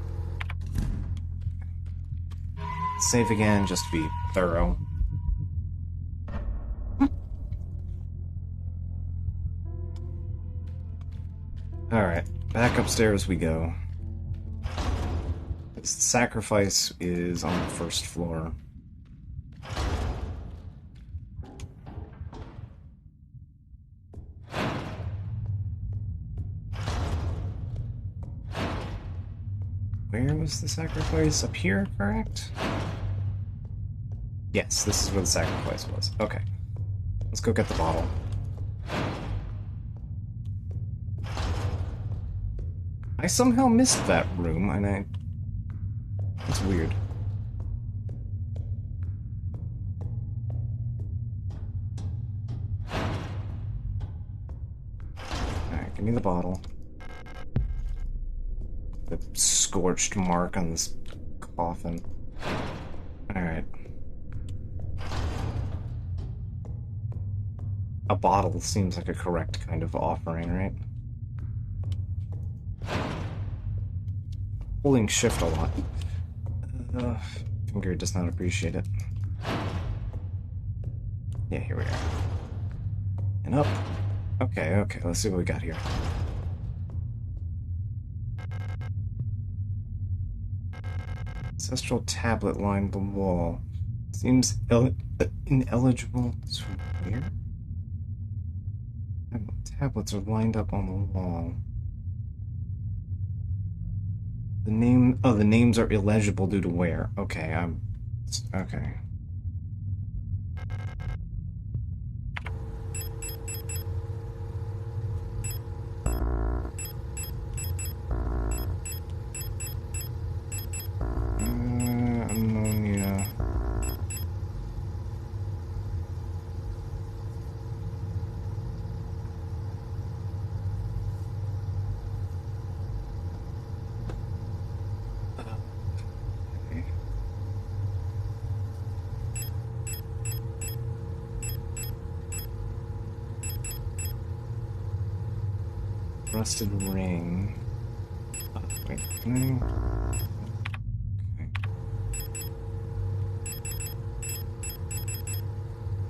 Speaker 1: Save again, just to be thorough. Alright, back upstairs we go. The sacrifice is on the first floor. Where was the sacrifice? Up here, correct? Yes, this is where the sacrifice was. Okay. Let's go get the bottle. I somehow missed that room, and It's weird. Alright, give me the bottle. The scorched mark on this coffin. Alright. A bottle seems like a correct kind of offering, right? Holding shift a lot. Finger does not appreciate it. Yeah, here we are. And up. Okay, okay, let's see what we got here. Ancestral tablet lined the wall. Seems ineligible to where? Tablets are lined up on the wall. The names are illegible due to wear. Okay, okay. Ammonia. Rusted ring. Oh, wait. Okay.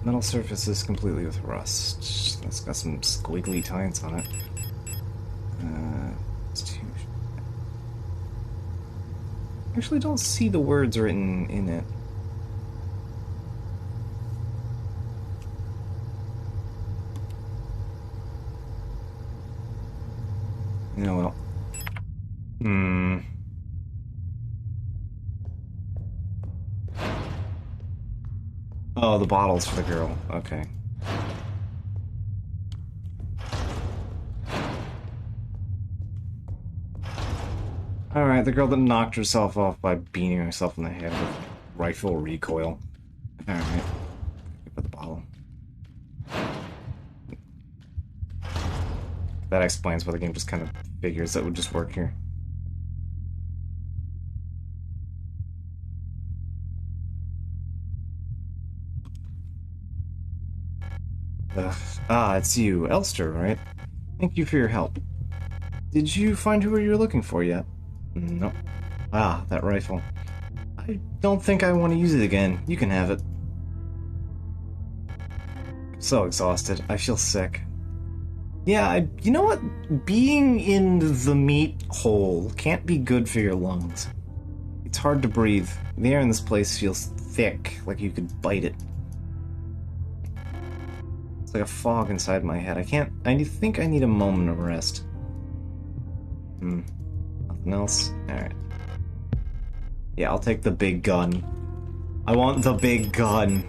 Speaker 1: Metal surface is completely with rust. That's got some squiggly tines on it. I actually don't see the words written in it. Hmm. Oh, the bottle's for the girl. Okay. Alright, the girl that knocked herself off by beating herself in the head with rifle recoil. Alright. Put the bottle. That explains why the game just kind of figures that would just work here. Ah, it's you, Elster, right? Thank you for your help. Did you find who you were looking for yet? Nope. Ah, that rifle. I don't think I want to use it again. You can have it. I'm so exhausted. I feel sick. Yeah, you know what? Being in the meat hole can't be good for your lungs. It's hard to breathe. The air in this place feels thick, like you could bite it. It's like a fog inside my head. I think I need a moment of rest. Nothing else? Alright. Yeah, I'll take the big gun. I want the big gun.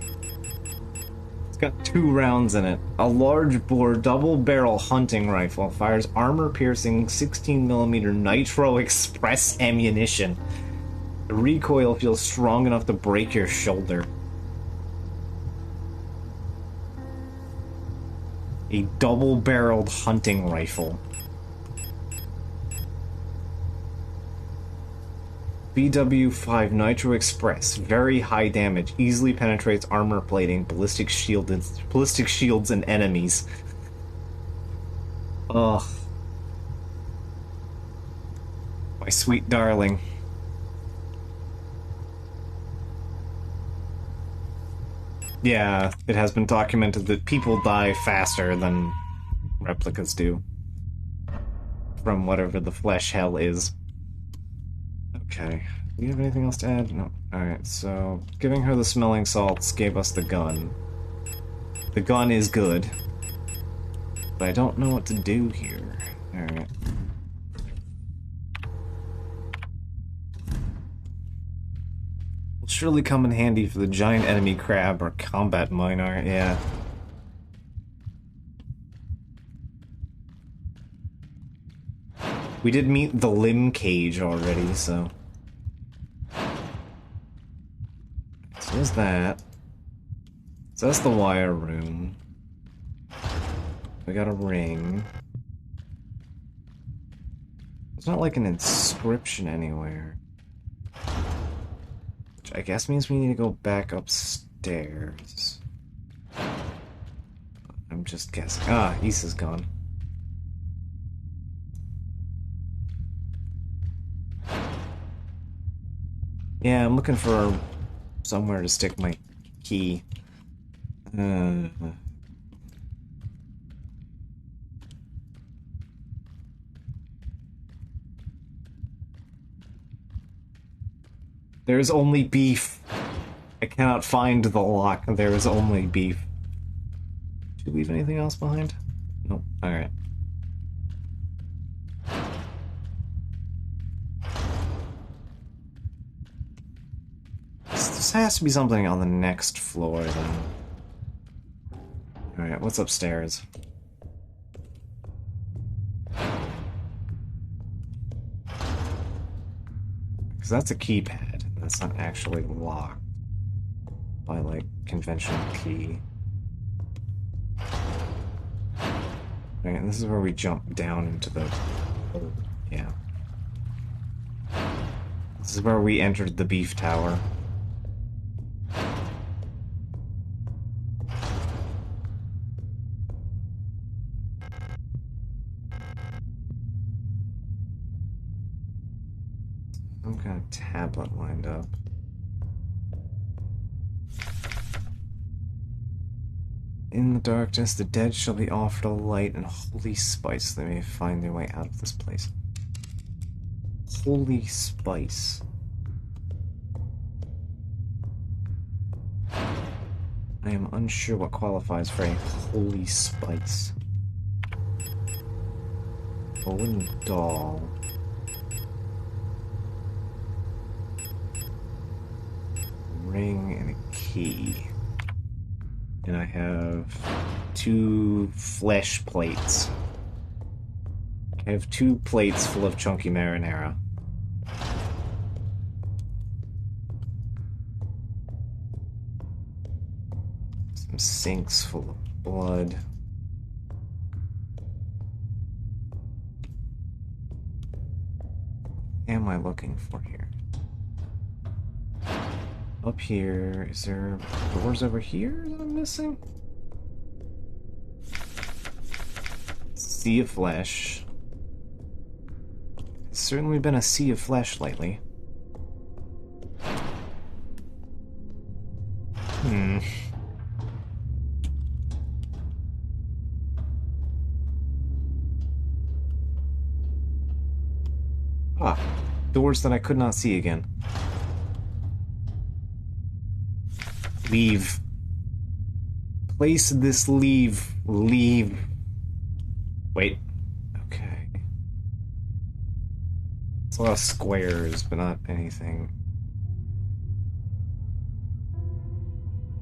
Speaker 1: It's got 2 rounds in it. A large bore double barrel hunting rifle fires armor piercing 16mm Nitro Express ammunition. The recoil feels strong enough to break your shoulder. A double-barreled hunting rifle. BW5 Nitro Express. Very high damage. Easily penetrates armor plating, ballistic shields, and enemies. Ugh. My sweet darling. Yeah, it has been documented that people die faster than replicas do. From whatever the flesh hell is. Okay. Do you have anything else to add? No. Alright, so giving her the smelling salts gave us the gun. The gun is good. But I don't know what to do here. Alright. Will surely come in handy for the giant enemy crab or combat miner, yeah. We did meet the limb cage already, so... So there's that. So that's the wire room. We got a ring. There's not like an inscription anywhere. Which I guess means we need to go back upstairs. I'm just guessing. Ah, Issa's gone. Yeah, I'm looking for somewhere to stick my key. There's only beef. I cannot find the lock. There is only beef. Did you leave anything else behind? Nope. Alright. This has to be something on the next floor, then. Alright, what's upstairs? Because that's a keypad. That's not actually locked by, like, conventional key. Alright, and this is where we jump down into the... Oh, yeah. This is where we entered the beef tower. Some kind of tablet lined up. In the darkness, the dead shall be offered a light and holy spice that they may find their way out of this place. Holy spice. I am unsure what qualifies for a holy spice. A wooden doll. key. And I have 2 flesh plates. I have 2 plates full of chunky marinara. Some sinks full of blood. What am I looking for here? Up here, is there doors over here that I'm missing? Sea of flesh. It's certainly been a sea of flesh lately. Ah, doors that I could not see again. Leave. Place this leave. Leave. Wait. Okay. It's a lot of squares, but not anything.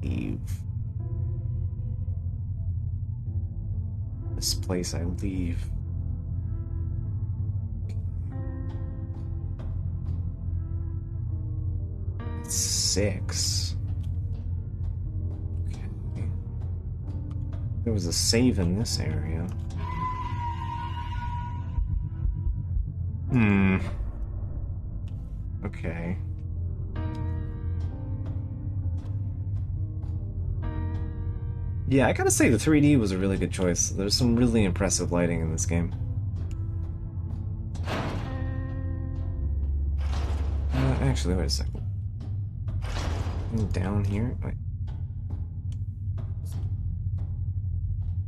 Speaker 1: Leave. This place I leave. It's 6. Okay. There was a save in this area. Okay. Yeah, I gotta say the 3D was a really good choice. There's some really impressive lighting in this game. Actually, wait a second. Down here? Wait.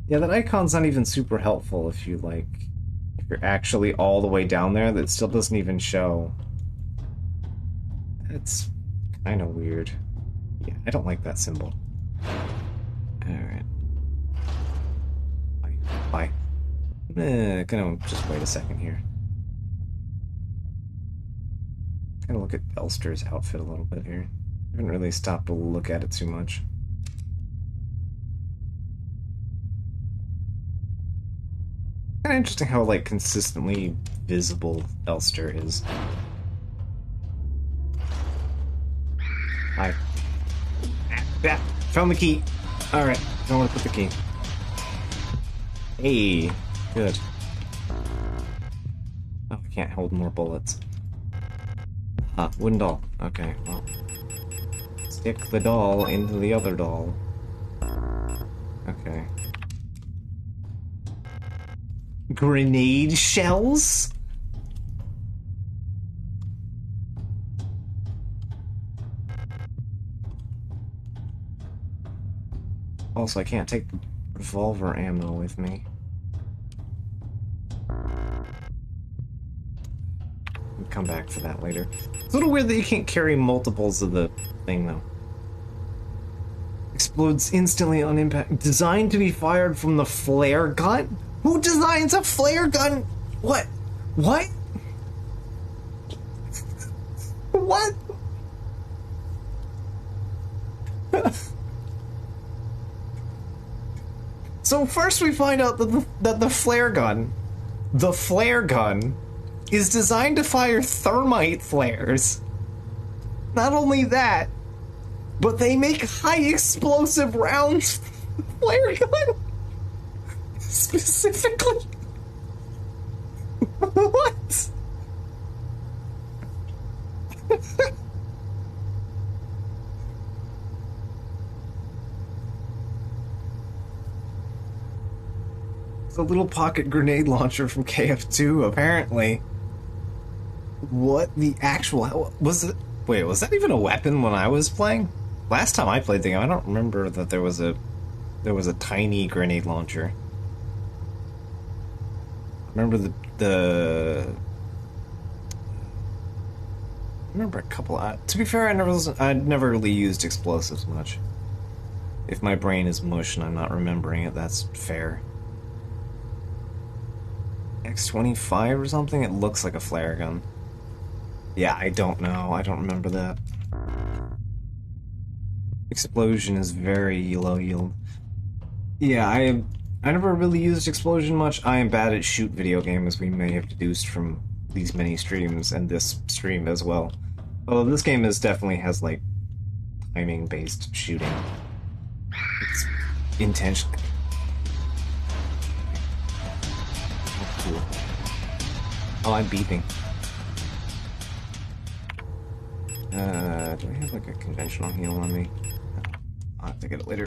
Speaker 1: Yeah, that icon's not even super helpful if you, like... If you're actually all the way down there, that still doesn't even show. That's kind of weird. Yeah, I don't like that symbol. Alright. Bye. Gonna just wait a second here. Gonna look at Elster's outfit a little bit here. I haven't really stopped to look at it too much. Kinda interesting how, like, consistently visible Elster is. Hi. Yeah, found the key. Alright, don't want to put the key. Hey, good. Oh, I can't hold more bullets. Ah, wooden doll. Okay, well. Stick the doll into the other doll. Okay. Grenade shells? Also, I can't take revolver ammo with me. We'll come back for that later. It's a little weird that you can't carry multiples of the thing, though. Explodes instantly on impact. Designed to be fired from the flare gun? Who designs a flare gun? What? What? What? So first we find out that the flare gun, is designed to fire thermite flares. Not only that, but they make high explosive rounds for the flare gun. Specifically. What? It's a little pocket grenade launcher from KF2, apparently. What the actual hell was it? Wait, was that even a weapon when I was playing? Last time I played the game, I don't remember that there was a tiny grenade launcher. I remember I remember a couple. To be fair, I'd never really used explosives much. If my brain is mush and I'm not remembering it, that's fair. X25 or something? It looks like a flare gun. Yeah, I don't know. I don't remember that. Explosion is very low yield. Yeah, I never really used explosion much. I am bad at shoot video game, as we may have deduced from these many streams and this stream as well. Although this game definitely has like timing based shooting. It's intentional. Oh, cool. Oh, I'm beeping. Do I have like a conventional heal on me? No. I'll have to get it later.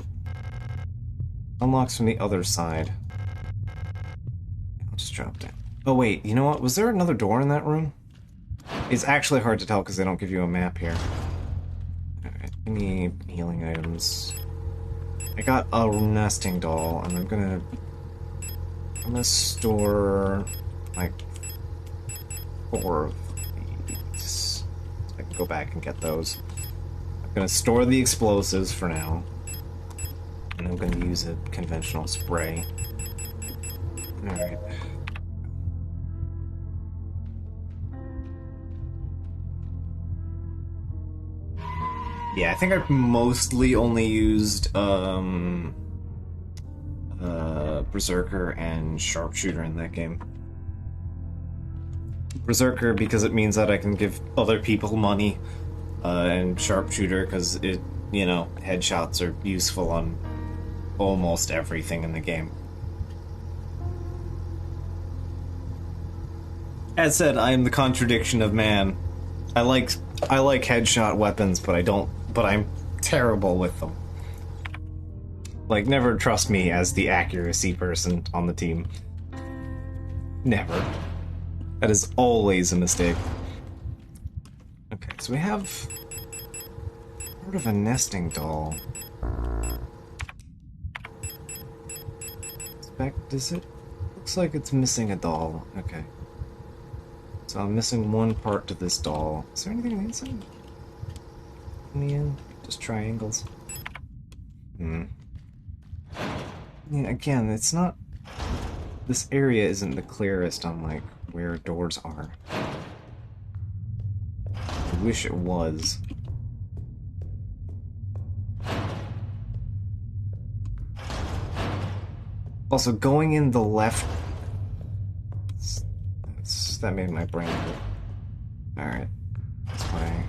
Speaker 1: Unlocks from the other side. I'll just drop down. Oh wait, you know what? Was there another door in that room? It's actually hard to tell because they don't give you a map here. Alright, I need healing items. I got a nesting doll, and I'm gonna store like 4 of these. So I can go back and get those. I'm gonna store the explosives for now. And I'm gonna use a conventional spray. Alright. Yeah, I think I've mostly only used Berserker and Sharpshooter in that game. Berserker because it means that I can give other people money, and Sharpshooter because it, you know, headshots are useful on almost everything in the game. As said, I am the contradiction of man. I like headshot weapons, but I'm terrible with them. Like, never trust me as the accuracy person on the team. Never. That is always a mistake. Okay, so we have sort of a nesting doll. Does it? Looks like it's missing a doll. Okay. So I'm missing one part to this doll. Is there anything on the inside? In the end? Just triangles. Yeah, again, it's not... This area isn't the clearest on, like, where doors are. I wish it was. Also, going in the left... that made my brain hurt. Alright. That's why...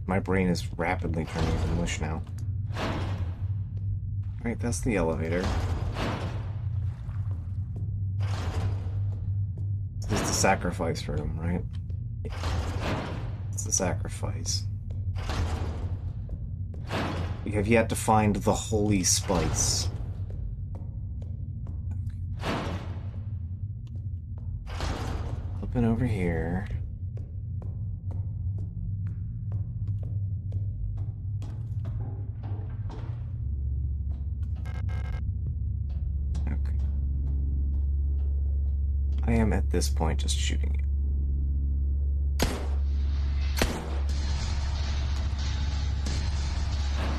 Speaker 1: my brain is rapidly turning into mush now. Right, that's the elevator. This is the sacrifice room, right? Yeah. It's the sacrifice. We have yet to find the holy spice. Up and over here. I am at this point just shooting you.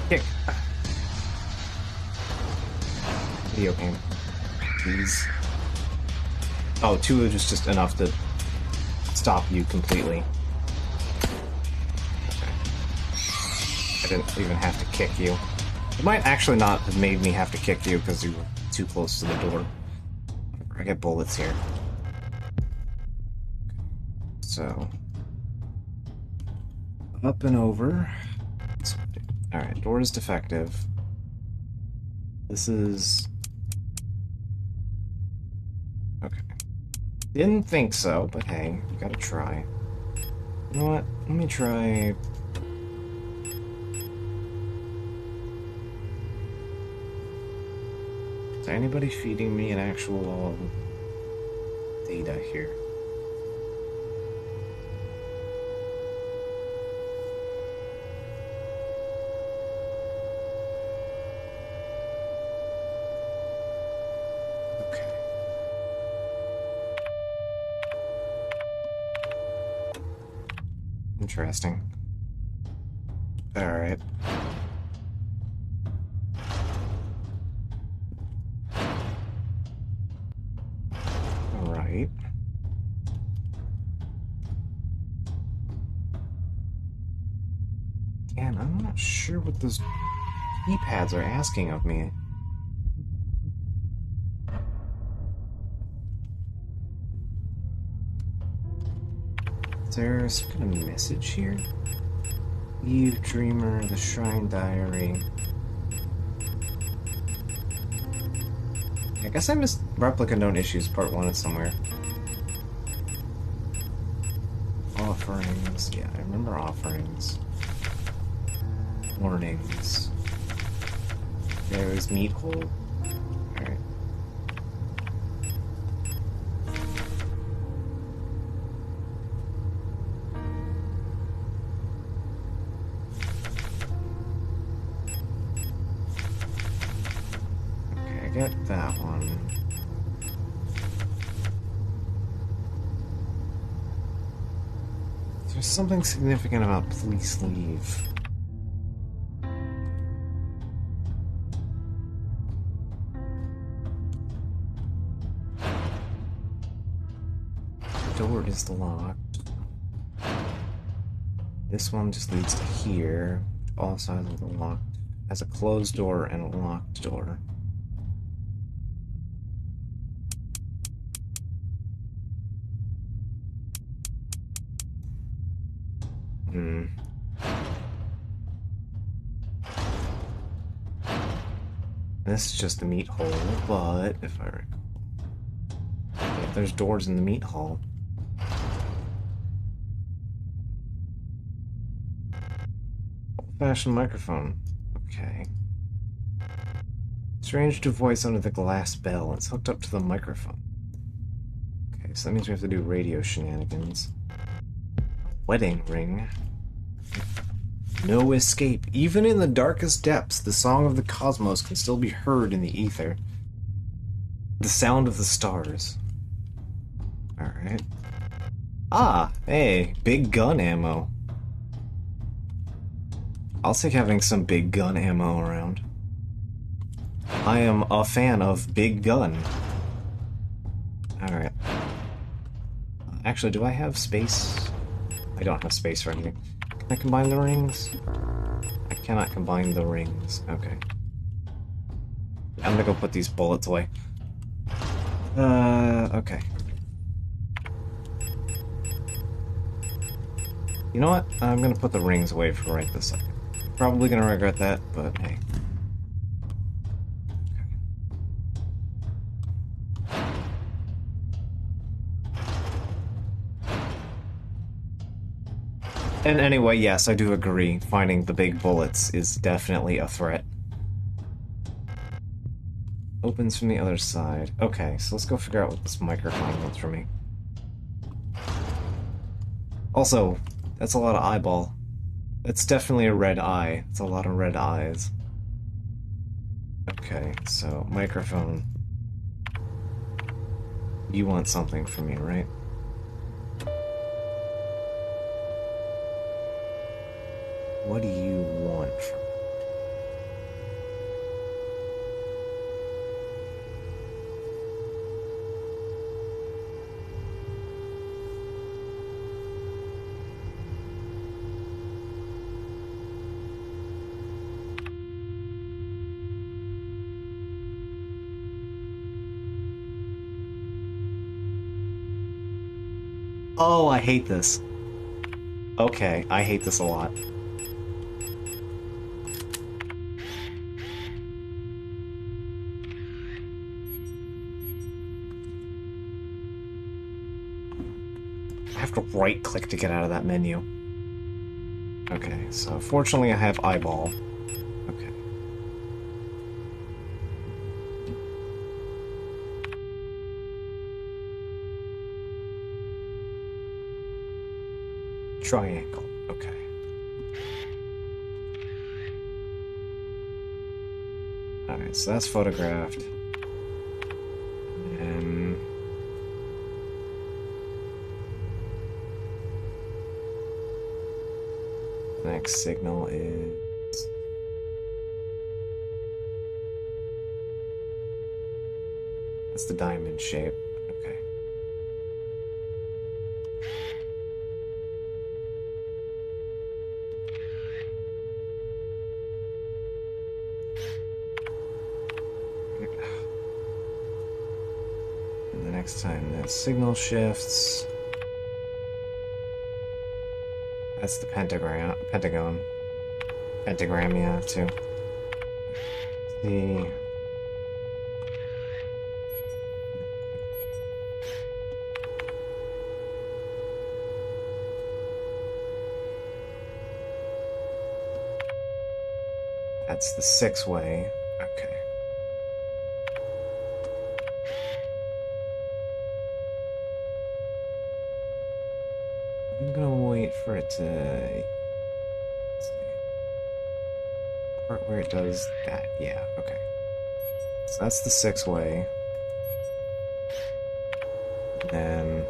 Speaker 1: Kick. Video game. Please. Oh, 2 is just enough to stop you completely. Okay. I didn't even have to kick you. It might actually not have made me have to kick you because you were too close to the door. I get bullets here. So, up and over. Alright, door is defective. This is... okay. Didn't think so, but hey, you gotta try. You know what? Let me try... Is there anybody feeding me an actual data here? Interesting. Alright. Alright. And I'm not sure what those keypads are asking of me. Is there some kind of message here? Eve, Dreamer, the Shrine Diary. I guess I missed Replica Known Issues Part 1 somewhere. Offerings. Yeah, I remember offerings. Warnings. There's Meat Hole. Alright. Okay, I get that one. There's something significant about police leave. The door is locked. This one just leads to here. All sides of the locked. Has a closed door and a locked door. This is just the meat hole, but if I recall, yeah, there's doors in the meat hall. Old-fashioned microphone. Okay. Strange to voice under the glass bell. It's hooked up to the microphone. Okay, so that means we have to do radio shenanigans. Wedding ring. No escape. Even in the darkest depths, the song of the cosmos can still be heard in the ether. The sound of the stars. Alright. Ah, hey, big gun ammo. I'll take having some big gun ammo around. I am a fan of big gun. Alright. Actually, do I have space? I don't have space for anything. Can I combine the rings? I cannot combine the rings. Okay. I'm gonna go put these bullets away. Okay. You know what? I'm gonna put the rings away for right this second. Probably gonna regret that, but hey. And anyway, yes, I do agree. Finding the big bullets is definitely a threat. Opens from the other side. Okay, so let's go figure out what this microphone wants from me. Also, that's a lot of eyeball. It's definitely a red eye. It's a lot of red eyes. Okay, so microphone. You want something from me, right? What do you want from me? Oh, I hate this. Okay, I hate this a lot. I have to right-click to get out of that menu. Okay, so fortunately I have eyeball. Okay. Triangle. Okay. Alright, so that's photographed. And next signal is... That's the diamond shape. Okay. And the next time the signal shifts... That's the pentagram. Pentagram, yeah, too. The... That's the 6-way. Okay. I'm gonna wait for it to... Let's see. Part where it does that. Yeah, okay. So that's the 6-way. Then...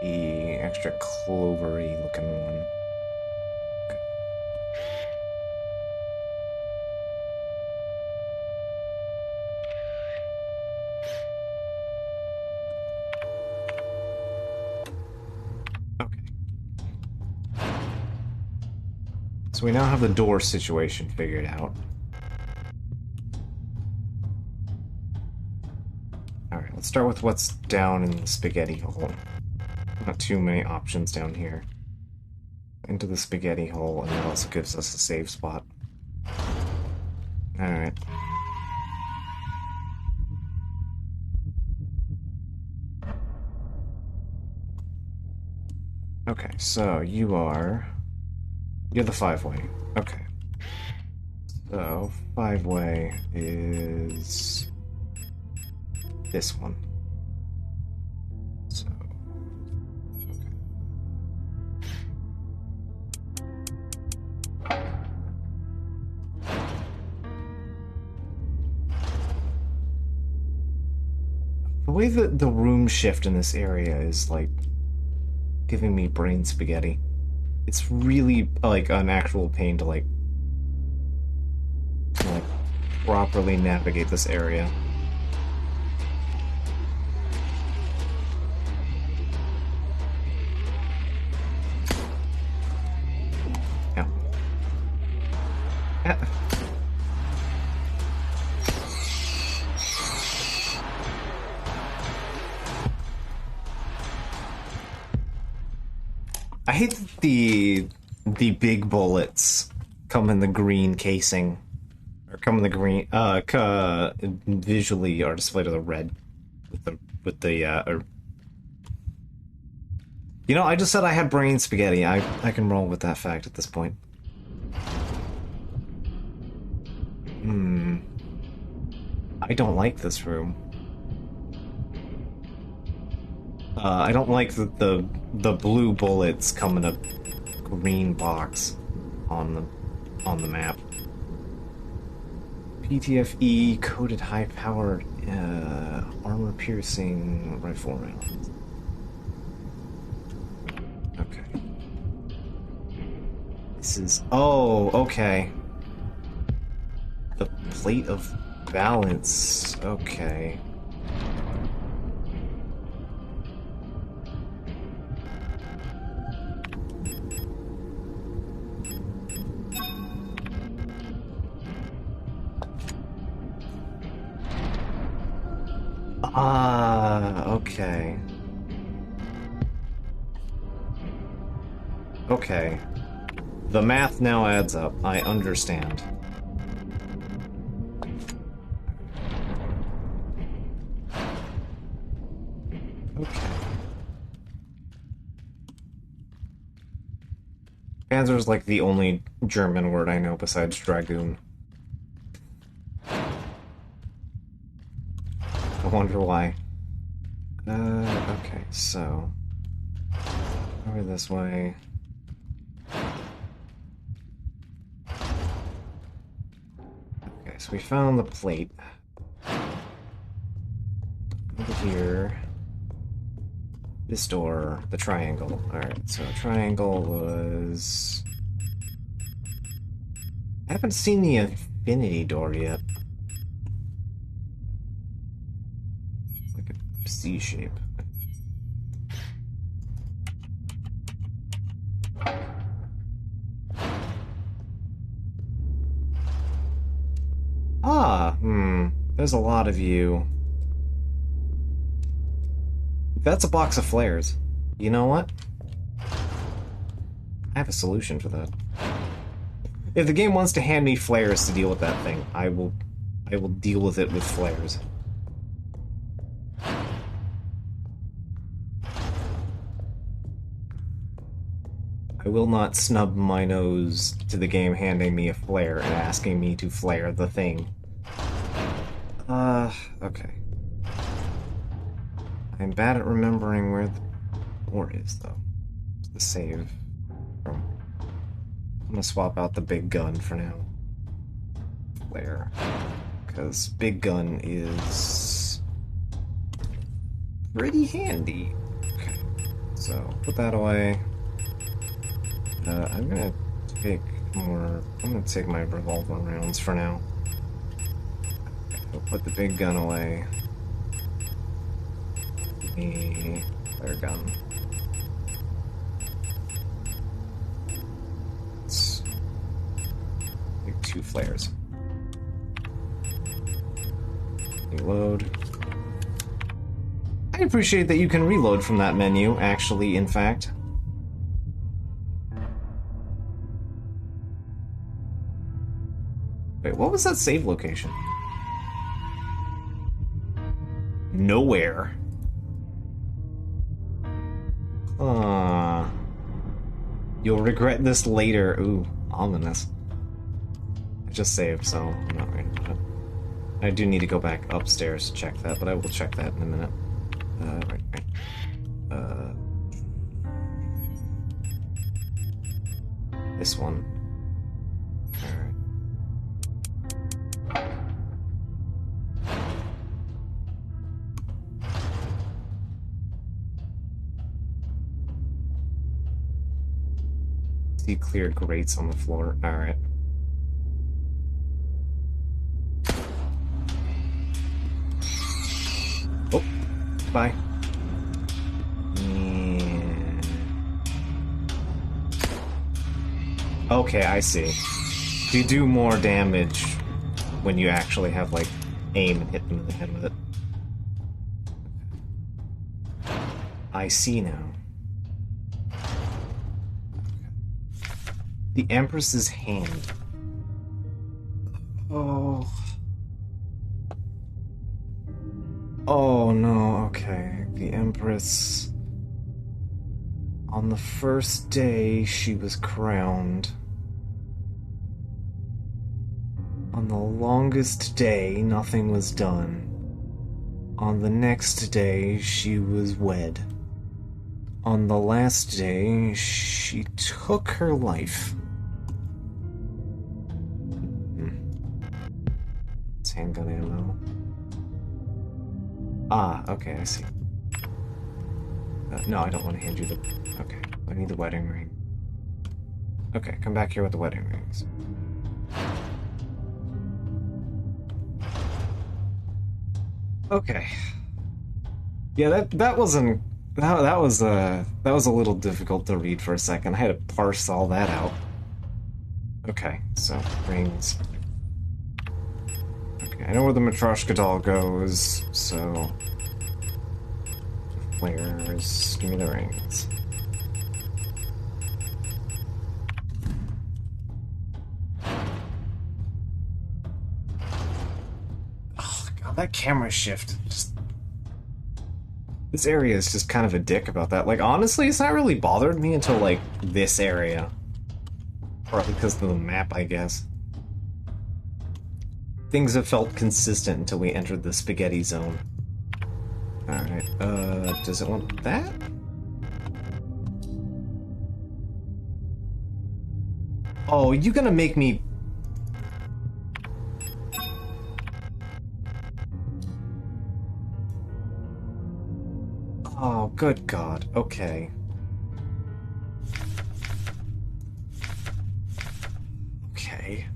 Speaker 1: the extra clovery looking one. Okay. So we now have the door situation figured out. Alright, let's start with what's down in the spaghetti hole. Not too many options down here. Into the spaghetti hole, and that also gives us a save spot. Alright. Okay, so you're the 5-way. Okay. So 5-way is this one. So the way that the room shift in this area is, like, giving me brain spaghetti. It's really, like, an actual pain to, like, properly navigate this area. Yeah. Yeah. I hate that the big bullets come in the green casing, or come in the green. Visually are displayed with the red, with the. You know, I just said I had brain spaghetti. I can roll with that fact at this point. I don't like this room. I don't like the blue bullets come in a green box on the map. PTFE coated high-powered armor-piercing rifle rounds. Okay. This is... Oh, okay. The plate of balance. Okay. Okay. Okay. The math now adds up. I understand. Okay. Panzer is like the only German word I know besides Dragoon. I wonder why. Okay, so... over this way. Okay, so we found the plate. Number here. This door, the triangle. Alright, so triangle was... I haven't seen the infinity door yet. Like a C shape. There's a lot of you. That's a box of flares. You know what? I have a solution for that. If the game wants to hand me flares to deal with that thing, I will deal with it with flares. I will not snub my nose to the game handing me a flare and asking me to flare the thing. Okay. I'm bad at remembering where the door is, though. The save. I'm gonna swap out the big gun for now. Flare. Because big gun is... pretty handy. Okay. So, put that away. I'm gonna take my revolver rounds for now. I'll put the big gun away. The flare gun. Let's take 2 flares. Reload. I appreciate that you can reload from that menu, actually, in fact. Wait, what was that save location? Nowhere. You'll regret this later. Ooh, ominous. I just saved, so I'm not worried about it. I do need to go back upstairs to check that, but I will check that in a minute. Right. This one. Alright. See clear grates on the floor. Alright. Oh, bye. Yeah. Okay, I see. You do more damage when you actually have, like, aim and hit them in the head with it. I see now. The Empress's hand. Oh. Oh no, okay. The Empress... On the first day, she was crowned. On the longest day, nothing was done. On the next day, she was wed. On the last day, she took her life. It's handgun ammo. Ah, okay, I see. No, I don't want to hand you the... Okay, I need the wedding ring. Okay, come back here with the wedding rings. Okay. Yeah, that wasn't... That was a little difficult to read for a second. I had to parse all that out. Okay, so, rings. Okay, I know where the Matryoshka doll goes, so... Flares, give me the rings. Oh god, that camera shift just... This area is just kind of a dick about that. Like, honestly, it's not really bothered me until, like, this area. Partly because of the map, I guess. Things have felt consistent until we entered the spaghetti zone. Alright, does it want that? Oh, you gonna make me... Oh, good God. Okay. Okay.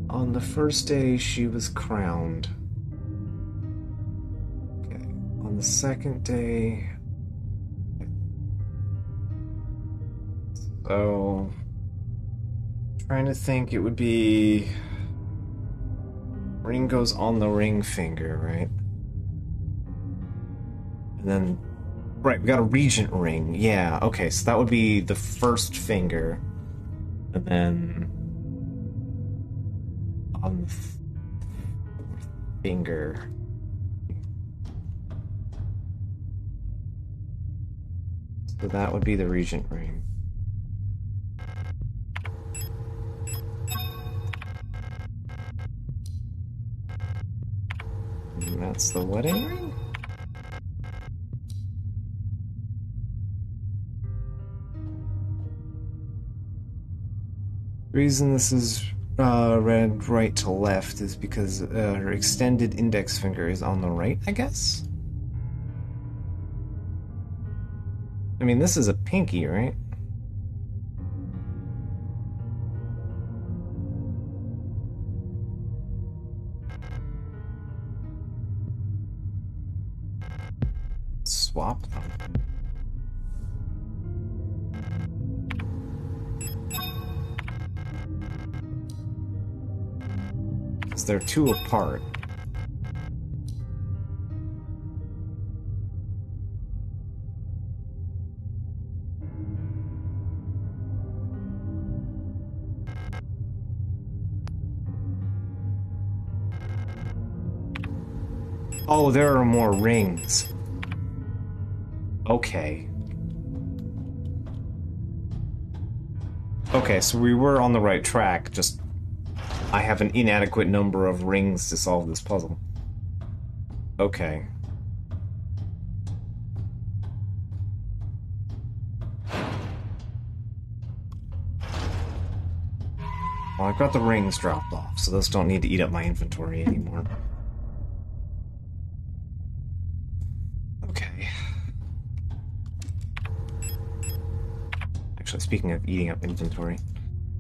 Speaker 1: On the first day, she was crowned. Okay. On the second day... So... Trying to think, it would be... Ring goes on the ring finger, right? And then... Right, we got a regent ring. Yeah, okay, so that would be the first finger. And then... On the fourth finger... So that would be the regent ring. And that's the wedding ring? The reason this is read right to left is because her extended index finger is on the right, I guess? I mean, this is a pinky, right? Swap them. Because they're two apart. Oh, there are more rings. Okay. Okay, so we were on the right track, just I have an inadequate number of rings to solve this puzzle. Okay. Well, I've got the rings dropped off, so those don't need to eat up my inventory anymore. Okay. Actually, speaking of eating up inventory,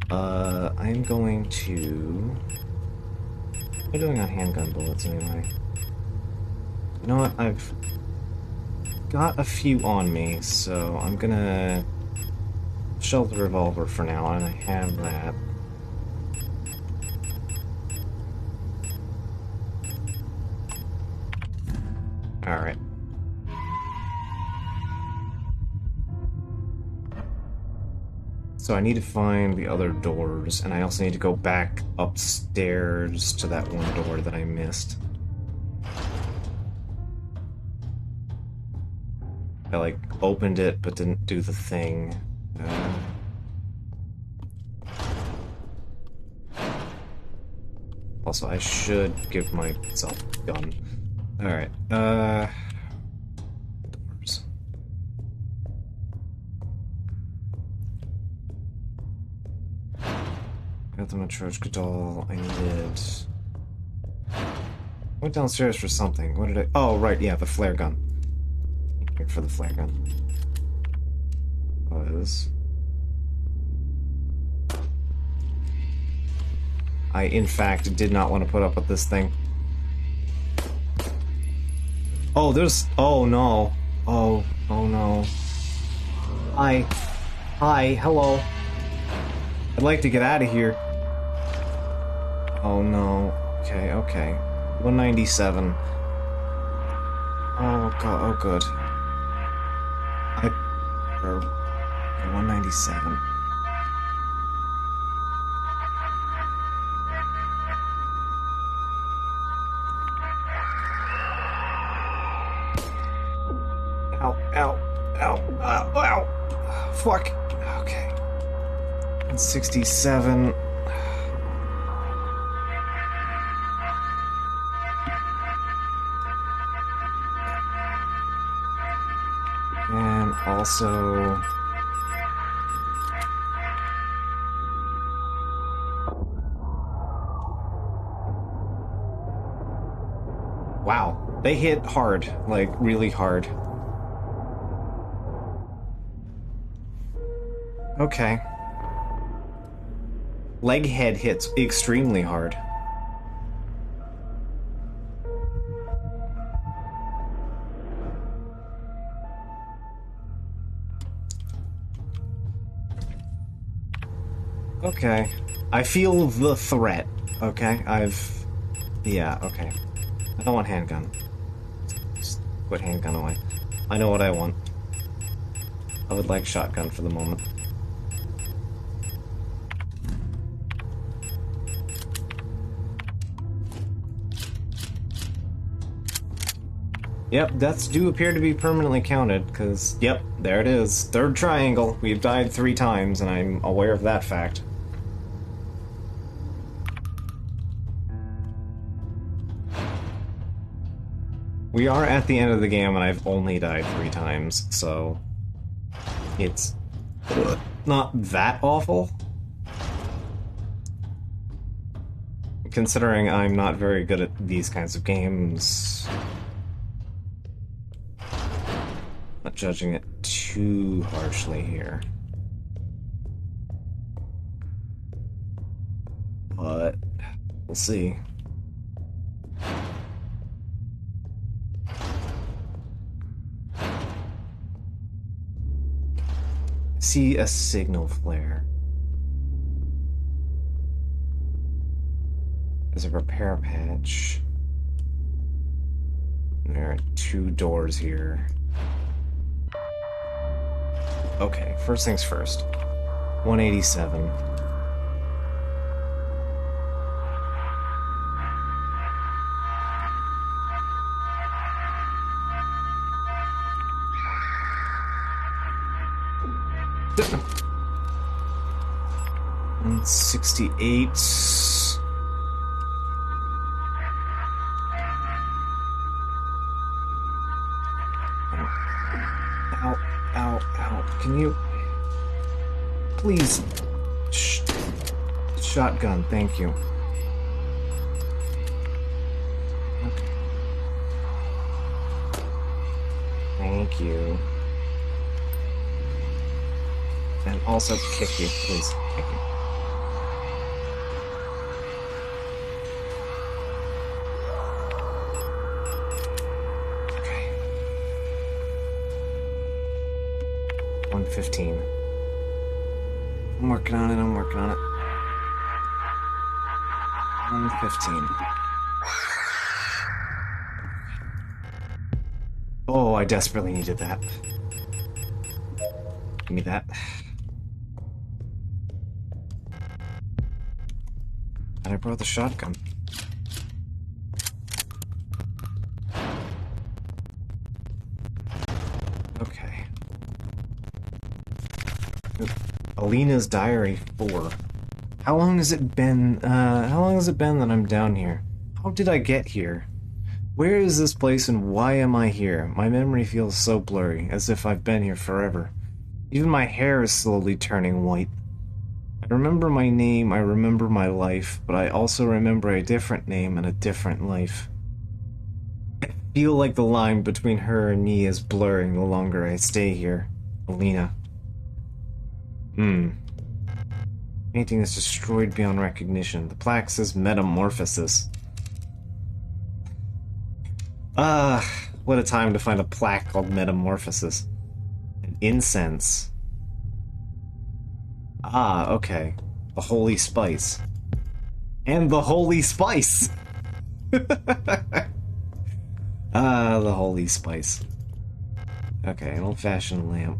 Speaker 1: I'm going to... What am I doing on handgun bullets anyway? You know what? I've got a few on me, so I'm gonna shelve the revolver for now, and I have that. Alright. So I need to find the other doors, and I also need to go back upstairs to that one door that I missed. I, like, opened it, but didn't do the thing. Also, I should give myself a gun. Alright, doors. Got the Matryoshka doll. I needed... Went downstairs for something. What did I... Oh, right, yeah, the flare gun. Here for the flare gun. Was... I, in fact, did not want to put up with this thing. Oh, there's... Oh, no. Oh no. Hi. Hi, hello. I'd like to get out of here. Oh, no. Okay, okay. 197. Oh, God. Oh, good. 197. Ow, ow, ow, ow, ow. Fuck. Okay. 67. And also... Wow, they hit hard, like really hard. Okay. Leg head hits extremely hard. Okay. I feel the threat, okay? Yeah, okay. I don't want handgun. Just put handgun away. I know what I want. I would like shotgun for the moment. Yep, deaths do appear to be permanently counted, because, yep, there it is. Third triangle. We've died 3 times, and I'm aware of that fact. We are at the end of the game, and I've only died 3 times, so it's not that awful. Considering I'm not very good at these kinds of games. Not judging it too harshly here. But we'll see. See a signal flare. There's a repair patch. And there are 2 doors here. Okay, first things first. 187. And 68. Ow, ow, ow. Can you... Please... Shotgun, thank you. Okay. Thank you. And also kick you, please. Thank you. Okay. 115. I'm working on it, I'm working on it. 115. Oh, I desperately needed that. Give me that. And I brought the shotgun. Okay. Alina's Diary 4. How long has it been that I'm down here? How did I get here? Where is this place and why am I here? My memory feels so blurry, as if I've been here forever. Even my hair is slowly turning white. I remember my name, I remember my life, but I also remember a different name and a different life. I feel like the line between her and me is blurring the longer I stay here. Alina. Painting is destroyed beyond recognition. The plaque says Metamorphosis. What a time to find a plaque called Metamorphosis. An incense. Ah, okay. The Holy Spice. And the Holy Spice! Ah, the Holy Spice. Okay, an old-fashioned lamp.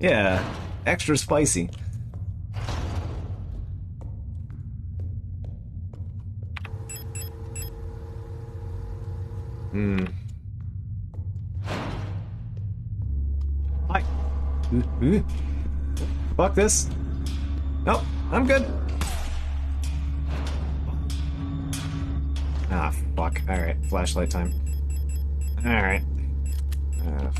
Speaker 1: Yeah, extra spicy. Hi. Fuck this. Nope, I'm good. Ah, fuck. Alright, flashlight time. Alright. Flashlight.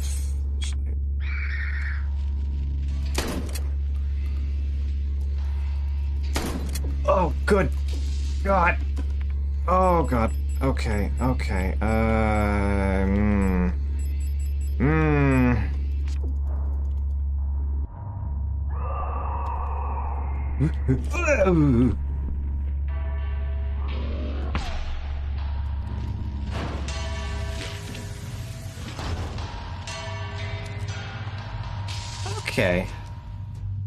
Speaker 1: Oh, good God. Oh, God. Okay, okay. Okay.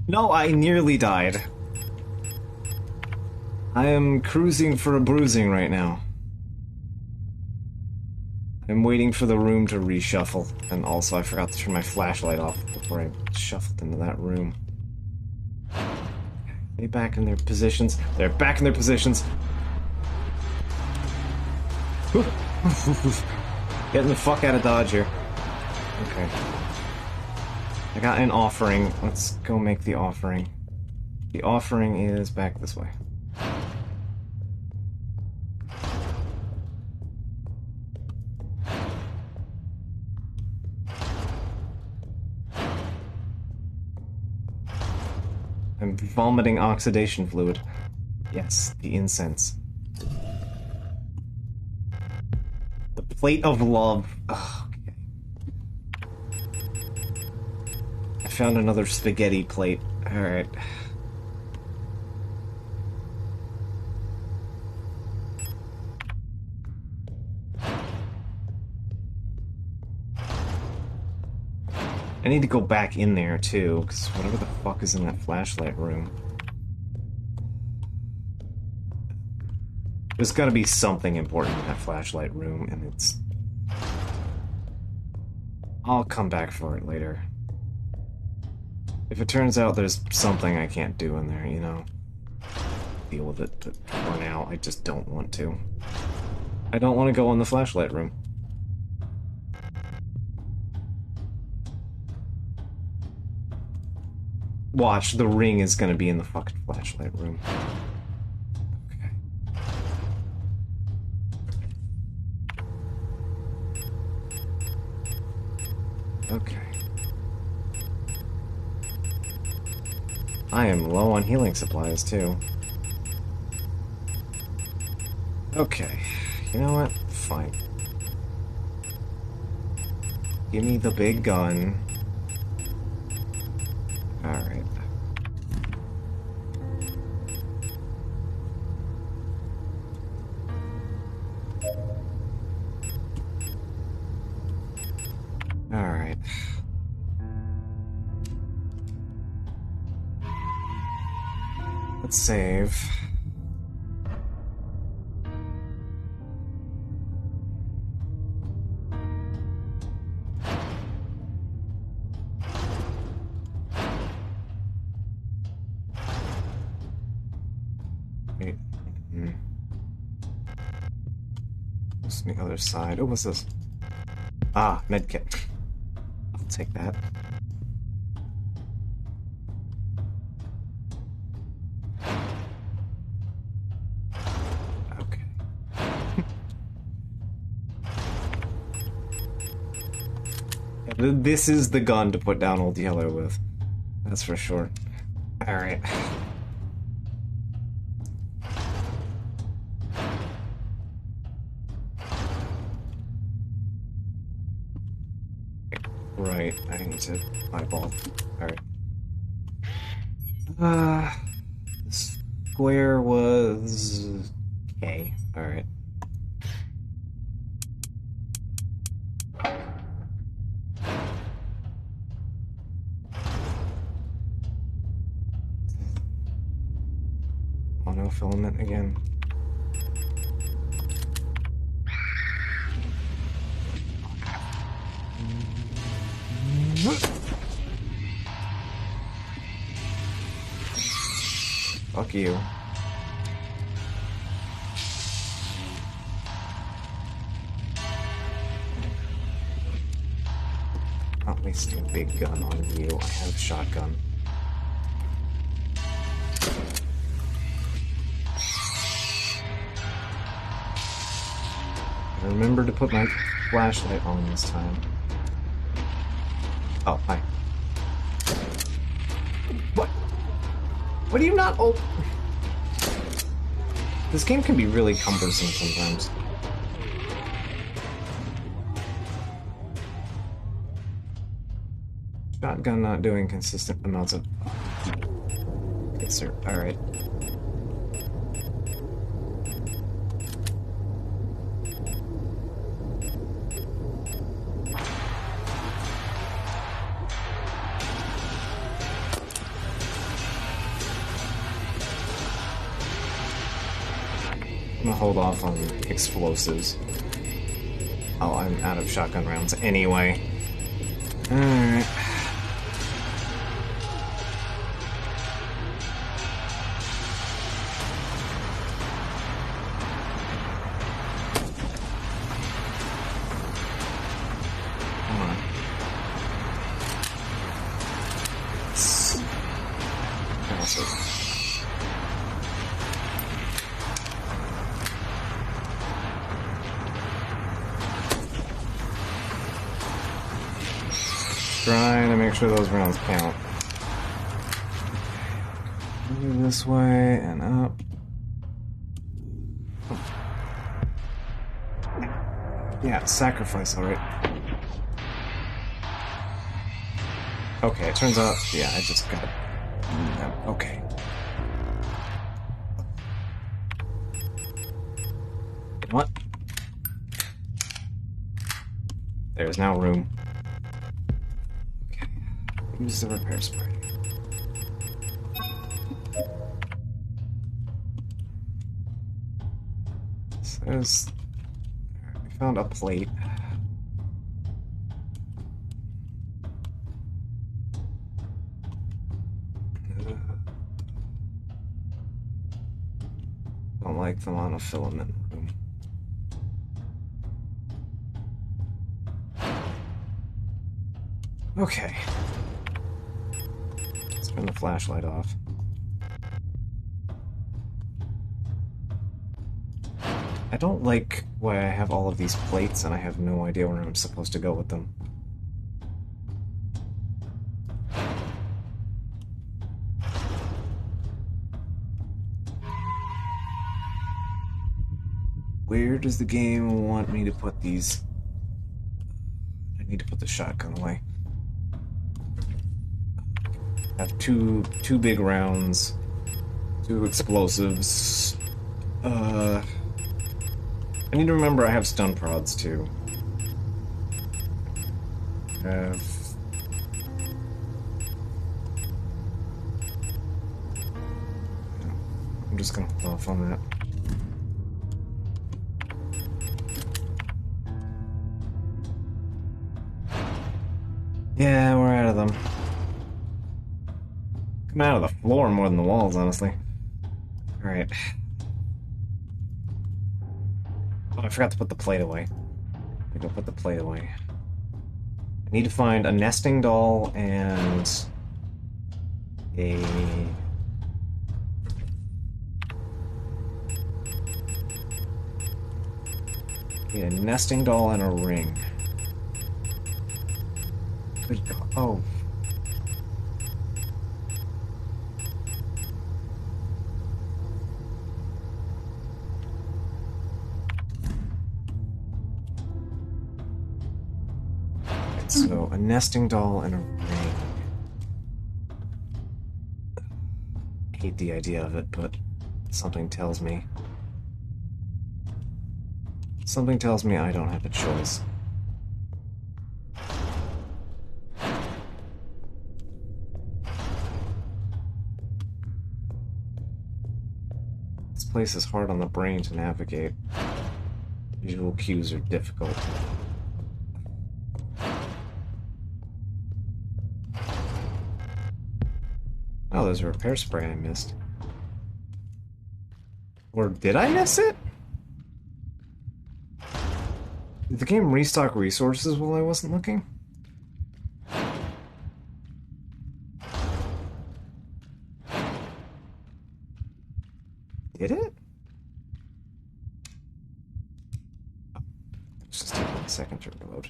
Speaker 1: No, I nearly died. I am cruising for a bruising right now. I'm waiting for the room to reshuffle, and also I forgot to turn my flashlight off before I shuffled into that room. They back in their positions. They're back in their positions. Getting the fuck out of Dodge here. Okay. I got an offering. Let's go make the offering. The offering is back this way. I'm vomiting oxidation fluid. Yes, the incense. The plate of love. Ugh, okay. I found another spaghetti plate. Alright. I need to go back in there, too, because whatever the fuck is in that flashlight room. There's gotta be something important in that flashlight room, and it's... I'll come back for it later. If it turns out there's something I can't do in there, you know, deal with it, but for now, I just don't want to. I don't want to go in the flashlight room. Watch, the ring is gonna be in the fucking flashlight room. Okay. I am low on healing supplies, too. Okay. You know what? Fine. Give me the big gun. Alright. Alright. Let's save. Wait. What's the other side? Oh, what's this? Ah, medkit. I'll take that. Okay. Yeah, this is the gun to put down Old Yeller with. That's for sure. Alright. Right, I need to eyeball. Alright. The square was... okay, alright. Monofilament again. Fuck you. Not wasting a big gun on you. I have shotgun. Remember to put my flashlight on this time. Oh, hi. What? What do you not... Oh... This game can be really cumbersome sometimes. Shotgun not doing consistent amounts of... Okay, sir. Alright. I'm gonna hold off on explosives. Oh, I'm out of shotgun rounds anyway. Alright. Come on. Trying to make sure those rounds count. Move this way and up. Yeah, sacrifice, alright. Okay, it turns out, yeah, I just got... Okay. You know what? There's now room. Okay. Use the repair spray. Says... I found a plate. Don't like the monofilament room. Okay. Let's turn the flashlight off. I don't like why I have all of these plates and I have no idea where I'm supposed to go with them. Where does the game want me to put these? I need to put the shotgun away. I have two big rounds, 2 explosives. I need to remember I have stun prods too. I'm just gonna hold off on that. Yeah, we're out of them. Come out of the floor more than the walls, honestly. Alright. Oh, I forgot to put the plate away. I go put the plate away. I need to find a nesting doll and a... Yeah, a nesting doll and a ring. Good God. Oh. So, a nesting doll and a ring. I hate the idea of it, but something tells me. Something tells me I don't have a choice. This place is hard on the brain to navigate. Visual cues are difficult. Oh, there's a repair spray I missed. Or did I miss it? Did the game restock resources while I wasn't looking? Did it? Oh, it's just taking a second to reload.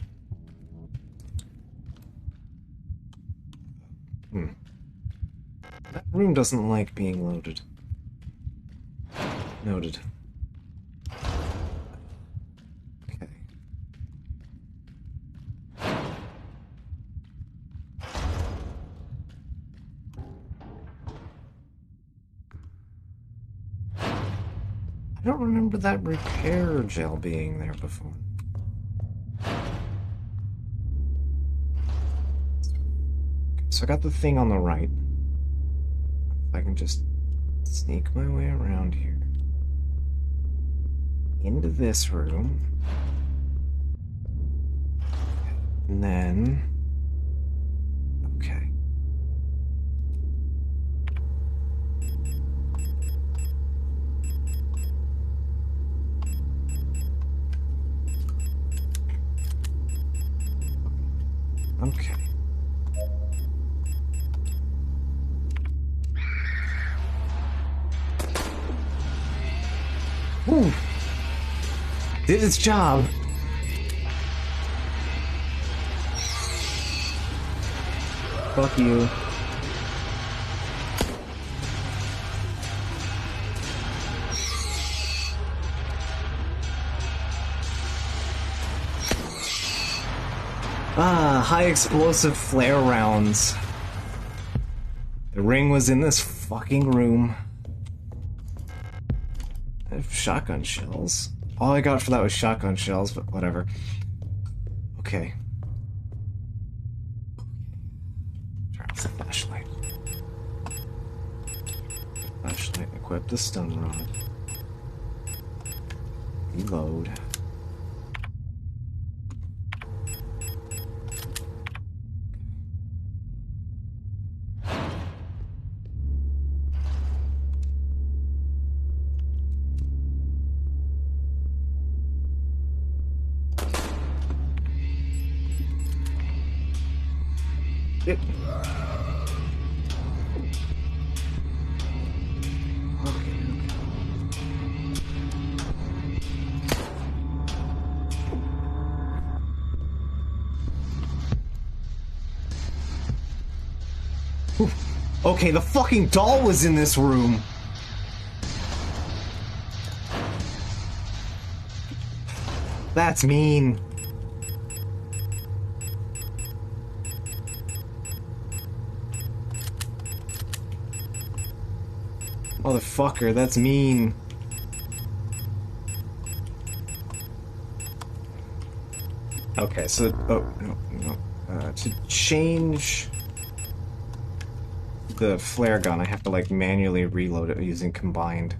Speaker 1: That room doesn't like being loaded. Noted. Okay. I don't remember that repair gel being there before. So I got the thing on the right. If I can just sneak my way around here. Into this room. And then... Okay. Okay. Ooh. Did its job. Fuck you. Ah, high explosive flare rounds. The ring was in this fucking room. I have shotgun shells. All I got for that was shotgun shells, but whatever. Okay. Turn off the flashlight. Flashlight, equip the stun rod. Reload. It. Okay, the fucking doll was in this room. That's mean. Motherfucker, that's mean. Okay, so... Oh, no. To change the flare gun, I have to, like, manually reload it using combined.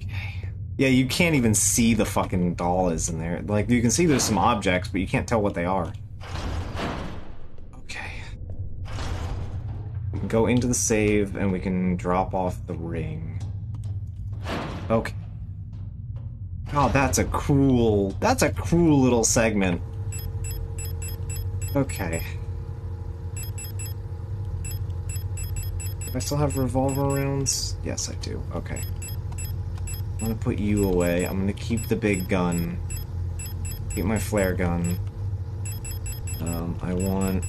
Speaker 1: Okay. Yeah, you can't even see the fucking doll is in there. Like, you can see there's some objects, but you can't tell what they are. Go into the save and we can drop off the ring. Okay. Oh, that's a cruel little segment. Okay. Do I still have revolver rounds? Yes, I do. Okay. I'm gonna put you away. I'm gonna keep the big gun. Keep my flare gun. I want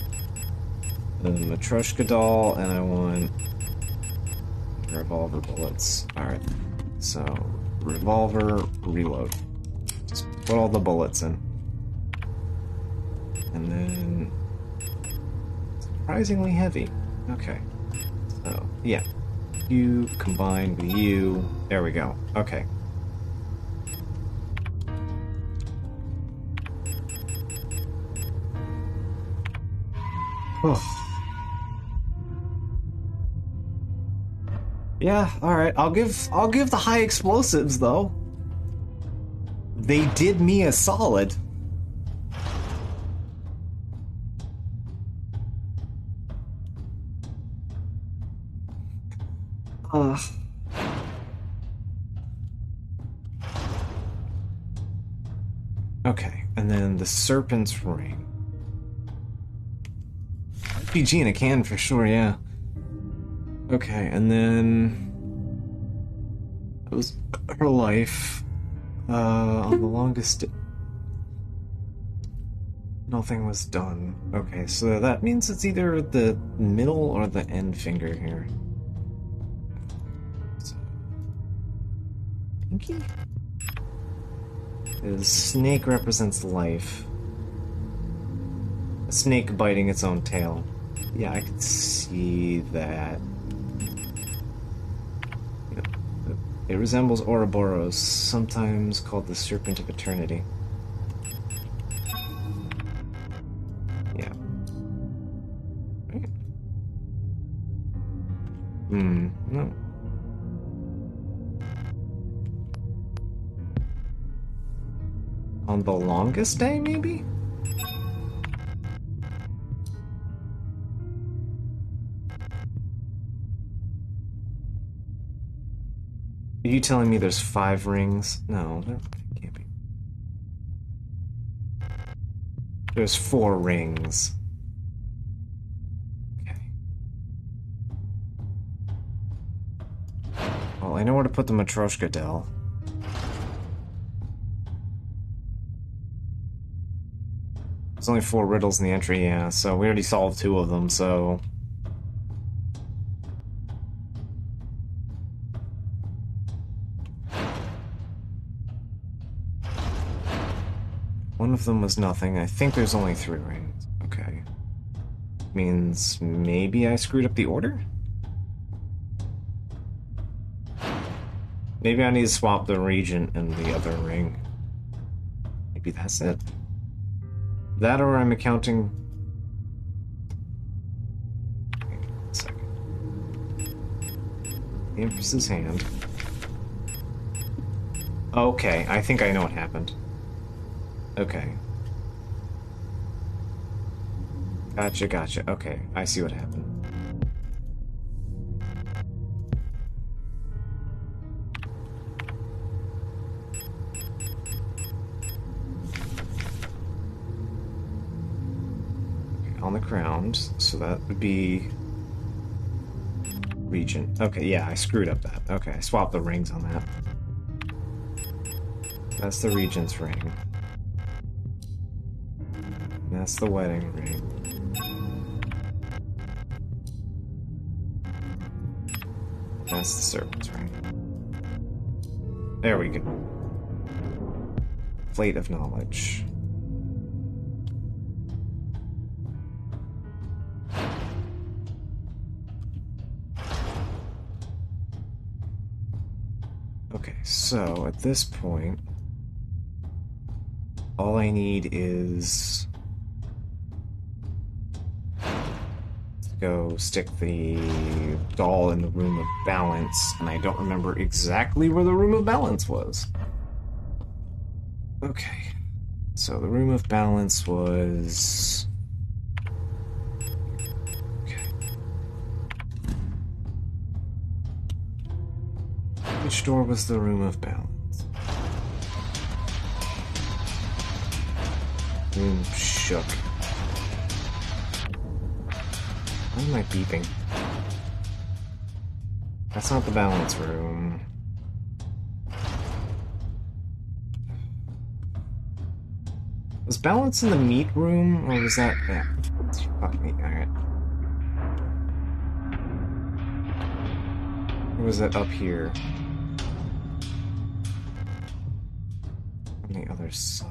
Speaker 1: the Matryoshka doll, and I want revolver bullets. Alright, so revolver, reload. Just put all the bullets in. And then... surprisingly heavy. Okay. So, yeah. You combined with you. There we go. Okay. Oh. Yeah, alright. I'll give the high explosives though. They did me a solid. Okay, and then the Serpent's Ring. RPG in a can for sure, yeah. Okay, and then it was her life on the longest. Nothing was done. Okay, so that means it's either the middle or the end finger here. So, Pinky? His snake represents life. A snake biting its own tail. Yeah, I can see that. It resembles Ouroboros, sometimes called the Serpent of Eternity. Yeah. Right. No. On the longest day, maybe? Are you telling me there's 5 rings? No, that can't be. There's 4 rings. Okay. Well, I know where to put the Matryoshka Dell. There's only 4 riddles in the entry, yeah, so we already solved 2 of them, so... One of them was nothing. I think there's only 3 rings. Okay. Means maybe I screwed up the order? Maybe I need to swap the Regent and the other ring. Maybe that's it. That or I'm accounting... Wait a second. The Empress's hand. Okay, I think I know what happened. Okay. Gotcha. Okay, I see what happened. Okay, on the ground, so that would be... Regent. Okay, yeah, I screwed up that. Okay, I swapped the rings on that. That's the Regent's ring. That's the wedding ring. That's the serpent's ring. There we go. Plate of knowledge. Okay, so at this point, all I need is... go stick the doll in the room of balance, and I don't remember exactly where the room of balance was. Okay, so the room of balance was... Okay. Which door was the room of balance? Room shook. Why am I beeping? That's not the balance room. Was balance in the meat room, or was that... Yeah. Fuck me, alright. Or was that up here? On the other side.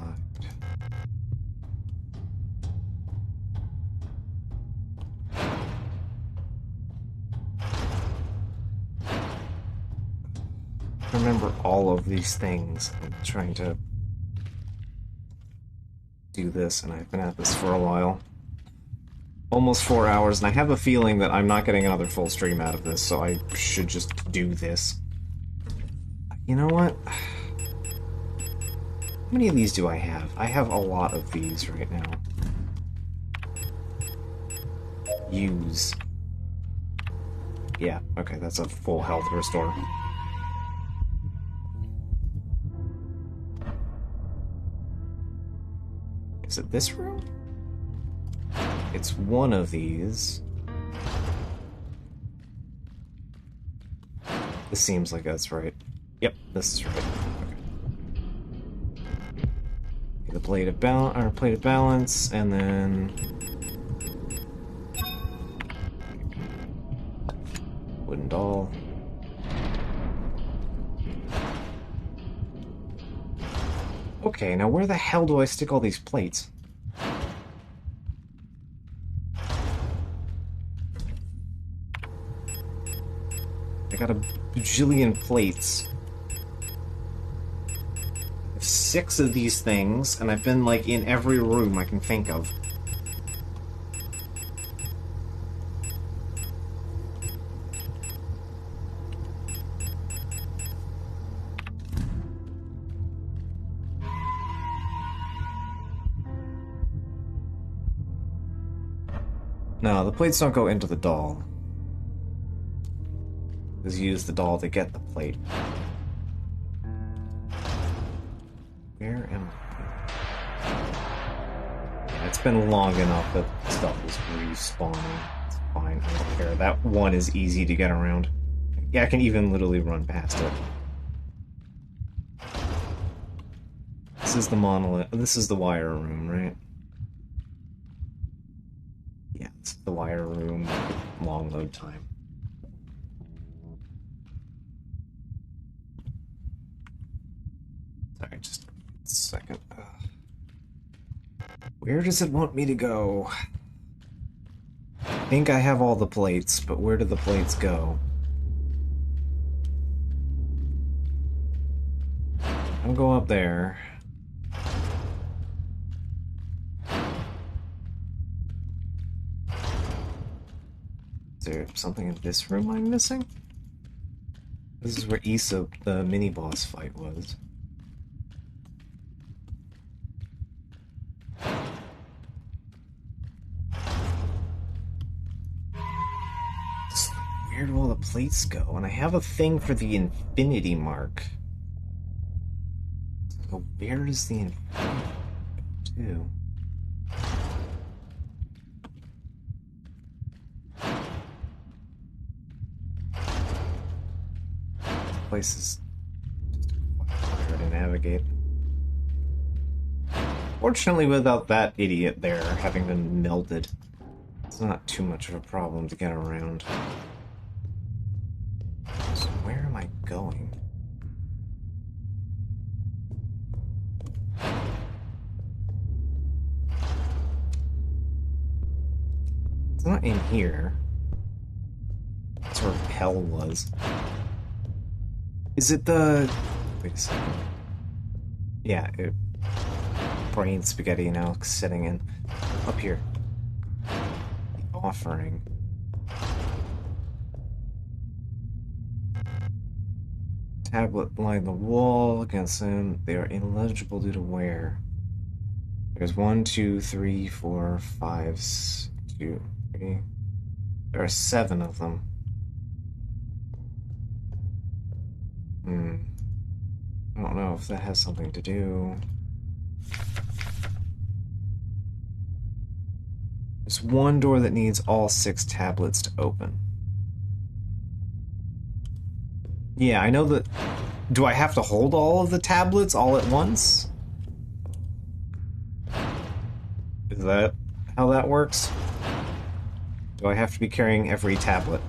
Speaker 1: Remember all of these things. I'm trying to do this, and I've been at this for a while. Almost 4 hours, and I have a feeling that I'm not getting another full stream out of this, so I should just do this. You know what? How many of these do I have? I have a lot of these right now. Use. Yeah, okay, that's a full health restore. Is it this room? It's one of these. This seems like that's right. Yep, this is right. Okay. The plate of balance, and then wooden doll. Okay, now where the hell do I stick all these plates? I got a bajillion plates. I have 6 of these things, and I've been, like, in every room I can think of. No, the plates don't go into the doll. Just use the doll to get the plate. Where am I? Yeah, it's been long enough that stuff is respawning. It's fine, I don't care. That one is easy to get around. Yeah, I can even literally run past it. This is the monolith. This is the wire room, right? Yeah, it's the wire room. Long load time. Sorry, just a second. Where does it want me to go? I think I have all the plates, but where do the plates go? I'll go up there. Is there something in this room I'm missing? This is where Issa, the mini-boss fight, was. Where do all the plates go? And I have a thing for the infinity mark. So where does the infinity go to? This place is just hard to navigate. Fortunately, without that idiot there having been melted, it's not too much of a problem to get around. So where am I going? It's not in here. That's where hell was. Is it the... Wait a second. Yeah, brain spaghetti now setting in. Up here. The offering. Tablet line the wall against them. They are illegible due to wear. There's 1, 2, 3, 4, 5, 2, 3. There are 7 of them. I don't know if that has something to do. There's one door that needs all 6 tablets to open. Yeah, I know that... Do I have to hold all of the tablets all at once? Is that how that works? Do I have to be carrying every tablet?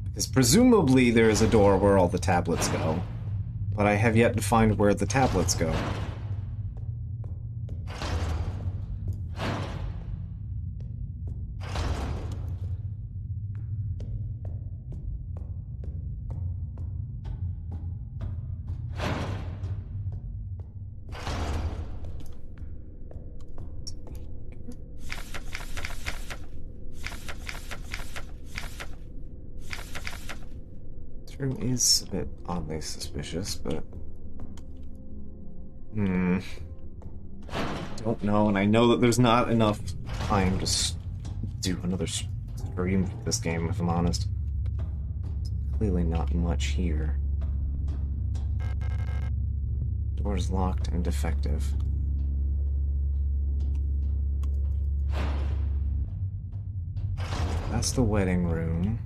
Speaker 1: Because presumably there is a door where all the tablets go, but I have yet to find where the tablets go. This room is a bit oddly suspicious, but... Don't know, and I know that there's not enough time to do another stream for this game, if I'm honest. Clearly not much here. Door's locked and defective. That's the wedding room.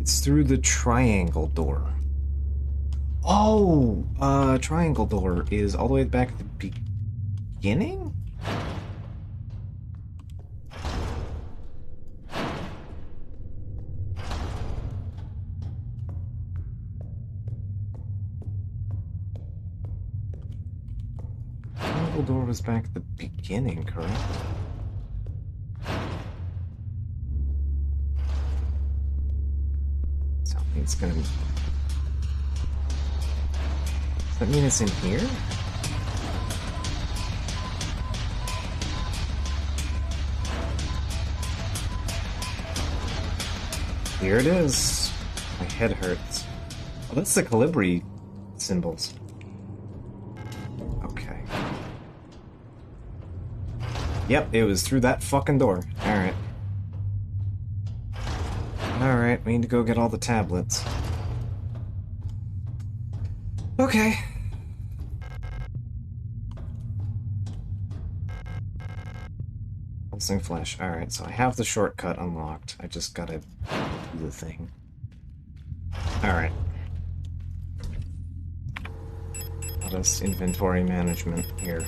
Speaker 1: It's through the triangle door. Oh! Triangle door is all the way back at the beginning? triangle door was back at the beginning, correct? So it's gonna... Does that mean it's in here? Here it is. My head hurts. Oh, that's the Calibri symbols. Okay. Yep, it was through that fucking door. Alright. Alright, we need to go get all the tablets. Okay. Pulsing flash. Alright, so I have the shortcut unlocked. I just gotta do the thing. Alright. Modest inventory management here.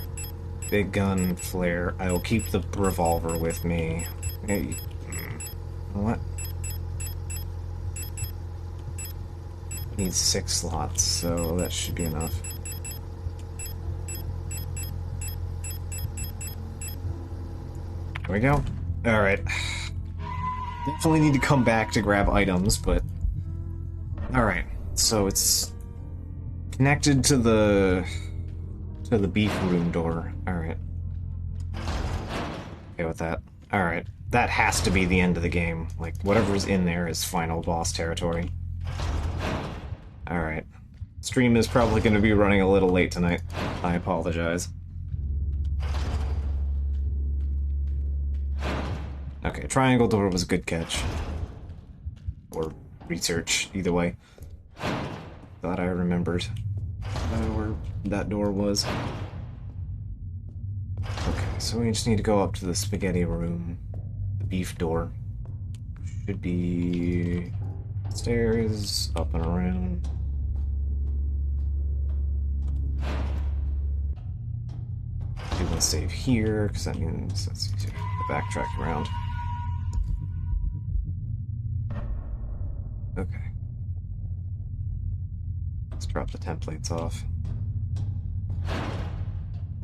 Speaker 1: Big gun, flare. I will keep the revolver with me. Hey. What? Needs 6 slots, so that should be enough. There we go. Alright. Definitely need to come back to grab items, but... Alright, so it's... connected to the beef room door. Alright. Okay with that. Alright. That has to be the end of the game. Like, whatever's in there is final boss territory. Alright. Stream is probably going to be running a little late tonight. I apologize. Okay, triangle door was a good catch. Or research, either way. Thought I remembered where that door was. Okay, so we just need to go up to the spaghetti room. The beef door. Should be... stairs, up and around. I'm gonna save here, because that means that's easier to backtrack around. Okay. Let's drop the templates off.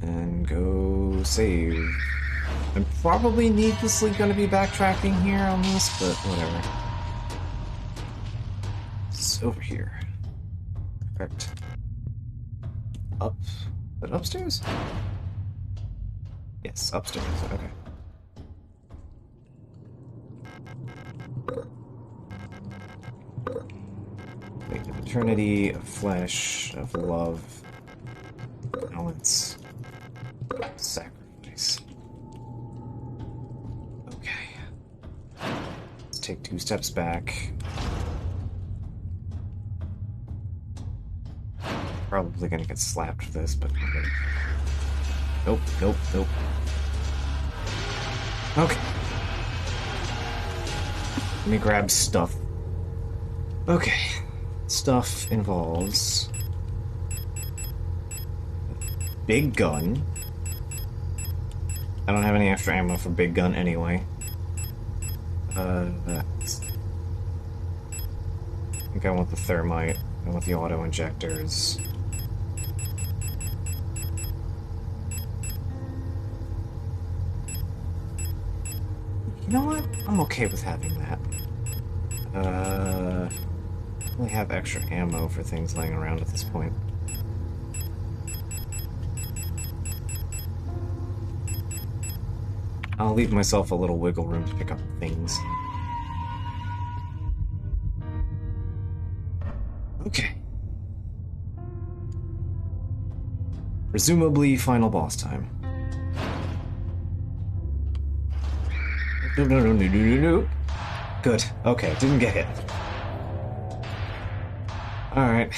Speaker 1: And go save. I'm probably needlessly gonna be backtracking here on this, but whatever. It's over here. Perfect. Up. Is it upstairs? Yes, upstairs. Okay. Make an eternity of flesh, of love, balance, sacrifice. Okay. Let's take 2 steps back. Probably gonna get slapped for this, but okay. Nope, nope, nope. Okay. Let me grab stuff. Okay. Stuff involves... big gun. I don't have any extra ammo for big gun anyway. I think I want the thermite. I want the auto injectors. You know what? I'm okay with having that. I only have extra ammo for things laying around at this point. I'll leave myself a little wiggle room to pick up things. Okay. Presumably final boss time. No. Good. Okay, didn't get hit. Alright.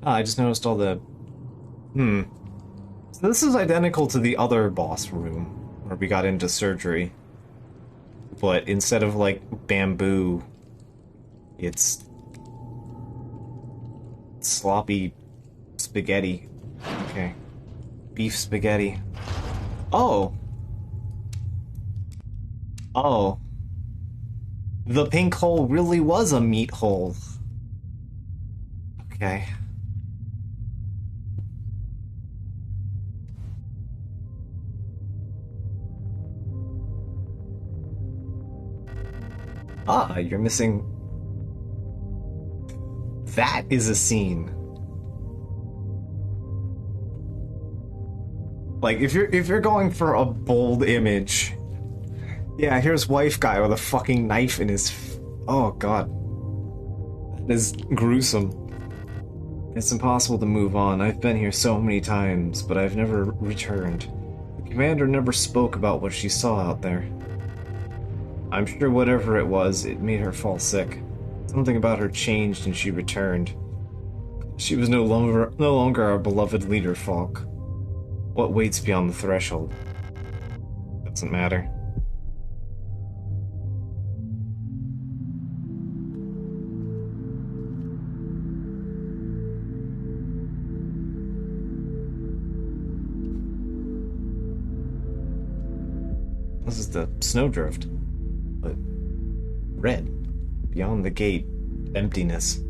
Speaker 1: I just noticed all the... So this is identical to the other boss room, where we got into surgery. But instead of, like, bamboo, it's... sloppy spaghetti. Okay. Beef spaghetti. Oh! Oh. The pink hole really was a meat hole. Okay. Ah, you're missing... That is a scene. Like, if you're going for a bold image... Yeah, here's wife guy with a fucking knife in his... Oh, God. That is gruesome. It's impossible to move on. I've been here so many times, but I've never returned. The commander never spoke about what she saw out there. I'm sure whatever it was, it made her fall sick. Something about her changed and she returned. She was no longer our beloved leader, Falk. What waits beyond the threshold? Doesn't matter. This is the snowdrift. But red. Beyond the gate, emptiness.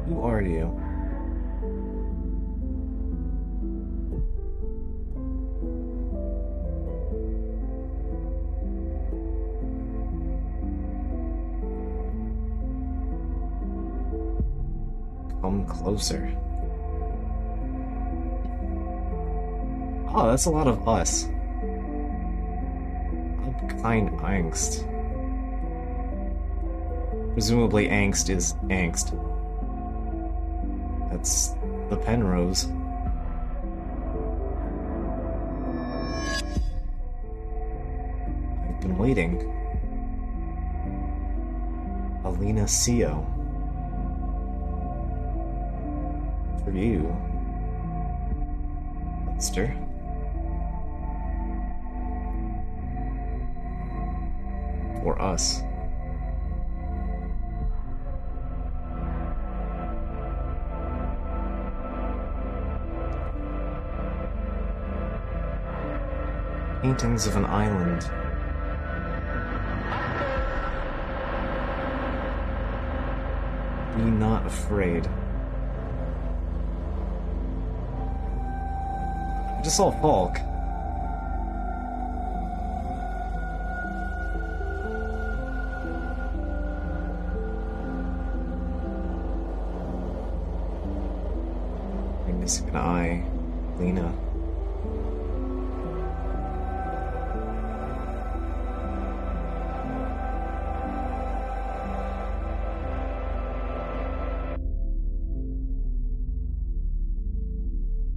Speaker 1: Who are you? Come closer. Oh, that's a lot of us. Unkind angst. Presumably angst is angst. That's the Penrose. I've been waiting. Alina Sio. For you. Lester. For us. Paintings of an island. Be not afraid. I just saw Falk. I'm missing an eye. Lena.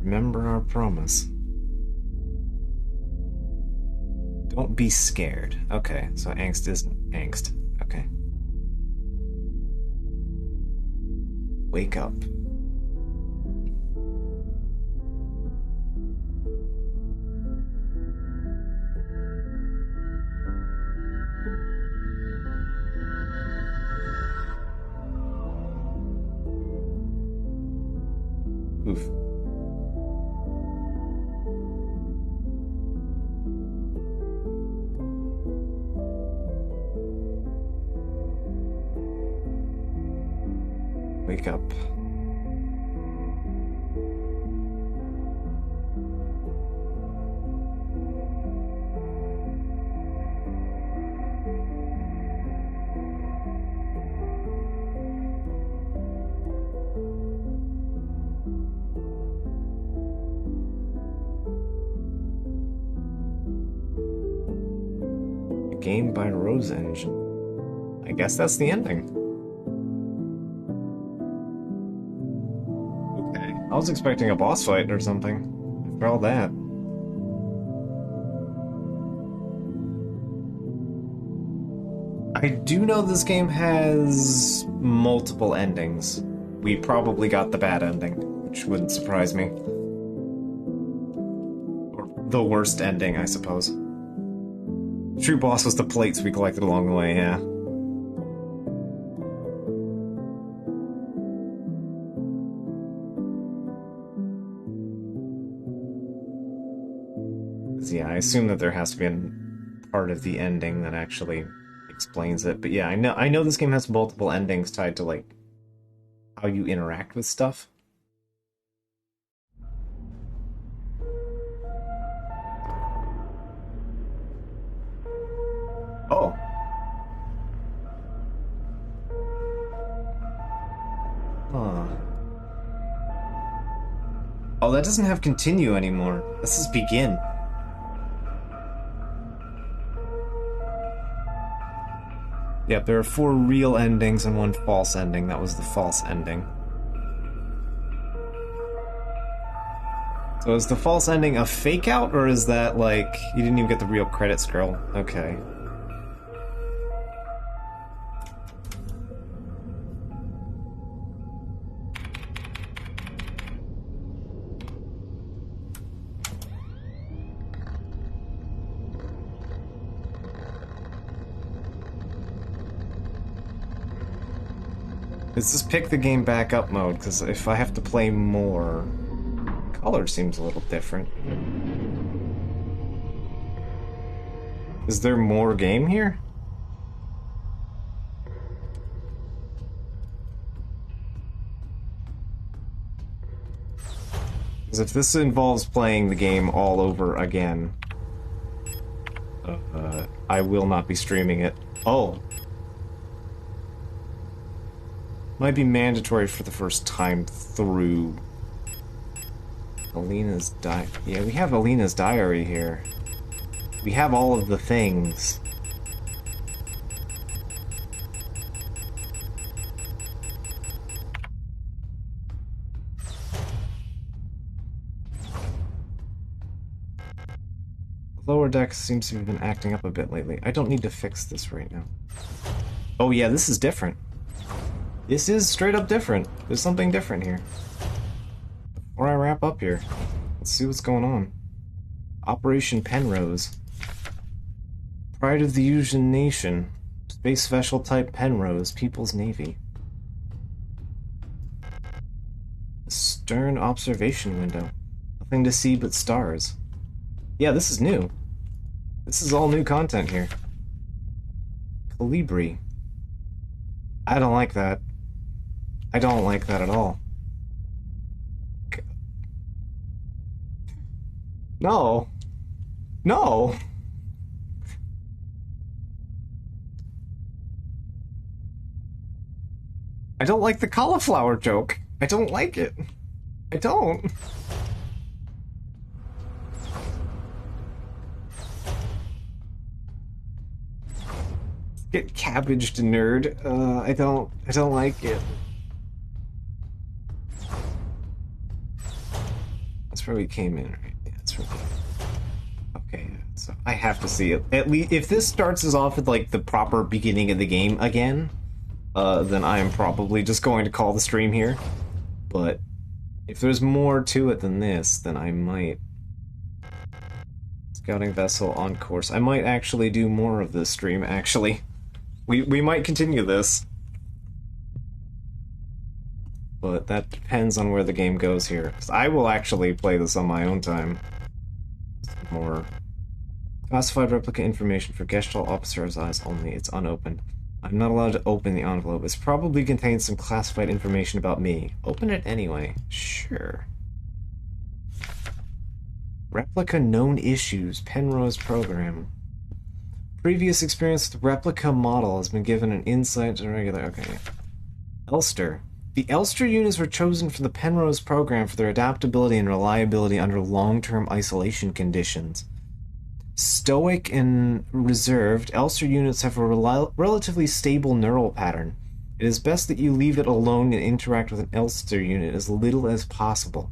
Speaker 1: Remember our promise. Don't be scared. Okay, so angst isn't angst. Okay. Wake up. Oof. Wake up. A game by Rose Engine. I guess that's the ending. I was expecting a boss fight or something. For all that. I do know this game has multiple endings. We probably got the bad ending, which wouldn't surprise me. Or the worst ending, I suppose. True boss was the plates we collected along the way, yeah. assume that there has to be a part of the ending that actually explains it. But yeah, I know this game has multiple endings tied to, like, how you interact with stuff. Oh. Huh. Oh, that doesn't have continue anymore. This is begin. Yep, there are 4 real endings and 1 false ending. That was the false ending. So is the false ending a fake out, or is that like you didn't even get the real credit scroll? Okay. Is this pick the game back up mode? Because if I have to play more... Color seems a little different. Is there more game here? Because if this involves playing the game all over again, I will not be streaming it. Oh. Might be mandatory for the first time through. Alina's diary. Yeah, we have Alina's diary here. We have all of the things. The lower deck seems to have been acting up a bit lately. I don't need to fix this right now. Oh yeah, this is different. This is straight up different. There's something different here. Before I wrap up here, let's see what's going on. Operation Penrose. Pride of the Usian Nation. Space Vessel Type Penrose, People's Navy. Stern observation window. Nothing to see but stars. Yeah, this is new. This is all new content here. Colibri. I don't like that. I don't like that at all. No. No. I don't like the cauliflower joke. I don't like it. I don't. Get cabbaged, nerd. I don't like it. That's where we came in, right? Yeah, that's where okay, so I have to see it. At least if this starts us off with like the proper beginning of the game again, then I am probably just going to call the stream here. But if there's more to it than this, then I might. Scouting vessel on course. I might actually do more of this stream, actually. We might continue this. But that depends on where the game goes here. 'Cause I will actually play this on my own time. More classified replica information for Gestalt officer's eyes only. It's unopened. I'm not allowed to open the envelope. It probably contains some classified information about me. Open it anyway. Sure. Replica known issues. Penrose program. Previous experience with the replica model has been given an insight to regular... Okay. Elster. The Elster units were chosen for the Penrose program for their adaptability and reliability under long-term isolation conditions. Stoic and reserved, Elster units have a relatively stable neural pattern. It is best that you leave it alone and interact with an Elster unit as little as possible.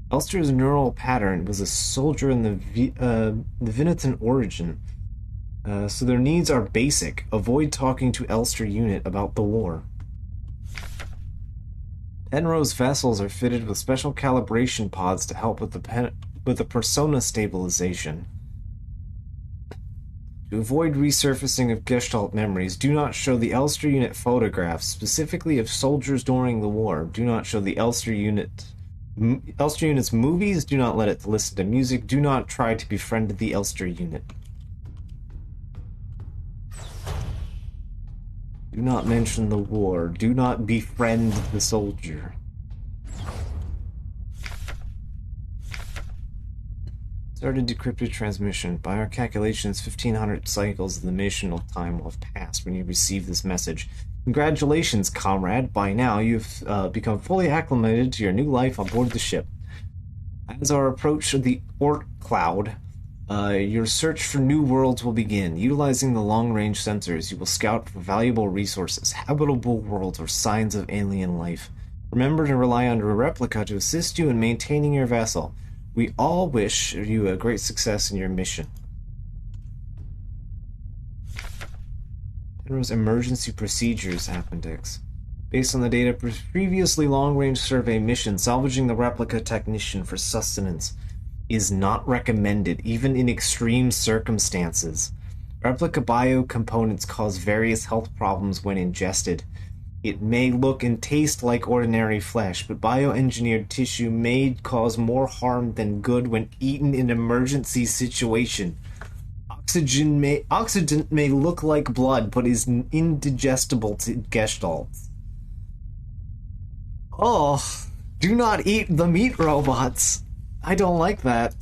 Speaker 1: Elster's neural pattern was a soldier in the Vinitan origin, so their needs are basic. Avoid talking to Elster unit about the war. Penrose vessels are fitted with special calibration pods to help with the persona stabilization. To avoid resurfacing of Gestalt memories, do not show the Elster unit photographs, specifically of soldiers during the war. Do not show the Elster unit Elster unit's movies. Do not let it listen to music. Do not try to befriend the Elster unit. Do not mention the war. Do not befriend the soldier. Started decrypted transmission. By our calculations, 1,500 cycles of the missional time will have passed when you receive this message. Congratulations, comrade. By now, you've become fully acclimated to your new life on board the ship. As our approach of the Oort cloud, your search for new worlds will begin. Utilizing the long-range sensors, you will scout for valuable resources, habitable worlds, or signs of alien life. Remember to rely on your replica to assist you in maintaining your vessel. We all wish you a great success in your mission. Penrose's Emergency Procedures Appendix. Based on the data previously long-range survey mission, salvaging the replica technician for sustenance is not recommended, even in extreme circumstances. Replica biocomponents cause various health problems when ingested. It may look and taste like ordinary flesh, but bioengineered tissue may cause more harm than good when eaten in an emergency situation. Oxygen may look like blood, but is indigestible to Gestalts. Oh, do not eat the meat robots. I don't like that.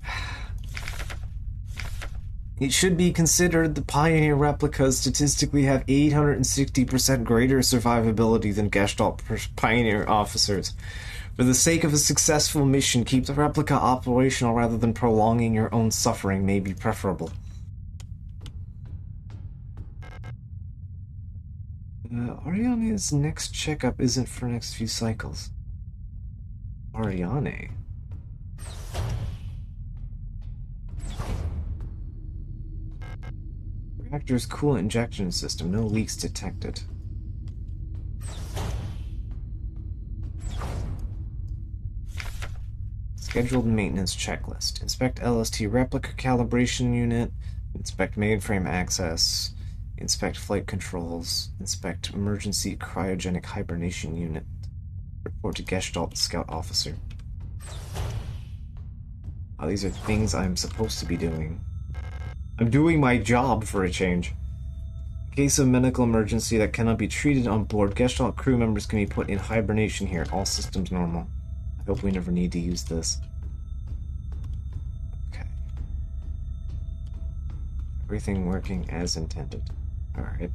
Speaker 1: It should be considered the Pioneer replicas statistically have 860% greater survivability than Gestalt Pioneer officers. For the sake of a successful mission, keep the replica operational rather than prolonging your own suffering may be preferable. Ariane's next checkup isn't for next few cycles. Ariane? Reactor's coolant injection system. No leaks detected. Scheduled maintenance checklist. Inspect LST replica calibration unit. Inspect mainframe access. Inspect flight controls. Inspect emergency cryogenic hibernation unit. Report to Gestalt Scout Officer. Oh, these are things I'm supposed to be doing. I'm doing my job for a change. In case of medical emergency that cannot be treated on board, Gestalt crew members can be put in hibernation here. All systems normal. I hope we never need to use this. Okay. Everything working as intended. Alright.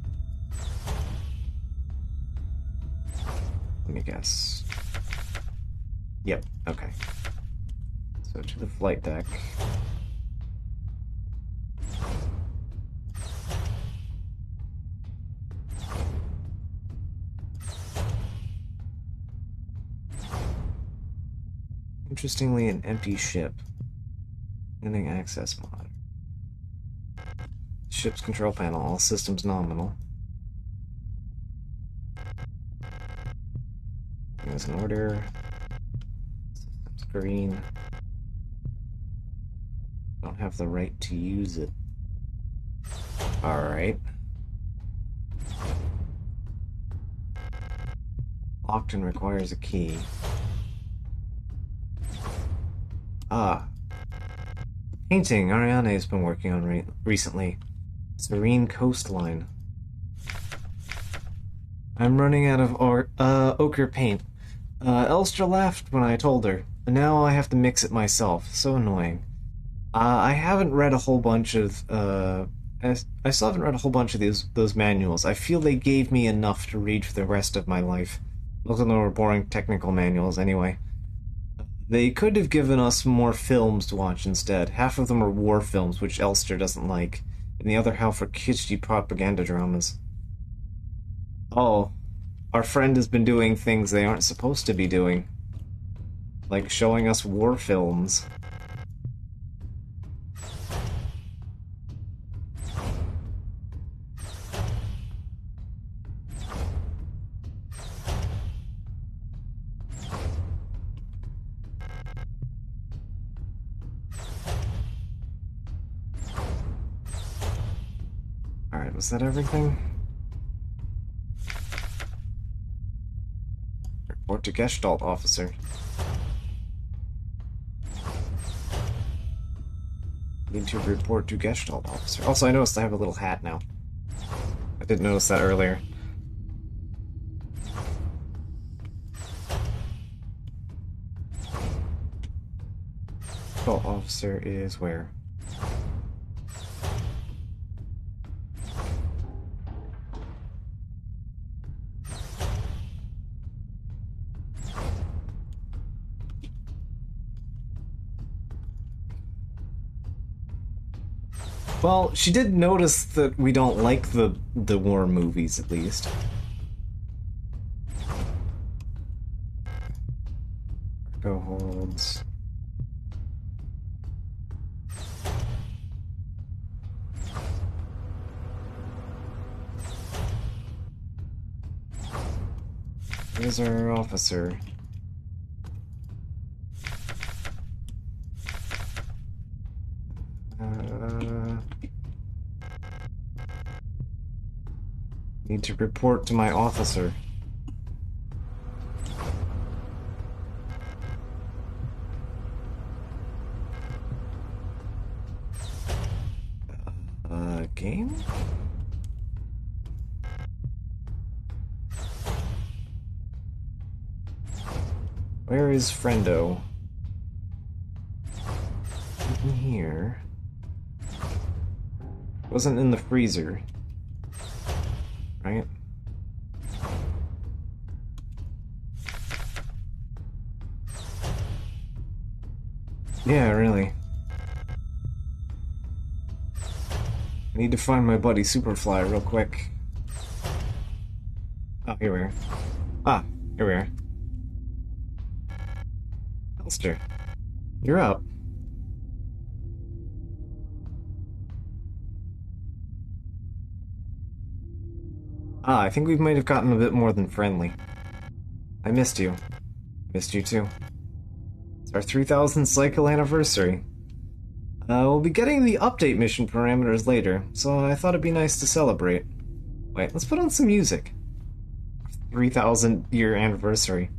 Speaker 1: Let me guess. Yep, okay. So to the flight deck. Interestingly, an empty ship. Ending access mod. Ship's control panel, all systems nominal. There's an order. Systems green. Don't have the right to use it. Alright. Locked and requires a key. Ah. Painting Ariane has been working on recently. Serene coastline. I'm running out of ochre paint. Elstra laughed when I told her, and now I have to mix it myself. So annoying. I haven't read a whole bunch of, I still haven't read a whole bunch of those manuals. I feel they gave me enough to read for the rest of my life. Most of them were boring technical manuals anyway. They could have given us more films to watch instead. Half of them are war films, which Elster doesn't like, and the other half are kitschy propaganda dramas. Oh, our friend has been doing things they aren't supposed to be doing. Like showing us war films. Alright, was that everything? Report to Gestalt Officer. Need to report to Gestalt officer. Also, I noticed I have a little hat now. I didn't notice that earlier. Gestalt officer is where? Well, she did notice that we don't like the war movies, at least. Cargo holds. Here's our officer. Need to report to my officer. Game? Where is Friendo? In here. Wasn't in the freezer. Right? Yeah, really. I need to find my buddy Superfly real quick. Oh, here we are. Ah, here we are. Elster, you're up. Ah, I think we might have gotten a bit more than friendly. I missed you. Missed you too. It's our 3000th cycle anniversary. We'll be getting the update mission parameters later, so I thought it'd be nice to celebrate. Wait, let's put on some music. 3000 year anniversary.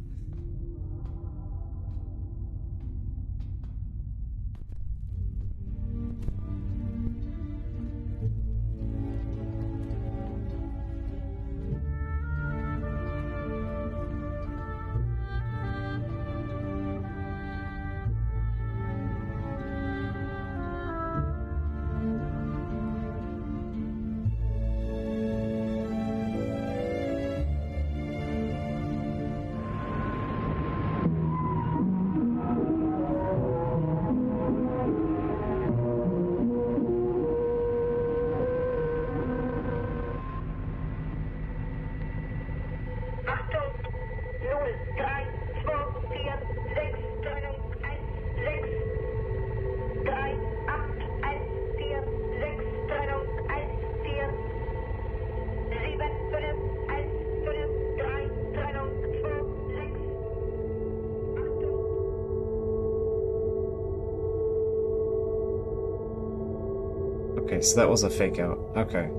Speaker 1: Okay, so that was a fake out. Okay.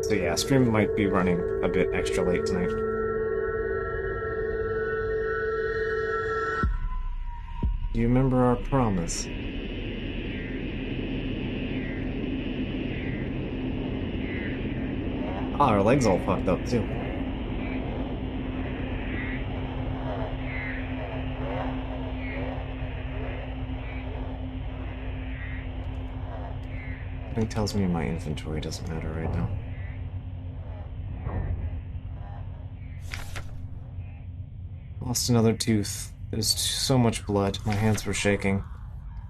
Speaker 1: So yeah, stream might be running a bit extra late tonight. Do you remember our promise? Ah, our leg's all fucked up too. Something tells me my inventory doesn't matter right now. Lost another tooth. There's so much blood. My hands were shaking.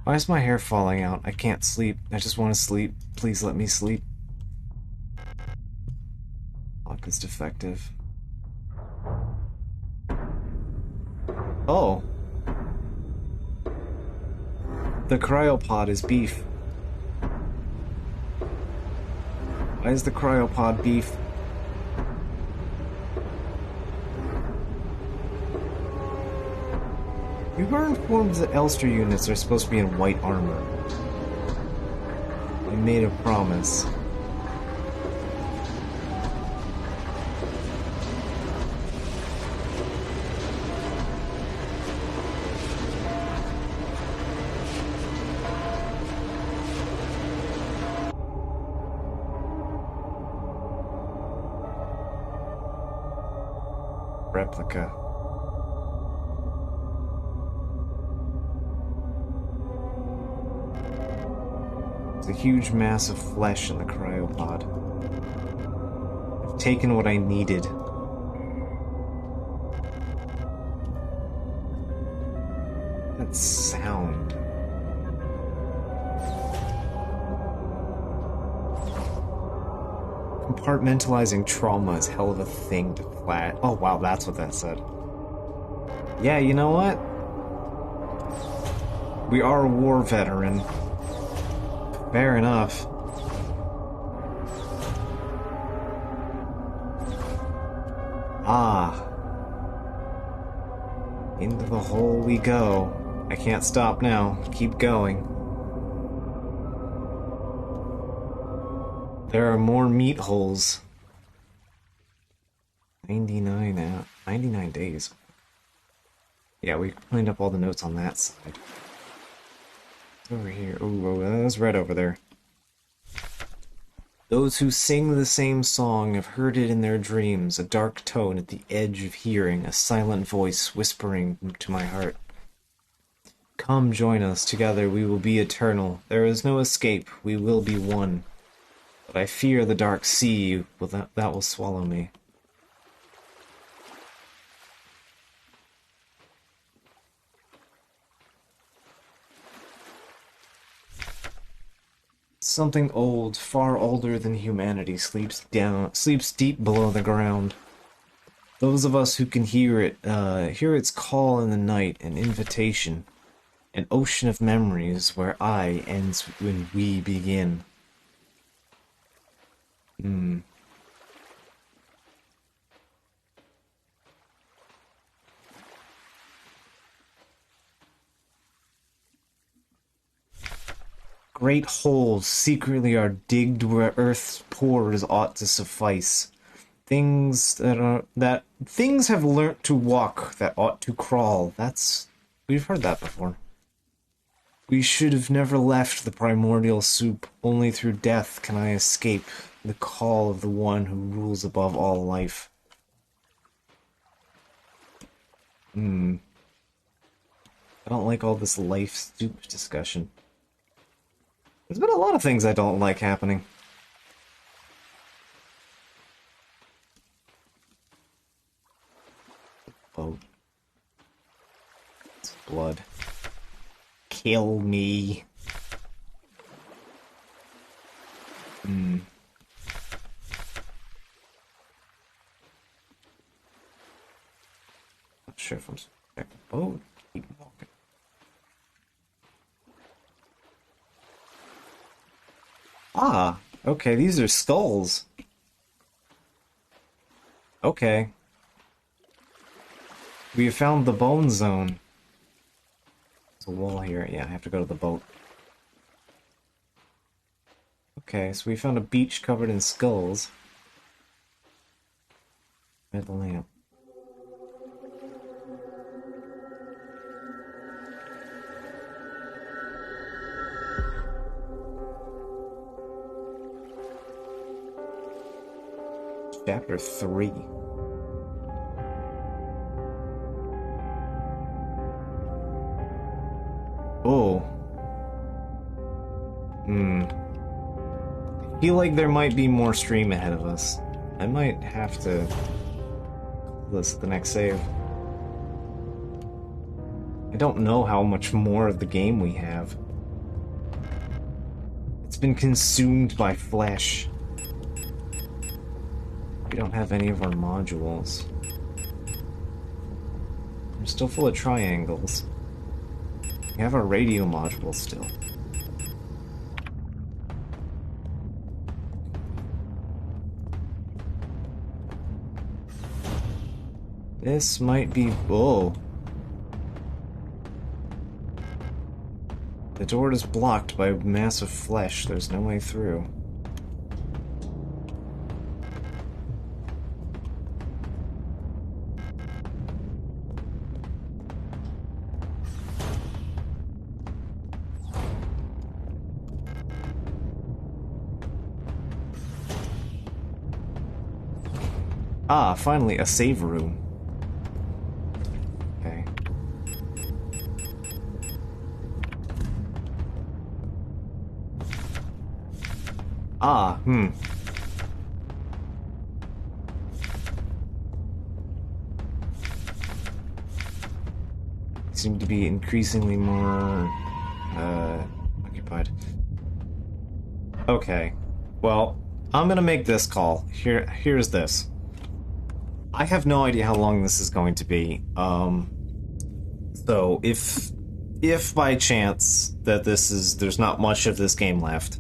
Speaker 1: Why is my hair falling out? I can't sleep. I just want to sleep. Please let me sleep. Lock is defective. Oh. The cryopod is beef. Why is the cryopod beef? We were informed that Elster units are supposed to be in white armor. We made a promise. replica. There's a huge mass of flesh in the cryopod. I've taken what I needed. That sound. Compartmentalizing trauma is hell of a thing to flat. Oh wow, that's what that said. Yeah, you know what? We are a war veteran. Fair enough. Ah. Into the hole we go. I can't stop now. Keep going. There are more meat holes. 99 days. Yeah, we cleaned up all the notes on that side. Over here. Ooh, that's red over there. Those who sing the same song have heard it in their dreams, a dark tone at the edge of hearing, a silent voice whispering to my heart. Come join us, together we will be eternal. There is no escape, we will be one. But I fear the dark sea that will swallow me. Something old, far older than humanity, sleeps deep below the ground. Those of us who can hear it, hear its call in the night, an invitation, an ocean of memories where I ends when we begin. Great holes secretly are digged where earth's pores ought to suffice. Things have learnt to walk that ought to crawl. We've heard that before. We should have never left the primordial soup. Only through death can I escape the call of the one who rules above all life. I don't like all this life soup discussion. There's been a lot of things I don't like happening. Oh. It's blood. Kill me. Not sure if I'm supposed to check the boat. Keep walking. Ah, okay, these are skulls. Okay. We have found the bone zone. There's a wall here. Yeah, I have to go to the boat. Okay, so we found a beach covered in skulls. At the lamp. Chapter 3. Oh. I feel like there might be more stream ahead of us. I might have to list the next save. I don't know how much more of the game we have. It's been consumed by flesh. We don't have any of our modules. We're still full of triangles. We have our radio module still. This might be... Whoa. The door is blocked by massive flesh. There's no way through. Ah, finally, a save room. Ah, Seem to be increasingly more, occupied. Okay. Well, I'm gonna make this call. Here's this. I have no idea how long this is going to be. So if by chance that there's not much of this game left,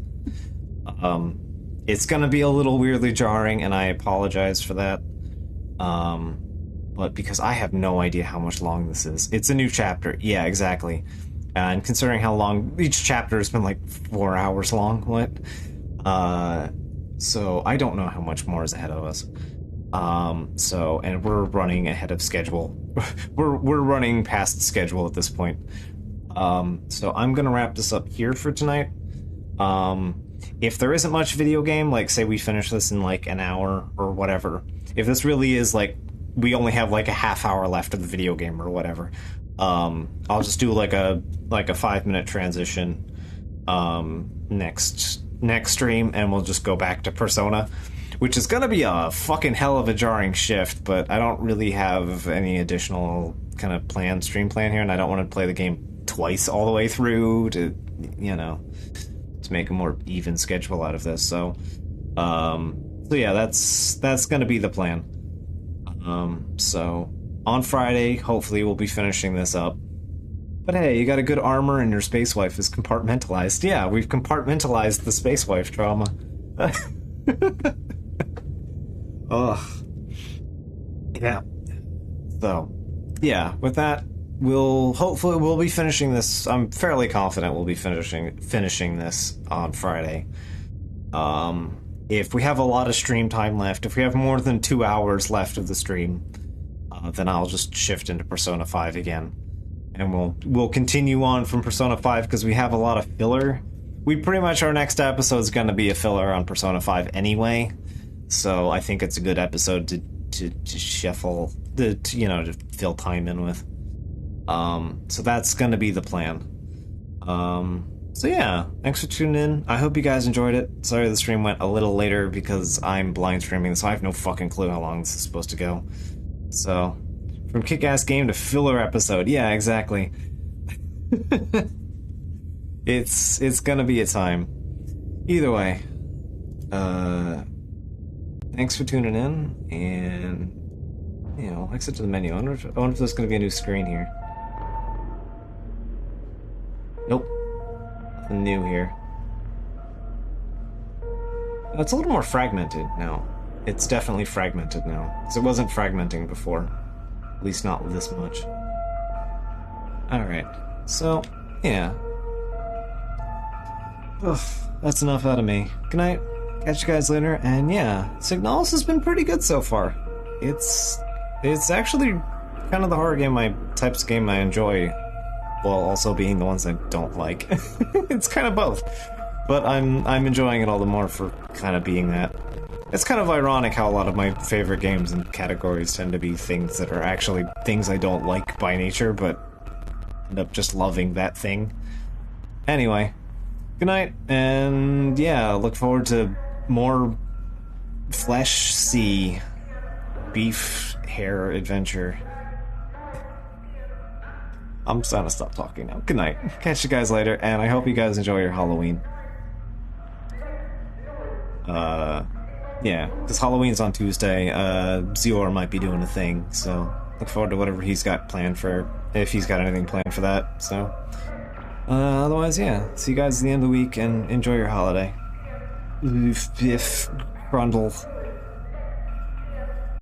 Speaker 1: it's gonna be a little weirdly jarring, and I apologize for that. But because I have no idea how much long this is. It's a new chapter. Yeah, exactly. And considering how long each chapter has been, like 4 hours long, what? So I don't know how much more is ahead of us. And we're running ahead of schedule. we're running past schedule at this point. So I'm gonna wrap this up here for tonight. If there isn't much video game, like say we finish this in like an hour or whatever, if this really is like we only have like a half hour left of the video game or whatever, I'll just do like a 5-minute transition next stream, and we'll just go back to Persona, which is gonna be a fucking hell of a jarring shift, but I don't really have any additional kind of stream plan here, and I don't want to play the game twice all the way through to make a more even schedule out of this. So yeah, that's gonna be the plan. So on Friday, hopefully we'll be finishing this up. But hey, you got a good armor and your space wife is compartmentalized. Yeah, we've compartmentalized the space wife trauma. Ugh. Yeah. So, yeah, with that, we'll be finishing this. I'm fairly confident we'll be finishing this on Friday. If we have a lot of stream time left, if we have more than 2 hours left of the stream, then I'll just shift into Persona 5 again. And we'll continue on from Persona 5 because we have a lot of filler. Pretty much our next episode is going to be a filler on Persona 5 anyway. So I think it's a good episode to shuffle, to fill time in with. So that's going to be the plan. So yeah, thanks for tuning in. I hope you guys enjoyed it. Sorry the stream went a little later because I'm blind streaming, so I have no fucking clue how long this is supposed to go. So, from kick-ass game to filler episode. Yeah, exactly. It's gonna be a time. Either way, thanks for tuning in, and exit to the menu. I wonder if there's gonna be a new screen here. Nope. Nothing new here. It's a little more fragmented now. It's definitely fragmented now, because it wasn't fragmenting before. At least not this much. Alright, so, yeah. Ugh, that's enough out of me. Good night, catch you guys later, and yeah, Signalis has been pretty good so far. It's actually kind of the horror types of game I enjoy, while also being the ones I don't like. It's kind of both. But I'm enjoying it all the more for kind of being that. It's kind of ironic how a lot of my favorite games and categories tend to be things that are actually things I don't like by nature, but end up just loving that thing. Anyway, good night, and yeah, look forward to more flesh-sea beef hair adventure. I'm just gonna stop talking now. Good night. Catch you guys later, and I hope you guys enjoy your Halloween. Yeah, because Halloween's on Tuesday. Zior might be doing a thing, so look forward to whatever he's got planned if he's got anything planned for that, so. Otherwise, yeah, see you guys at the end of the week, and enjoy your holiday. Biff Grundle.